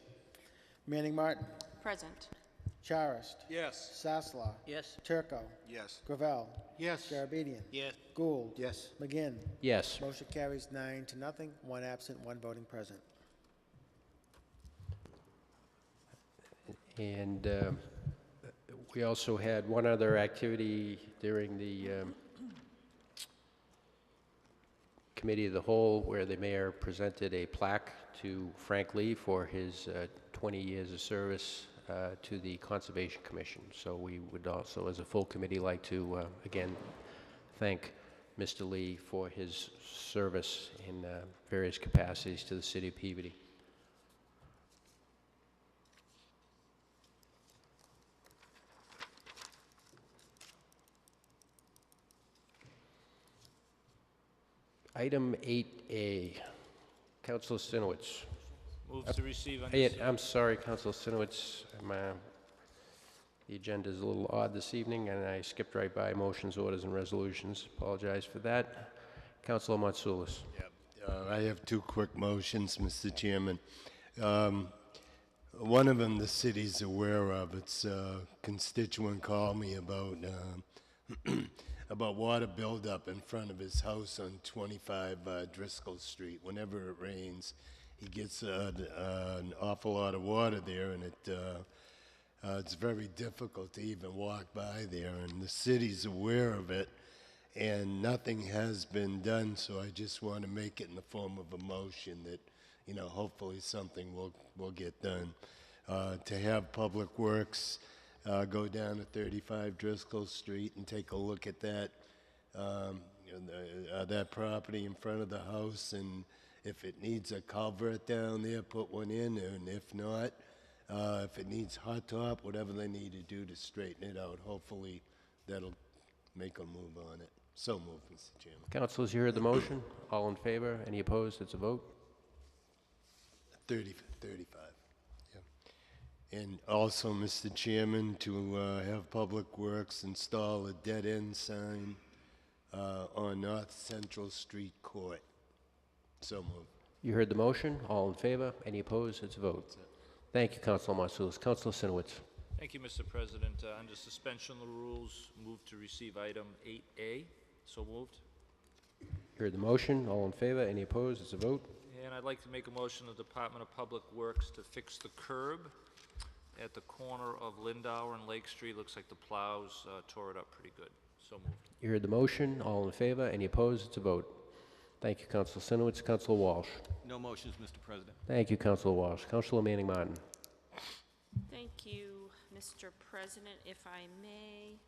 Manning Martin.
Present.
Charist.
Yes.
Sasslaw.
Yes.
Turco.
Yes.
Gravel.
Yes.
Garabedian.
Yes.
Gould.
Yes.
McGinn.
Yes.
Motion carries 9-0, 1 absent, 1 voting present.
And we also had one other activity during the Committee of the Whole where the mayor presented a plaque to Frank Lee for his 20 years of service to the Conservation Commission. So we would also, as a full committee, like to again thank Mr. Lee for his service in various capacities to the city of Peabody. Item 8A, Councilor Sinowitz.
Move to receive under...
I'm sorry, Councilor Sinowitz. The agenda is a little odd this evening, and I skipped right by motions, orders, and resolutions. Apologize for that. Councilor Matsoulis.
I have 2 quick motions, Mr. Chairman. One of them the city's aware of. It's a constituent called me about about water buildup in front of his house on 25 Driscoll Street. Whenever it rains, he gets an awful lot of water there, and it's very difficult to even walk by there, and the city's aware of it, and nothing has been done, so I just want to make it in the form of a motion that, you know, hopefully something will get done. To have Public Works go down to 35 Driscoll Street and take a look at that, that property in front of the house, and if it needs a culvert down there, put one in, and if not, if it needs hot top, whatever they need to do to straighten it out, hopefully that'll make a move on it. So moved, Mr. Chairman.
Councilors, you heard the motion. All in favor? Any opposed? It's a vote.
35. Yeah. And also, Mr. Chairman, to have Public Works install a dead-end sign on North Central Street Court. So moved.
You heard the motion. All in favor? Any opposed? It's a vote. Thank you, Councilor Matsoulis. Councilor Sinowitz.
Thank you, Mr. President. Under suspension of the rules, move to receive item 8A. So moved.
You heard the motion. All in favor? Any opposed? It's a vote.
And I'd like to make a motion the Department of Public Works to fix the curb at the corner of Lindauer and Lake Street. Looks like the plows tore it up pretty good. So moved.
You heard the motion. All in favor? Any opposed? It's a vote. Thank you, Councilor Sinowitz. Councilor Walsh.
No motions, Mr. President.
Thank you, Councilor Walsh. Councilor Manning Martin.
Thank you, Mr. President, if I may,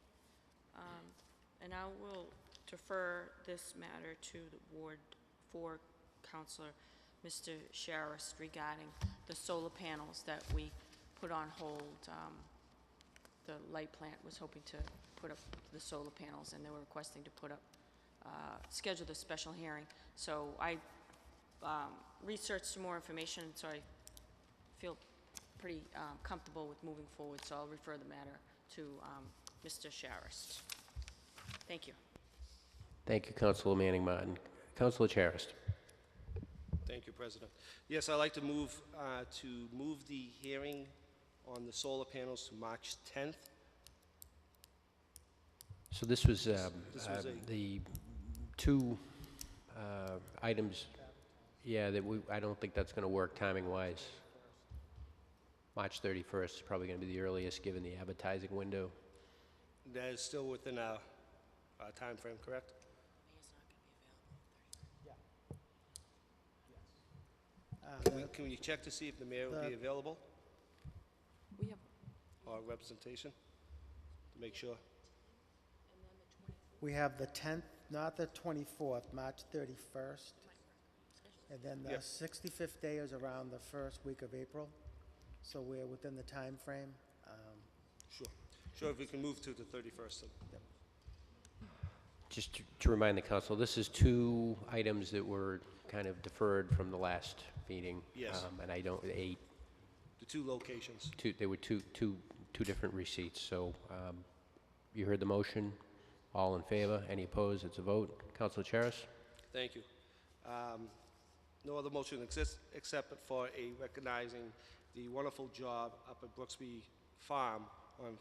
and I will defer this matter to the Ward 4 Councilor, Mr. Sharris, regarding the solar panels that we put on hold. The light plant was hoping to put up the solar panels, and they were requesting to put up, schedule the special hearing. So I researched some more information, so I feel pretty comfortable with moving forward, so I'll refer the matter to Mr. Charist. Thank you.
Thank you, Councilor Manning Martin. Councilor Charist.
Thank you, President. Yes, I'd like to move the hearing on the solar panels to March 10th.
So this was
was
the two items, yeah, that I don't think that's going to work timing-wise. March 31st is probably going to be the earliest, given the advertising window.
That is still within our time frame, correct? Can we check to see if the mayor will be available?
We have
Or representation, to make sure?
We have the 10th, not the 24th, March 31st. And then the
Yep.
65th day is around the first week of April. So we're within the time frame.
Sure. Sure, if we can move to the 31st.
Yep.
Just to remind the council, this is two items that were kind of deferred from the last meeting.
Yes.
And I don't,
The two locations.
they were two different receipts, so you heard the motion. All in favor? Any opposed? It's a vote. Councilor Charis?
Thank you. No other motion exists except for a recognizing the wonderful job up at Brooksby Farm on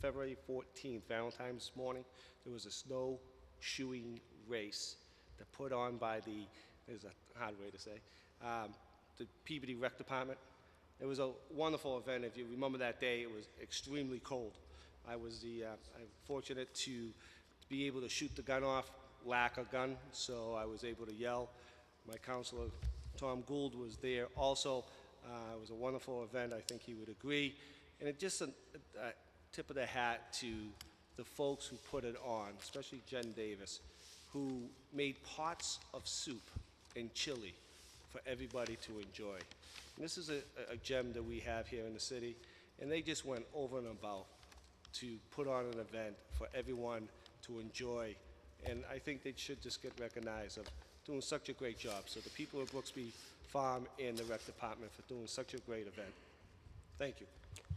February 14th, Valentine's morning. There was a snowshoeing race that put on by there's a hard way to say, the Peabody Rec Department. It was a wonderful event. If you remember that day, it was extremely cold. I'm fortunate to be able to shoot the gun off, lack a gun, so I was able to yell. My counselor, Tom Gould, was there also. It was a wonderful event. I think he would agree. And it just a tip of the hat to the folks who put it on, especially Jen Davis, who made pots of soup and chili for everybody to enjoy. And this is a gem that we have here in the city, and they just went over and above to put on an event for everyone to enjoy. And I think they should just get recognized of doing such a great job. So the people of Brooksby Farm and the Rec Department for doing such a great event. Thank you.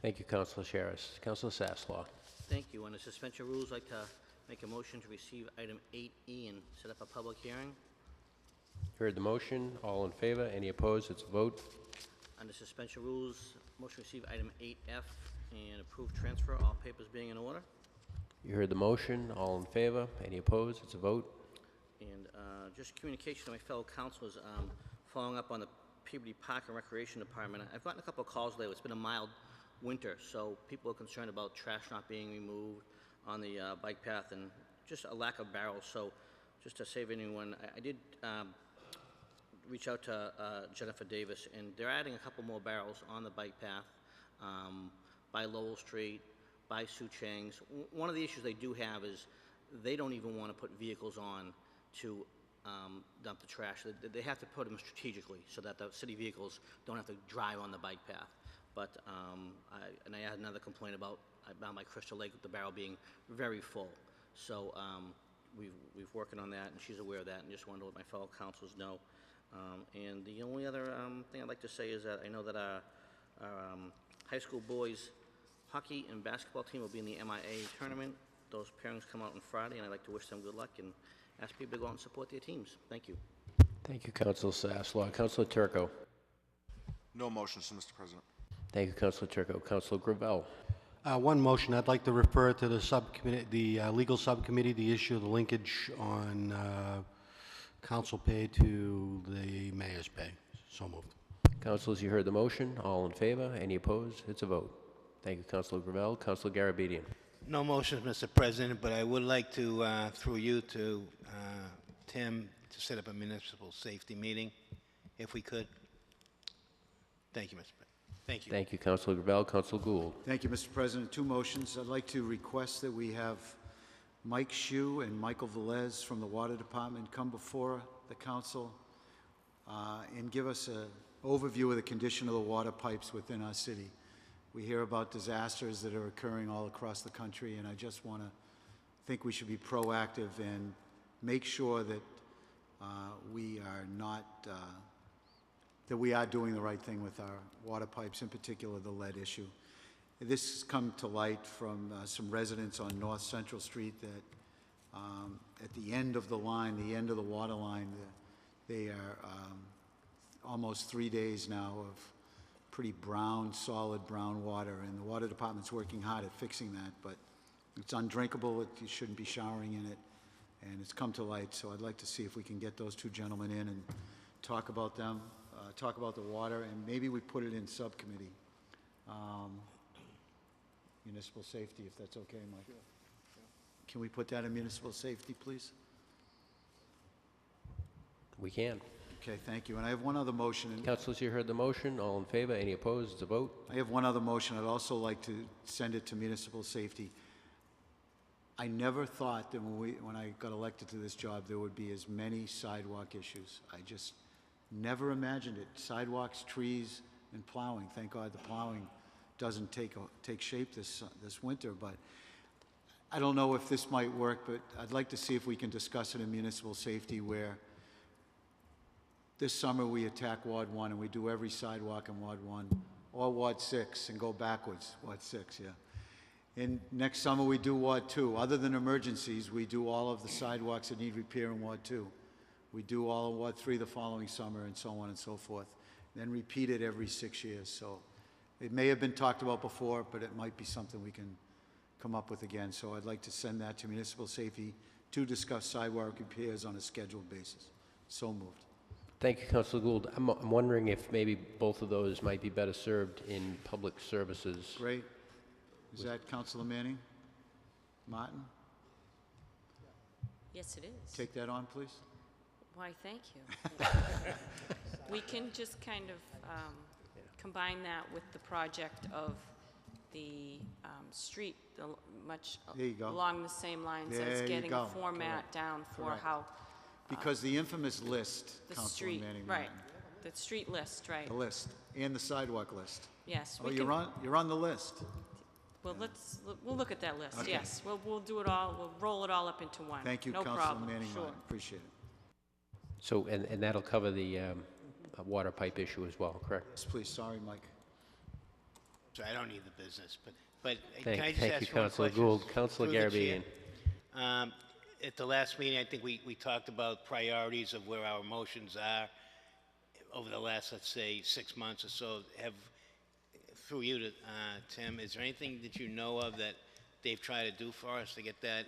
Thank you, Councilor Charis. Councilor Sasslaw?
Thank you. On the suspension rules, I'd like to make a motion to receive item 8E and set up a public hearing.
Heard the motion. All in favor? Any opposed? It's a vote.
Under suspension rules, motion to receive item 8F and approve transfer, all papers being in order.
You heard the motion. All in favor? Any opposed? It's a vote.
And just communication to my fellow councilors, following up on the Peabody Park and Recreation Department. I've gotten a couple of calls lately. It's been a mild winter, so people are concerned about trash not being removed on the bike path and just a lack of barrels. So just to save anyone, I did reach out to Jennifer Davis, and they're adding a couple more barrels on the bike path by Lowell Street, by Sue Chang's. One of the issues they do have is they don't even want to put vehicles on to dump the trash. They have to put them strategically so that the city vehicles don't have to drive on the bike path. But I had another complaint about by Crystal Lake with the barrel being very full. So we've working on that, and she's aware of that, and just wanted to let my fellow councilors know. And the only other thing I'd like to say is that I know that our high school boys hockey and basketball team will be in the MIA tournament. Those pairings come out on Friday, and I'd like to wish them good luck and ask people to go out and support their teams. Thank you.
Thank you, Councilor Sasslaw. Councilor Turco?
No motions, Mr. President.
Thank you, Councilor Turco. Councilor Gravel?
One motion, I'd like to refer to the subcommittee, the legal subcommittee, the issue of the linkage on council pay to the mayor's pay. So moved.
Councilors, you heard the motion. All in favor? Any opposed? It's a vote. Thank you, Councilor Gravel. Councilor Garabedian?
No motions, Mr. President, but I would like to, through you to Tim, to set up a municipal safety meeting, if we could. Thank you, Mr. President. Thank you.
Thank you, Councilor Gravel. Councilor Gould?
Thank you, Mr. President. Two motions. I'd like to request that we have Mike Shue and Michael Velez from the Water Department come before the council and give us an overview of the condition of the water pipes within our city. We hear about disasters that are occurring all across the country, and I just want to think we should be proactive and make sure that we are not, that we are doing the right thing with our water pipes, in particular the lead issue. This has come to light from some residents on North Central Street that at the end of the line, the end of the water line, they are almost 3 days now of pretty brown, solid brown water, and the water department's working hard at fixing that, but it's undrinkable. You shouldn't be showering in it, and it's come to light. So I'd like to see if we can get those two gentlemen in and talk about them, talk about the water, and maybe we put it in subcommittee. Municipal safety, if that's okay, Mike. Sure. Can we put that in municipal safety, please?
We can.
Okay, thank you. And I have one other motion.
Councilors, you heard the motion. All in favor? Any opposed? It's a vote.
I have one other motion. I'd also like to send it to municipal safety. I never thought that when I got elected to this job, there would be as many sidewalk issues. I just never imagined it. Sidewalks, trees, and plowing. Thank God the plowing doesn't take shape this winter, but I don't know if this might work, but I'd like to see if we can discuss it in municipal safety where this summer we attack Ward 1 and we do every sidewalk in Ward 1 or Ward 6 and go backwards, Ward 6, yeah. And next summer we do Ward 2. Other than emergencies, we do all of the sidewalks that need repair in Ward 2. We do all of Ward 3 the following summer and so on and so forth. Then repeat it every 6 years. So it may have been talked about before, but it might be something we can come up with again. So I'd like to send that to municipal safety to discuss sidewalk repairs on a scheduled basis. So moved.
Thank you, Councilor Gould. I'm wondering if maybe both of those might be better served in public services.
Great. Is that Councilor Manning? Martin?
Yes, it is.
Take that on, please.
Why, thank you. We can just kind of combine that with the project of the street,
There you go.
along the same lines
There
as
you
getting
go.
a format down for
Correct.
how
Because the infamous list,
the
Councilor
street,
Manning.
right,
Martin,
the street list, right.
the list, and the sidewalk list.
Yes.
Oh,
we
you're
can-
on the list.
Well, we'll look at that list,
Okay.
yes. We'll do it all, we'll roll it all up into one.
Thank you,
No
Councilor
problem,
Manning.
sure.
Martin. Appreciate it.
So, and that'll cover the water pipe issue as well, correct?
Yes, please. Sorry, Mike.
So I don't need the business, but
Thank-
can I just
thank
ask
you,
one
Councilor
question?
Gould. Councilor
Through the chair?
Garabedian.
At the last meeting, I think we talked about priorities of where our motions are over the last, let's say, 6 months or so. Through you to Tim, is there anything that you know of that they've tried to do for us to get that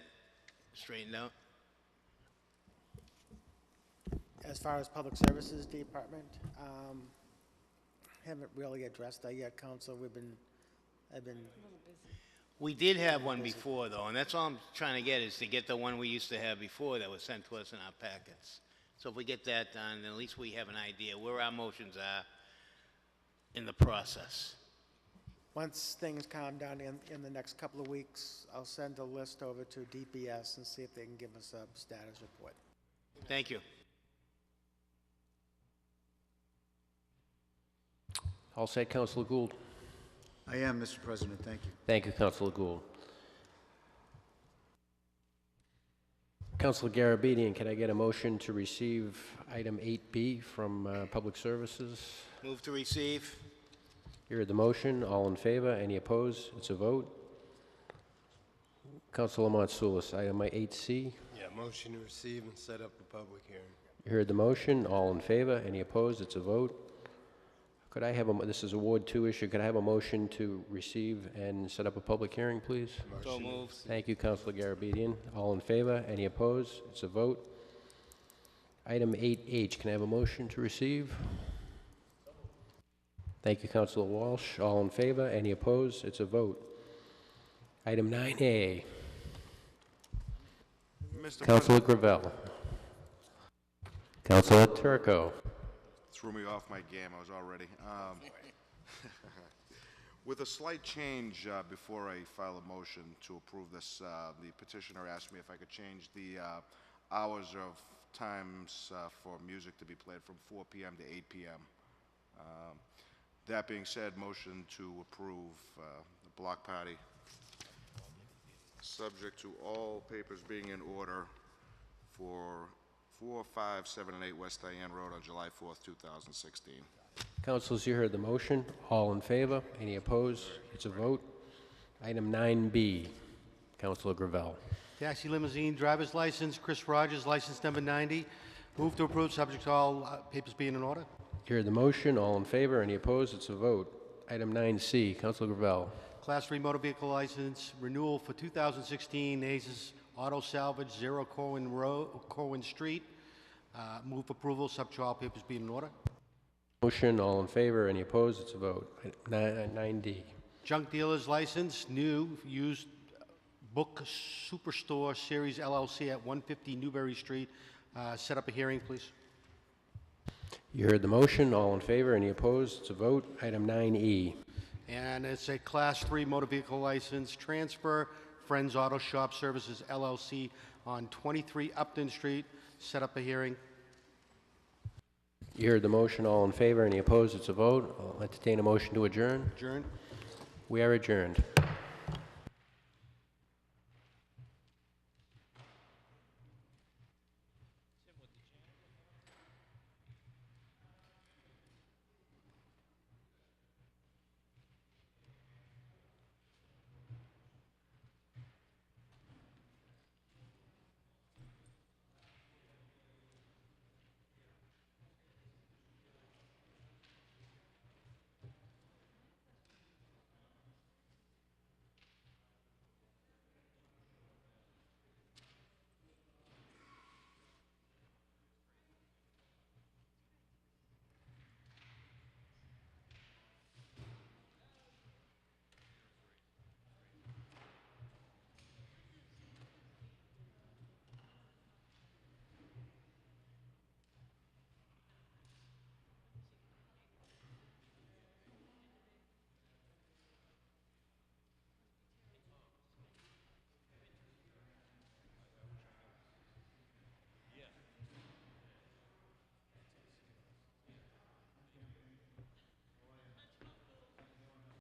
straightened out?
As far as Public Services Department, haven't really addressed that yet, Council. I've been,
We did have one before, though, and that's all I'm trying to get, is to get the one we used to have before that was sent to us in our packets. So if we get that done, then at least we have an idea where our motions are in the process.
once things calm down in the next couple of weeks, I'll send a list over to DPS and see if they can give us a status report.
Thank you.
All set, Councilor Gould.
I am, Mr. President. Thank you.
Thank you, Councilor Gould. Councilor Garabedian, can I get a motion to receive item 8B from Public Services?
Move to receive.
You heard the motion. All in favor? Any opposed? It's a vote. Councilor Matsoulis, item 8C.
Yeah, motion to receive and set up a public hearing.
You heard the motion. All in favor? Any opposed? It's a vote. Could I have this is a Ward 2 issue. Could I have a motion to receive and set up a public hearing, please?
So moved.
Thank you, Councilor Garabedian. All in favor? Any opposed? It's a vote. Item 8H, can I have a motion to receive? Thank you, Councilor Walsh. All in favor? Any opposed? It's a vote. Item 9A. Councilor Gravel. Councilor Turco.
Threw me off my game. I was all ready. With a slight change before I file a motion to approve this, the petitioner asked me if I could change the hours of times for music to be played from 4 p.m. to 8 p.m. That being said, motion to approve the block party, subject to all papers being in order for 4, 5, 7, and 8 West Diane Road on July 4th, 2016.
Councilors, you heard the motion. All in favor? Any opposed? It's a vote. Item 9B, Councilor Gravel.
Taxi limousine driver's license, Chris Rogers, license number 90. Move to approve, subject to all papers being in order.
You heard the motion. All in favor? Any opposed? It's a vote. Item 9C, Councilor Gravel.
Class 3 motor vehicle license renewal for 2016, Aces Auto Salvage, 0 Corwin Street. Move approval, subject to all papers being in order.
Motion. All in favor? Any opposed? It's a vote. 9D.
Junk dealer's license, new, used book Superstore Series LLC at 150 Newberry Street. Set up a hearing, please.
You heard the motion. All in favor? Any opposed? It's a vote. Item 9E.
And it's a Class 3 motor vehicle license transfer, Friends Auto Shop Services LLC on 23 Upton Street. Set up a hearing.
You heard the motion. All in favor? Any opposed? It's a vote. I'll entertain a motion to adjourn.
Adjourn.
We are adjourned.